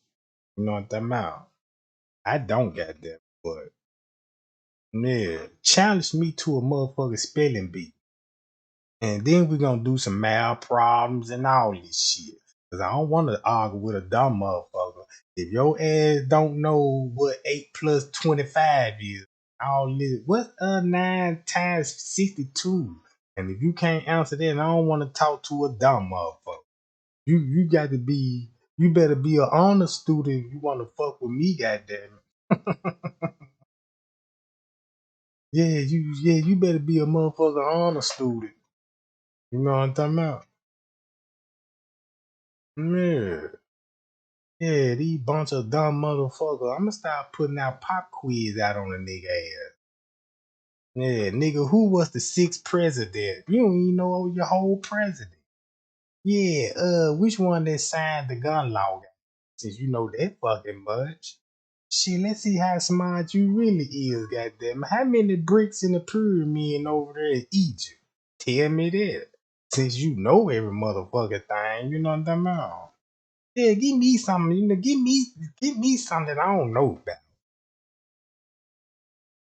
You know what I'm talking about? I don't got that, but yeah, challenge me to a motherfucking spelling bee. And then we're gonna do some math problems and all this shit. Cause I don't wanna argue with a dumb motherfucker. If your ass don't know what 8 plus 25 is, all this what 9 times 62? And if you can't answer that, I don't wanna talk to a dumb motherfucker. You got to be you better be an honor student if you wanna fuck with me, goddamn it. You better be a motherfucker honor student. You know what I'm talking about? Yeah. Yeah, these bunch of dumb motherfuckers. I'ma start putting out pop quiz out on the nigga ass. Yeah, nigga, who was the sixth president? You don't even know your whole president. Yeah, which one that signed the gun law? Since you know that fucking much. Shit, let's see how smart you really is, goddamn. How many bricks in the pyramid over there in Egypt? Tell me that. Since you know every motherfucking thing, you know what I'm talking about? Yeah, give me something. Give me something that I don't know about.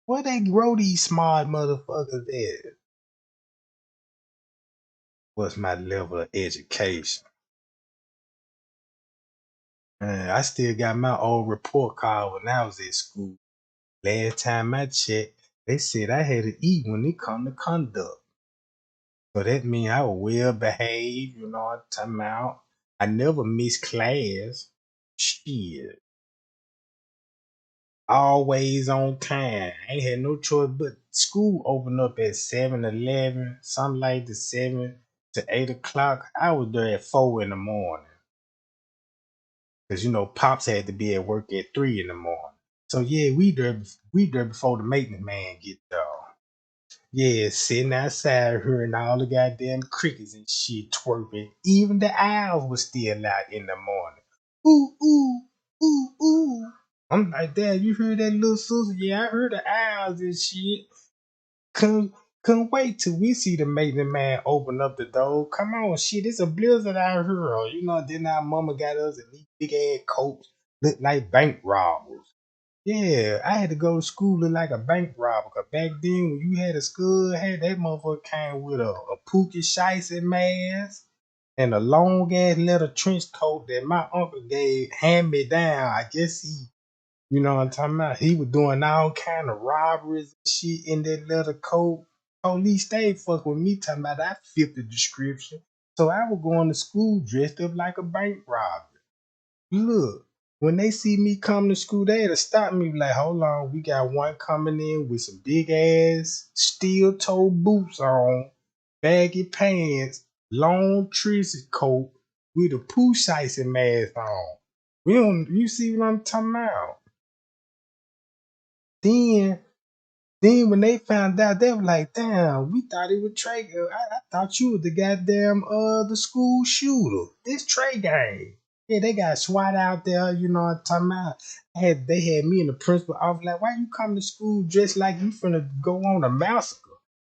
Where they grow these smart motherfuckers at? What's my level of education? I still got my old report card when I was at school. Last time I checked, they said I had to eat when it come to conduct. So that mean I was well behaved, you know what I'm talking about. I never missed class. Shit. Always on time. Ain't had no choice but school opened up at 7:11, something like the 7 to 8 o'clock. I was there at 4 in the morning. Cause you know Pops had to be at work at 3 in the morning. So yeah, we there before the maintenance man get there. Yeah, sitting outside hearing all the goddamn crickets and shit twerping. Even the owls was still out in the morning. Ooh, ooh, ooh, ooh. I'm like, Dad, you heard that little sister? Yeah, I heard the owls and shit. Couldn't, couldn't wait till we see the maintenance man open up the door. Come on, shit, it's a blizzard out here. You know, then our mama got us in these big ass coats, look like bank robbers. Yeah, I had to go to school look like a bank robber. Cause back then, when you had a school, had that motherfucker came with a Pookie Shiesty mask and a long ass leather trench coat that my uncle gave hand me down. I guess you know what I'm talking about. He was doing all kind of robberies and shit in that leather coat. Police stayed fuck with me talking about I fit the description. So I was going to school dressed up like a bank robber. Look, when they see me come to school, they had to stop me like, hold on, we got one coming in with some big ass steel toe boots on, baggy pants, long trees coat with a poo shiesty mask on. We don't you see what I'm talking about? Then then when they found out, they were like, damn, we thought it was Trey. I thought you was the goddamn the school shooter. This Trey gang. Yeah, they got SWAT out there, you know what I'm talking about. They had me in the principal office like, why you come to school dressed like you finna go on a massacre?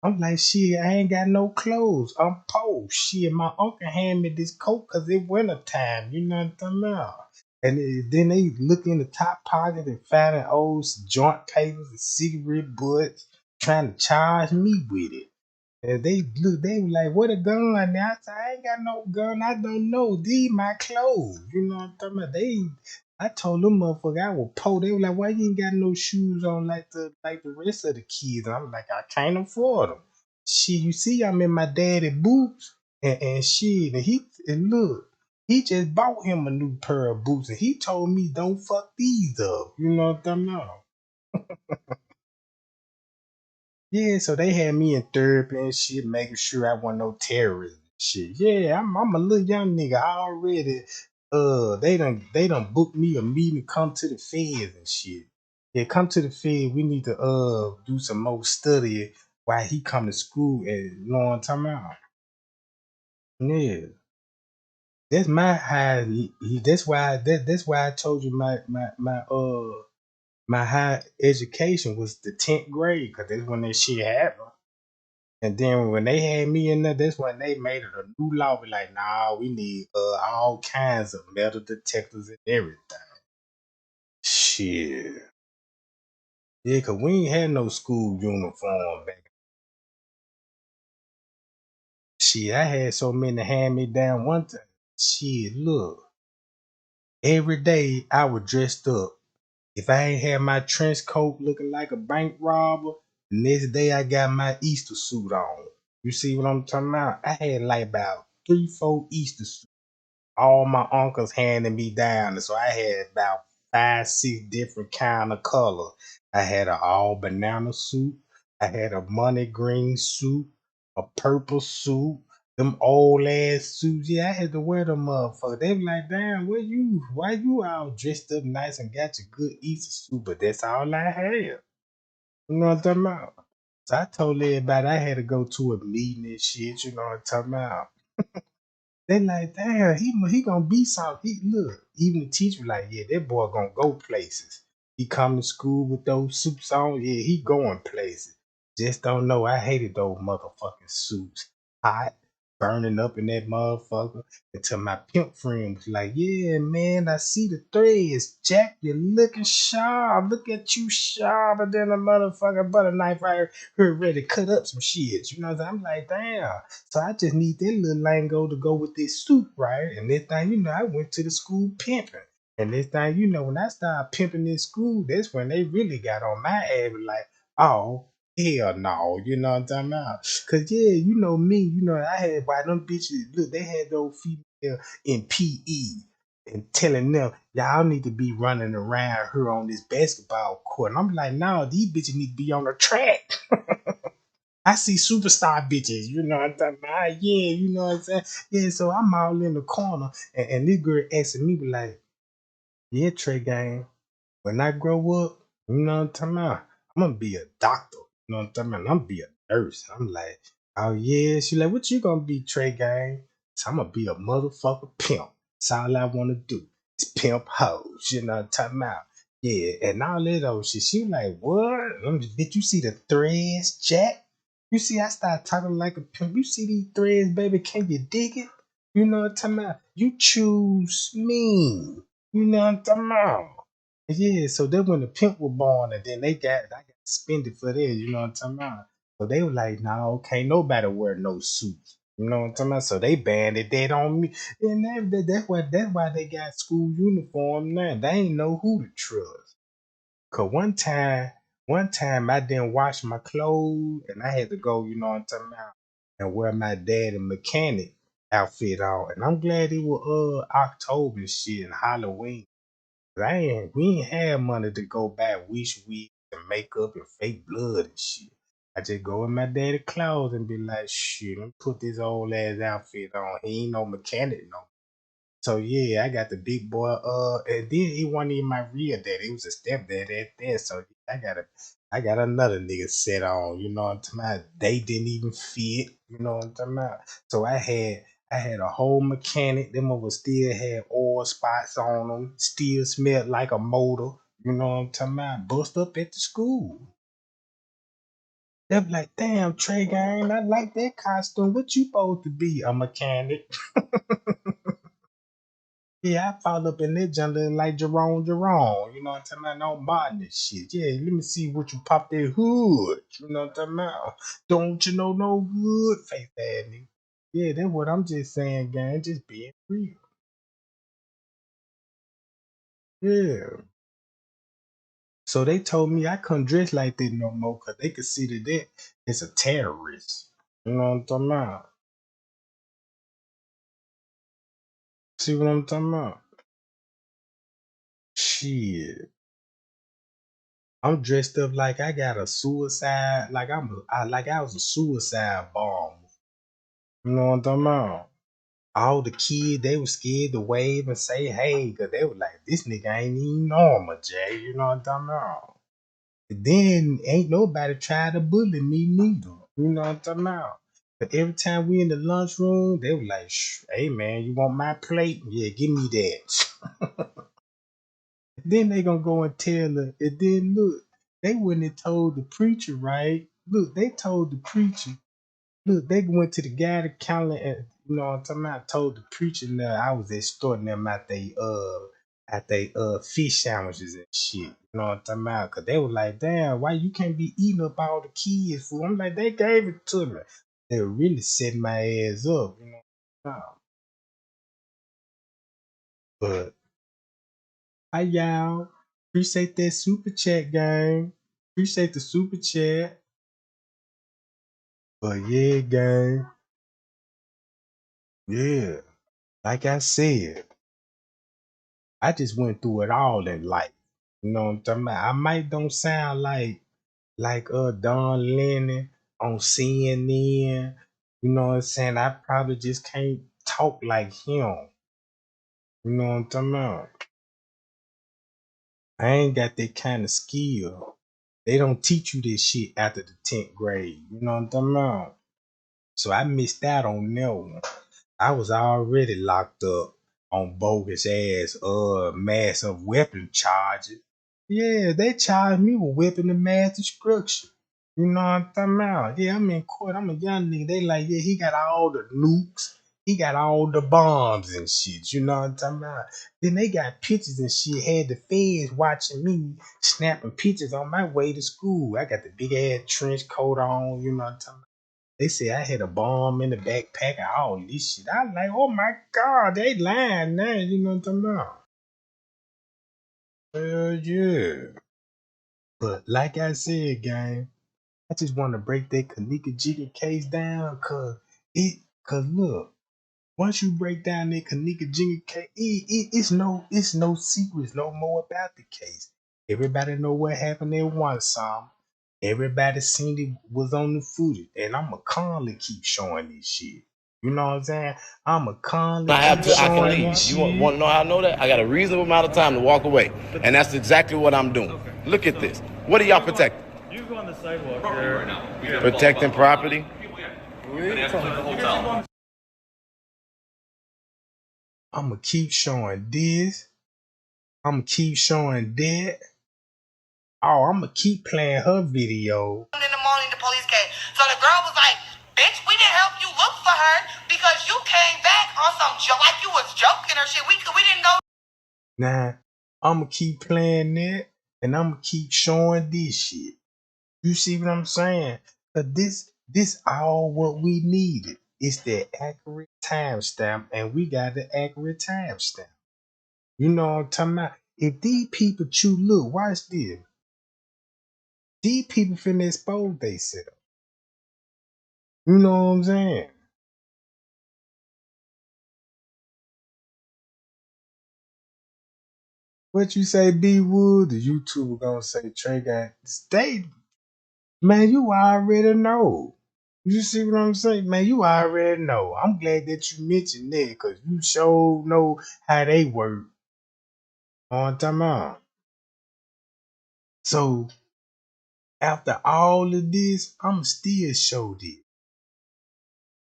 I'm like, shit, I ain't got no clothes. I'm poor. Shit, my uncle hand me this coat because it winter time. You know what I'm talking about? And then they look in the top pocket and find an old joint papers and cigarette butts trying to charge me with it. And they look, they were like, what a gun now? I said, I ain't got no gun. I don't know. These my clothes. You know what I'm talking about? I told them motherfucker I was poor. They were like, why you ain't got no shoes on like the rest of the kids? And I'm like, I can't afford them. Shit, you see, I'm in my daddy boots and shit. And look, he just bought him a new pair of boots and he told me don't fuck these up. You know what I'm talking about? Yeah, so they had me in therapy and shit, making sure I wasn't no terrorist and shit. Yeah, I'm a little young nigga. I already they done booked me a meeting to come to the feds and shit. Yeah, come to the fed. We need to do some more study while he come to school and you know what I'm talking about. Yeah. That's my high that's why I told you my high education was the 10th grade, cause that's when that shit happened. And then when they had me in there, that's when they made it a new law. Be like, nah, we need all kinds of metal detectors and everything. Shit. Yeah, cause we ain't had no school uniform back. Shit, I had so many hand me down one time. Shit, look. Every day I was dressed up. If I ain't had my trench coat looking like a bank robber, the next day I got my Easter suit on. You see what I'm talking about? I had like about 3, 4 Easter suits. All my uncles handed me down. And so I had about 5, 6 different kind of color. I had an all banana suit. I had a money green suit, a purple suit, them old ass suits. Yeah, I had to wear them motherfuckers. They be like, damn, why you all dressed up nice and got your good Easter suit? But that's all I had. You know what I'm talking about? So I told everybody I had to go to a meeting and shit, you know what I'm talking about? They like, damn, he gonna be something. He look, even the teacher like, yeah, that boy gonna go places. He come to school with those suits on, yeah, he going places. Just don't know. I hated those motherfucking suits. Hot, burning up in that motherfucker. Until my pimp friend was like, yeah, man, I see the threads. Jack, you're looking sharp. Look at you sharper than a motherfucking butter knife right here ready to cut up some shit. You know what I'm saying? I'm like, damn. So I just need that little lingo to go with this suit, right? And this thing, I went to the school pimping. And this thing, when I started pimping in school, that's when they really got on my ass. Like, oh, hell no. You know what I'm talking about? Cause yeah, you know me, I had why them bitches, look, they had those female in PE and telling them, y'all need to be running around here on this basketball court. And I'm like, no, these bitches need to be on the track. I see superstar bitches, you know what I'm talking about? Yeah, you know what I'm saying? Yeah, so I'm all in the corner, and this girl asking me, like, yeah, Trey Gang, when I grow up, you know what I'm talking about? I'm gonna be a doctor. You know what I'm talking about? I'm gonna be a nurse. I'm like, oh yeah. She like, what you gonna be, Trey Gang? So I'm gonna be a motherfucker pimp. That's all I wanna do. Is pimp hoes. You know what I'm talking about? Yeah, and all that old shit. She like, what? Bitch, you see the threads, Jack? You see, I start talking like a pimp. You see these threads, baby? Can you dig it? You know what I'm talking about? You choose me. You know what I'm talking about? Yeah, so then when the pimp was born, and then I got suspended for that, you know what I'm talking about? So they were like, no, can't nobody wear no suits. You know what I'm talking about? So they banned it dead on me. And that's why they got school uniform now. They ain't know who to trust. Cause one time I didn't wash my clothes and I had to go, you know what I'm talking about, and wear my daddy mechanic outfit on. And I'm glad it was October and shit and Halloween. We ain't have money to go buy wish wigs and makeup and fake blood and shit. I just go in my daddy clothes and be like, shit, let me put this old ass outfit on. He ain't no mechanic no. So yeah, I got the big boy. And then he wasn't even my real daddy. He was a stepdad at that. So I got another nigga set on. You know what I'm talking about? They didn't even fit. You know what I'm talking about? So I had a whole mechanic. Them of us still had oil spots on them. Still smelled like a motor. You know what I'm talking about? Bust up at the school. They be like, damn, Trey Gang, I like that costume. What you supposed to be? A mechanic. Yeah, I fall up in that jungle like Jerome. You know what I'm talking about? No modern this shit. Yeah, let me see what you pop that hood. You know what I'm talking about? Don't you know no good, face ass nigga? Yeah, that's what I'm just saying, gang. Just being real. Yeah. So they told me I couldn't dress like that no more because they could see that it's a terrorist. You know what I'm talking about? See what I'm talking about? Shit. I'm dressed up like I got a suicide, like I was a suicide bomb. You know what I'm talking about? All the kids, they were scared to wave and say hey, because they were like, this nigga ain't even normal, Jay. You know what I'm talking about? And then ain't nobody tried to bully me neither. You know what I'm talking about? But every time we in the lunchroom, they were like, hey man, you want my plate? Yeah, give me that. Then they gonna go and tell her, and then look, they wouldn't have told the preacher, right? Look, they told the preacher. Look, they went to the guy that counted, and you know what I'm talking about. Told the preacher that I was extorting them at they fish sandwiches and shit. You know what I'm talking about? Cause they were like, damn, why you can't be eating up all the kids' food? I'm like, they gave it to me. They were really setting my ass up, you know. What I'm talking about? But hi y'all. Appreciate that super chat, gang. Appreciate the super chat. But yeah, gang. Yeah. Like I said, I just went through it all in life. You know what I'm talking about? I might don't sound like Don Lennon on CNN. You know what I'm saying? I probably just can't talk like him. You know what I'm talking about? I ain't got that kind of skill. They don't teach you this shit after the 10th grade. You know what I'm talking about? So I missed out on that one. I was already locked up on bogus ass massive weapon charges. Yeah, they charged me with weapon of mass destruction. You know what I'm talking about? Yeah, I'm in court. I'm a young nigga. They like, yeah, he got all the nukes. He got all the bombs and shit. You know what I'm talking about? Then they got pictures and shit. Had the feds watching me snapping pictures on my way to school. I got the big ass trench coat on. You know what I'm talking about? They said I had a bomb in the backpack and all this shit. I was like, oh my God, they lying now. You know what I'm talking about? Hell yeah. But like I said, gang, I just want to break that Kenneka Jigga case down, cause look, once you break down that Kenneka Jigga case, it's no secrets no more about the case. Everybody know what happened in one song. Everybody seen it was on the footage, and I'ma calmly keep showing this shit. You know what I'm saying? I'ma calmly I have keep to, I can showing leave. this You want to shit. know how I know that? I got a reasonable amount of time to walk away. And that's exactly what I'm doing. Look at this. What are y'all protecting? You go on the sidewalk there. Protecting property? I'ma keep showing this. I'ma keep showing that. Oh, I'ma keep playing her video. In the morning, the police came. So the girl was like, bitch, we didn't help you look for her because you came back on some like you was joking or shit. We didn't know. Now, I'ma keep playing that and I'ma keep showing this shit. You see what I'm saying? This all what we needed. It's the accurate timestamp, and we got the accurate timestamp. You know what I'm talking about? If these people chew, look, watch this. These people finna expose themselves. You know what I'm saying? What you say, B Wood? The YouTuber gonna say Trey got stay. Man, you already know. You see what I'm saying? Man, you already know. I'm glad that you mentioned that because you sure know how they work on time out. So after all of this, I'm still show this.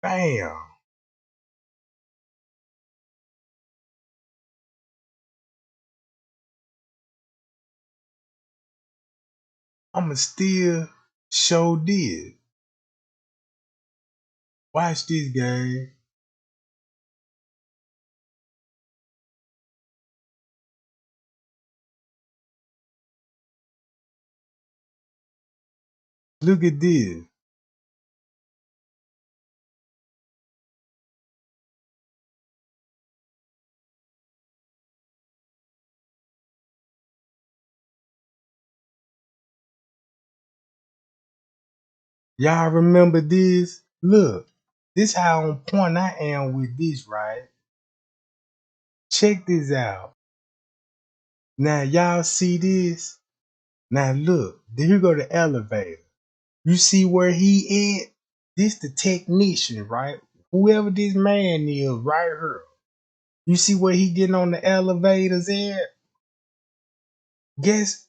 Bam. I'ma still Show did. Watch this, guy. Look at this. Y'all remember this? Look, this how on point I am with this, right? Check this out. Now y'all see this? Now look, here go the elevator. You see where he at? This the technician, right? Whoever this man is right here. You see where he getting on the elevators at? Guess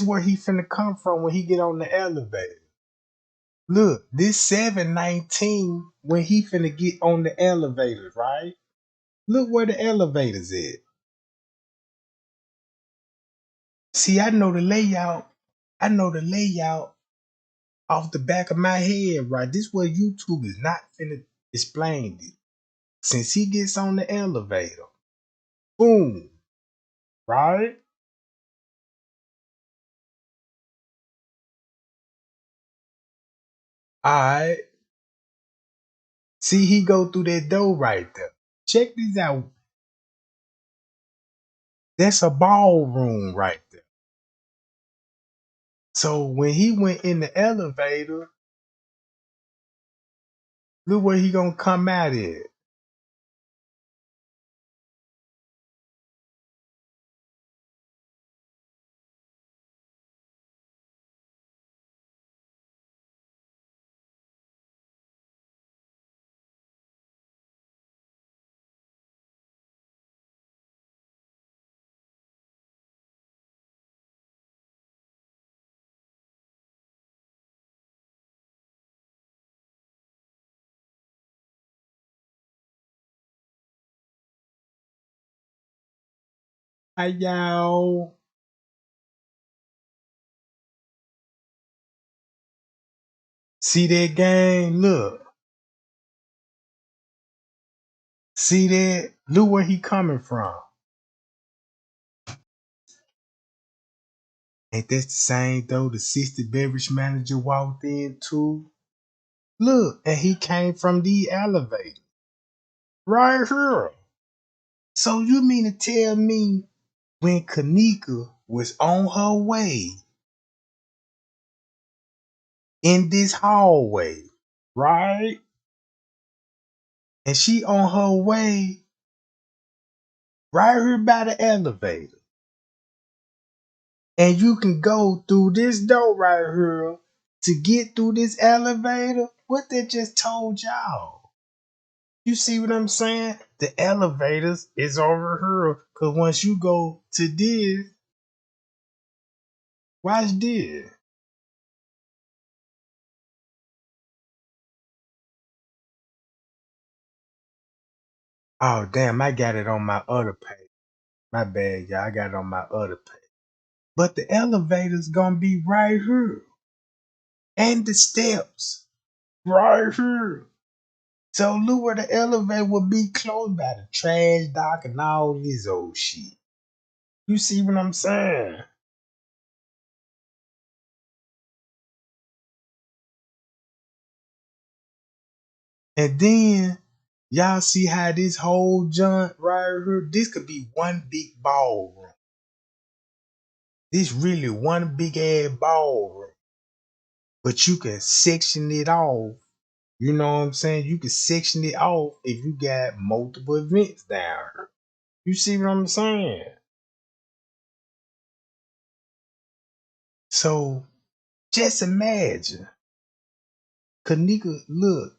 where he finna come from when he get on the elevator. Look, this 719 when he finna get on the elevators, right? Look where the elevators at. See, I know the layout. I know the layout off the back of my head, right? This where YouTube is not finna explain it. Since he gets on the elevator, boom, right? Alright. See, he go through that door right there. Check this out. That's a ballroom right there. So when he went in the elevator, look where he gonna come out at. Hi y'all. See that gang? Look. See that? Look where he coming from. Ain't that the same though the assistant beverage manager walked in too? Look, and he came from the elevator. Right here. So you mean to tell me when Kenneka was on her way in this hallway, right? And she on her way right here by the elevator. And you can go through this door right here to get through this elevator. What they just told y'all. You see what I'm saying? The elevators is over here. Cause once you go to this, watch this. Oh damn, I got it on my other page. My bad, y'all. I got it on my other page. But the elevator's gonna be right here. And the steps right here. So look where the elevator would be close by the trash dock and all this old shit. You see what I'm saying? And then y'all see how this whole joint right here, this could be one big ballroom. This really one big ass ballroom. But you can section it off. You know what I'm saying? You can section it off if you got multiple events down here. You see what I'm saying? So just imagine. Kenneka, look,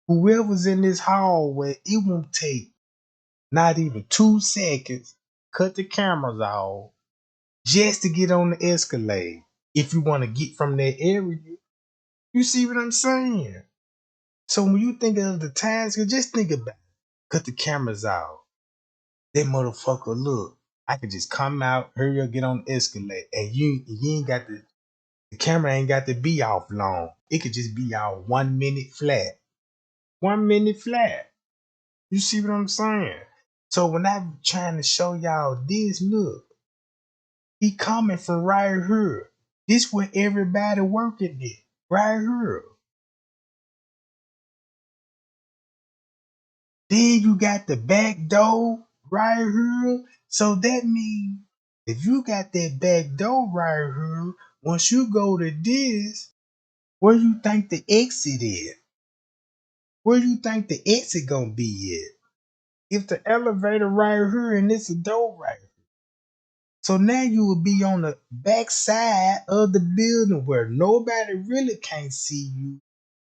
whoever's in this hallway, it won't take not even 2 seconds. Cut the cameras off just to get on the escalator. If you want to get from that area, you see what I'm saying? So when you think of the task, just think about it. Cut the cameras off. That motherfucker, look, I could just come out, hurry up, get on the escalator, and you ain't got to. The camera ain't got to be off long. It could just be out 1 minute flat. 1 minute flat. You see what I'm saying? So when I'm trying to show y'all this, look, he coming from right here. This where everybody working at. Right here. Then you got the back door right here. So that means if you got that back door right here, once you go to this, where you think the exit is? Where you think the exit gonna be at? If the elevator right here and it's a door right here. So now you will be on the back side of the building where nobody really can't see you.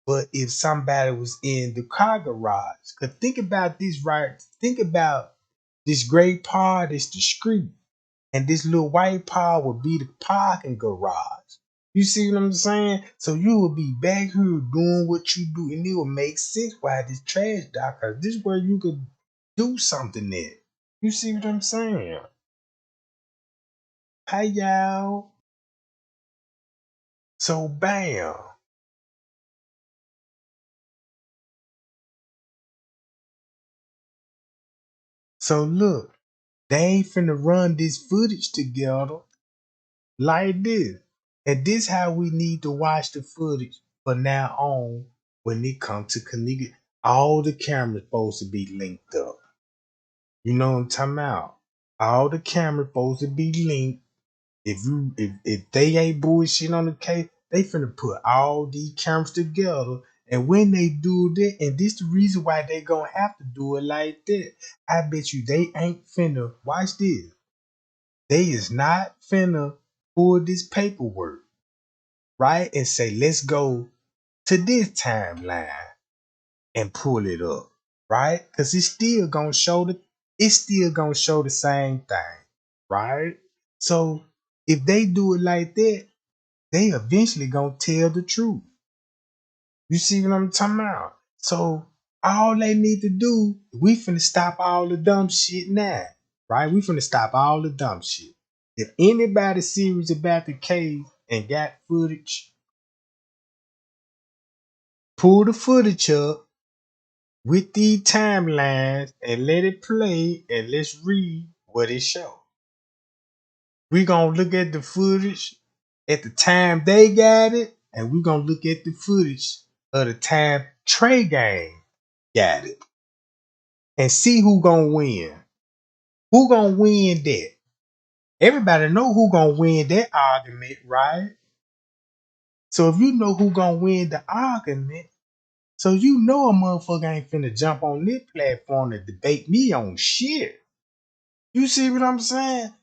But if somebody was in the car garage, cause think about this, right? Think about this gray part is the street, and this little white part would be the parking garage. You see what I'm saying? So you will be back here doing what you do, and it will make sense why this trash dock, cause this is where you could do something there. You see what I'm saying? Hi y'all. So bam. So look, they ain't finna run this footage together like this. And this how we need to watch the footage from now on when it comes to Kenneka. All the cameras supposed to be linked up. You know what I'm talking about? All the cameras supposed to be linked. If they ain't bullshit on the case, they finna put all these cameras together. And when they do that, and this the reason why they gonna have to do it like that. I bet you they ain't finna watch this. They is not finna pull this paperwork, right? And say, let's go to this timeline and pull it up, right? Because it's still gonna show the same thing, right? So if they do it like that, they eventually gonna tell the truth. You see what I'm talking about? So all they need to do, we finna stop all the dumb shit now, right? We finna stop all the dumb shit. If anybody serious about the case and got footage, pull the footage up with these timelines and let it play and let's read what it shows. We gonna look at the footage at the time they got it, and we gonna look at the footage of the time Trey Gang got it, and see who gonna win. Who gonna win that? Everybody know who gonna win that argument, right? So if you know who gonna win the argument, so you know a motherfucker ain't finna jump on this platform to debate me on shit. You see what I'm saying?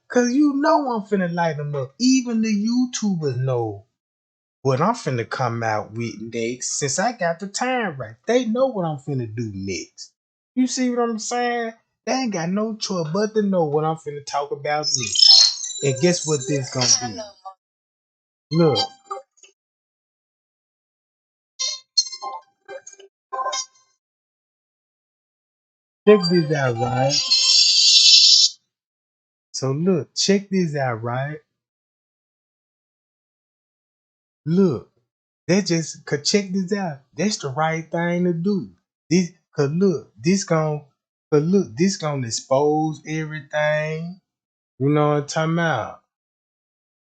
Cause you know I'm finna light them up. Even the YouTubers know what I'm finna come out with next. Since I got the time right, they know what I'm finna do next. You see what I'm saying? They ain't got no choice but to know what I'm finna talk about next. And guess what this gonna be? Look, check this out, right? So look, check this out, right? Look, that just could check this out. That's the right thing to do. This cause look, this gonna expose everything. You know what I'm talking about?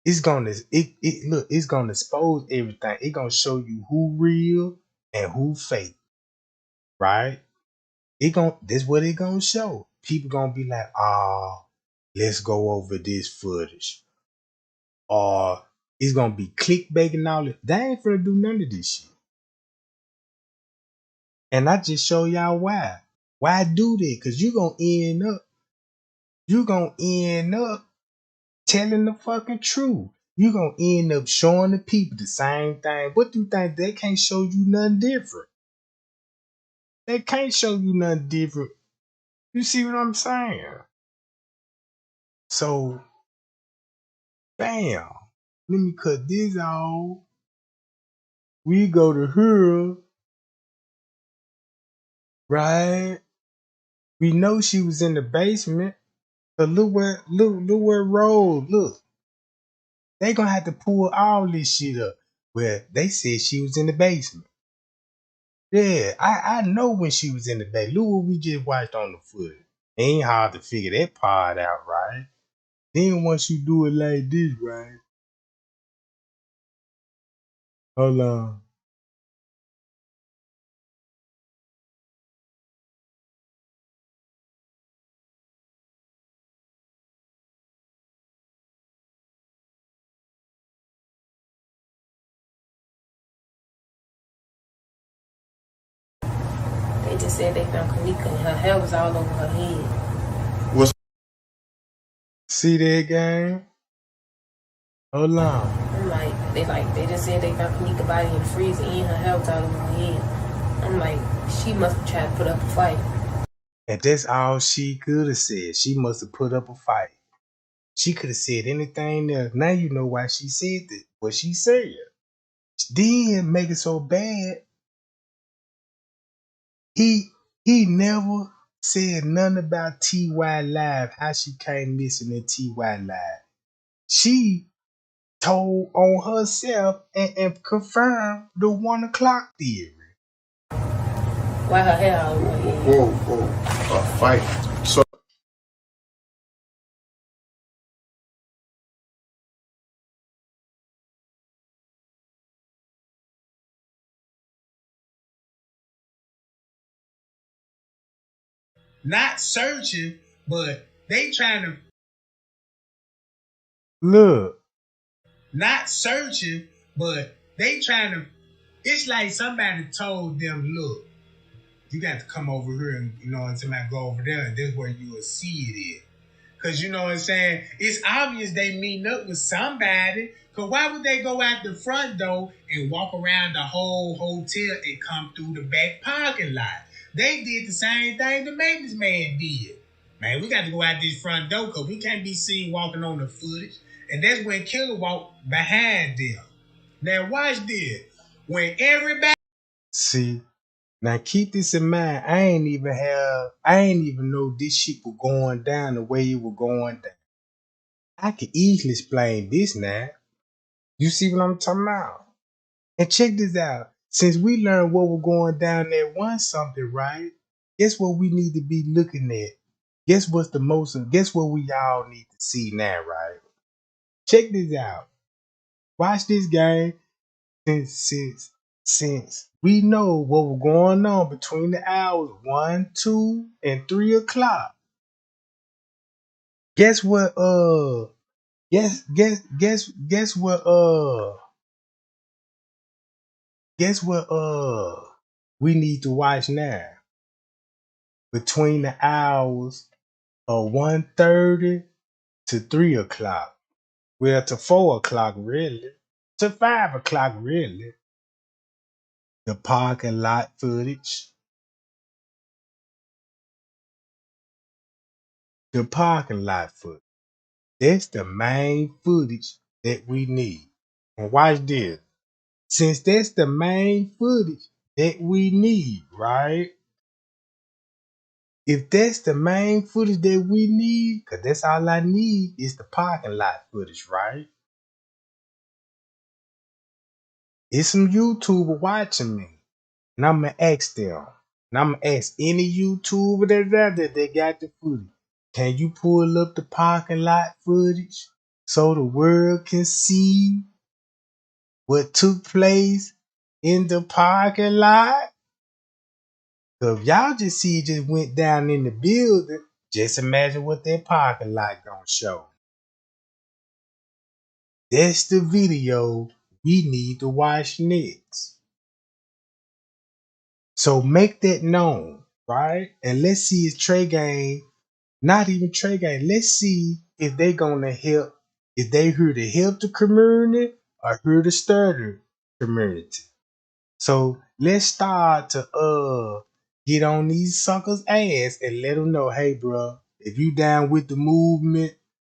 It's gonna expose everything. It gonna show you who real and who fake, right? This what it gonna show. People gonna be like, let's go over this footage. Or it's gonna be clickbait and all that. They ain't finna do none of this shit. And I just show y'all why. Why do that? Cause you gonna end up telling the fucking truth. You gonna end up showing the people the same thing. What do you think? They can't show you nothing different. They can't show you nothing different. You see what I'm saying? So, bam. Let me cut this off. We go to her, right? We know she was in the basement. But look where Rose, look. They gonna have to pull all this shit up. Well, they said she was in the basement. Yeah, I know when she was in the basement. Look what we just watched on the footage. Ain't hard to figure that part out, right? Then once you do it like this, right? Hold on. They just said they found Kenneka and her hair was all over her head. What's see that game? Hold on. I'm like, they just said they found Kenneka body in the freezer and her hair was all over her head. I'm like, she must have tried to put up a fight. And that's all she could have said. She must have put up a fight. She could have said anything else. Now you know why she said that. What she said. Then make it so bad. He never said nothing about TY Live, how she came missing in TY Live. She told on herself and confirmed the 1 o'clock theory. Why her hair all over her head? Whoa. A fight. So Not searching, but they trying to look. Not searching, but they trying to. It's like somebody told them, look, you got to come over here and somebody go over there, and this where you will see it is. Cause you know what I'm saying? It's obvious they meeting up with somebody. Cause why would they go out the front door and walk around the whole hotel and come through the back parking lot? They did the same thing the maintenance man did. Man, we got to go out this front door because we can't be seen walking on the footage. And that's when Killer walked behind them. Now watch this. When everybody see, now keep this in mind. I ain't even know this shit was going down the way it was going down. I can easily explain this now. You see what I'm talking about? And check this out. Since we learned what was going down there once something, right? Guess what we need to be looking at? Guess what we all need to see now, right? Check this out. Watch this game. Since we know what was going on between the hours 1, 2, and 3 o'clock. Guess what guess what we need to watch now? Between the hours of 1:30 to 3 o'clock. Well, to 4 o'clock really. To 5 o'clock really. The parking lot footage. The parking lot footage. That's the main footage that we need. And watch this. Since that's the main footage that we need, right? If that's the main footage that we need, because that's all I need is the parking lot footage, right? It's some YouTuber watching me. And I'm going to ask them. And I'm going to ask any YouTuber that's out there that got the footage. Can you pull up the parking lot footage so the world can see what took place in the parking lot? So if y'all just see it just went down in the building, just imagine what that parking lot gonna show. That's the video we need to watch next. So make that known, right? And let's see if Trey Gang, not even Trey Gang, let's see if they gonna help, if they here to help the community or here to stir the community. So let's start to get on these suckers' ass and let them know, hey, bro, if you down with the movement,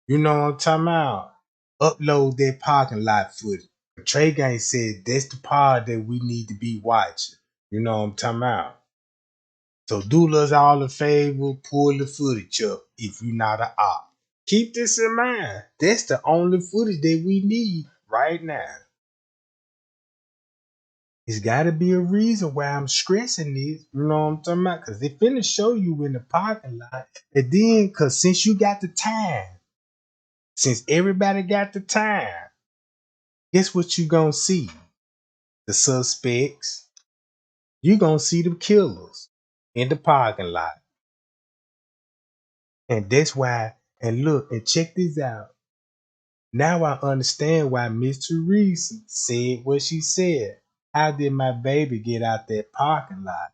you know what I'm talking about. Upload that parking lot footage. Trey Gang said that's the part that we need to be watching. You know what I'm talking about. So do us all a favor, pull the footage up if you're not an op. Keep this in mind. That's the only footage that we need right now. It's got to be a reason why I'm stressing this. You know what I'm talking about? Because they finna show you in the parking lot. And then, because since you got the time, since everybody got the time, guess what you gonna see? The suspects. You gonna see the killers in the parking lot. And that's why, and look, and check this out. Now I understand why Miss Teresa said what she said. How did my baby get out that parking lot?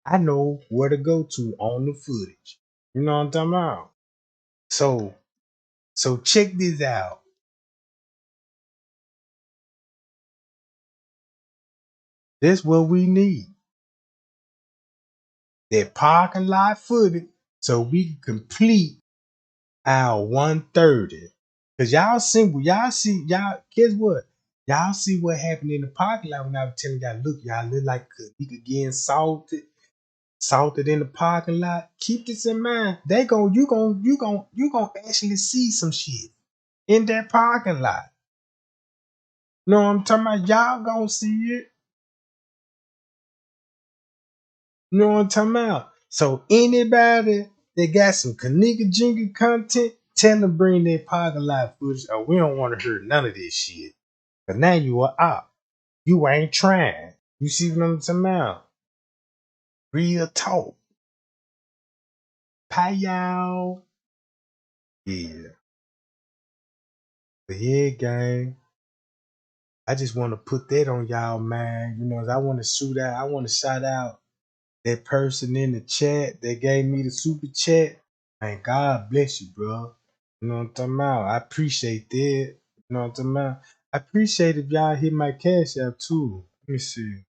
I know where to go to on the footage. You know what I'm talking about? So, so check this out. That's what we need. That parking lot footage so we can complete our 130. Cause y'all guess what? Y'all see what happened in the parking lot when I was telling y'all, look, y'all look like you could get salted in the parking lot. Keep this in mind. You gonna actually see some shit in that parking lot. Know what I'm talking about? Y'all gonna see it. You know what I'm talking about? So anybody that got some Kenneka Jenkins content, tell them bring their parking lot footage, or we don't want to hear none of this shit. Cause now you are out. You ain't trying. You see what I'm talking about? Real talk. Pie y'all. Yeah. But yeah, gang. I just want to put that on y'all, man. You know, I want to shout out that person in the chat that gave me the super chat. Man, God bless you, bro. You know what I'm talking about? I appreciate that. You know what I'm talking about? I appreciate if y'all hit my cash app too. Let me see.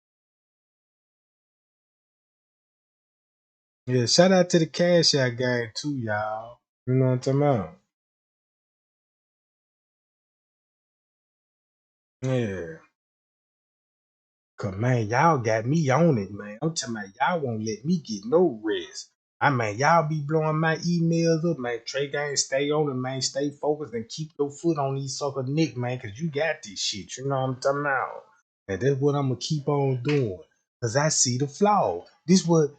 Yeah, shout out to the cash app gang too, y'all. You know what I'm talking about? Yeah. Cause man, y'all got me on it, man. I'm talking about y'all won't let me get no rest. I mean, y'all be blowing my emails up, man. Trey Gang, stay on it, man. Stay focused and keep your foot on these sucker Nick, man, cause you got this shit. You know what I'm talking about? And that's what I'm gonna keep on doing. Cause I see the flaw. This what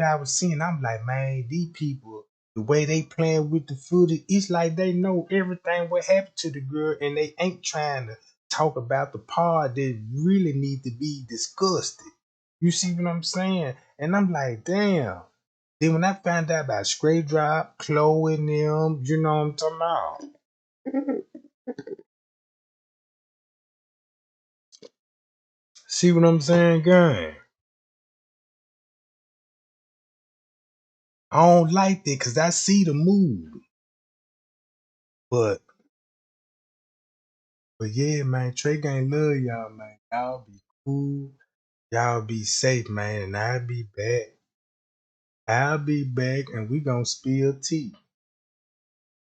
I was seeing. I'm like, man, these people, the way they playing with the footage, it's like they know everything what happened to the girl, and they ain't trying to talk about the part that really need to be discussed. You see what I'm saying? And I'm like, damn. Then when I found out about Straight Drop, Chloe and them, you know what I'm talking about? See what I'm saying, gang? I don't like that because I see the move. But yeah, man, Trey Gang love y'all, man. Y'all be cool. Y'all be safe, man. And I'll be back. I'll be back and we gonna spill tea.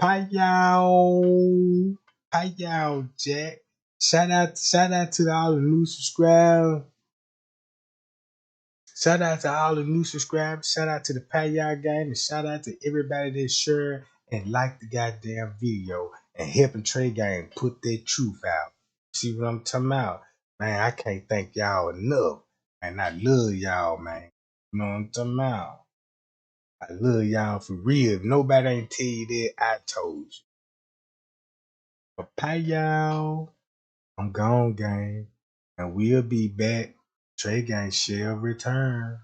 Hi y'all. Hi y'all, Jack. Shout out to all the new subscribers. Shout out to all the new subscribers. Shout out to the Payal gang. And shout out to everybody that shared and liked the goddamn video and helping Trey Gang put their truth out. See what I'm talking about? Man, I can't thank y'all enough. And I love y'all, man. You know what I'm talking about? I love y'all for real. If nobody ain't tell you that, I told you. But Payal. I'm gone, gang. And we'll be back. Trey Gang shall return.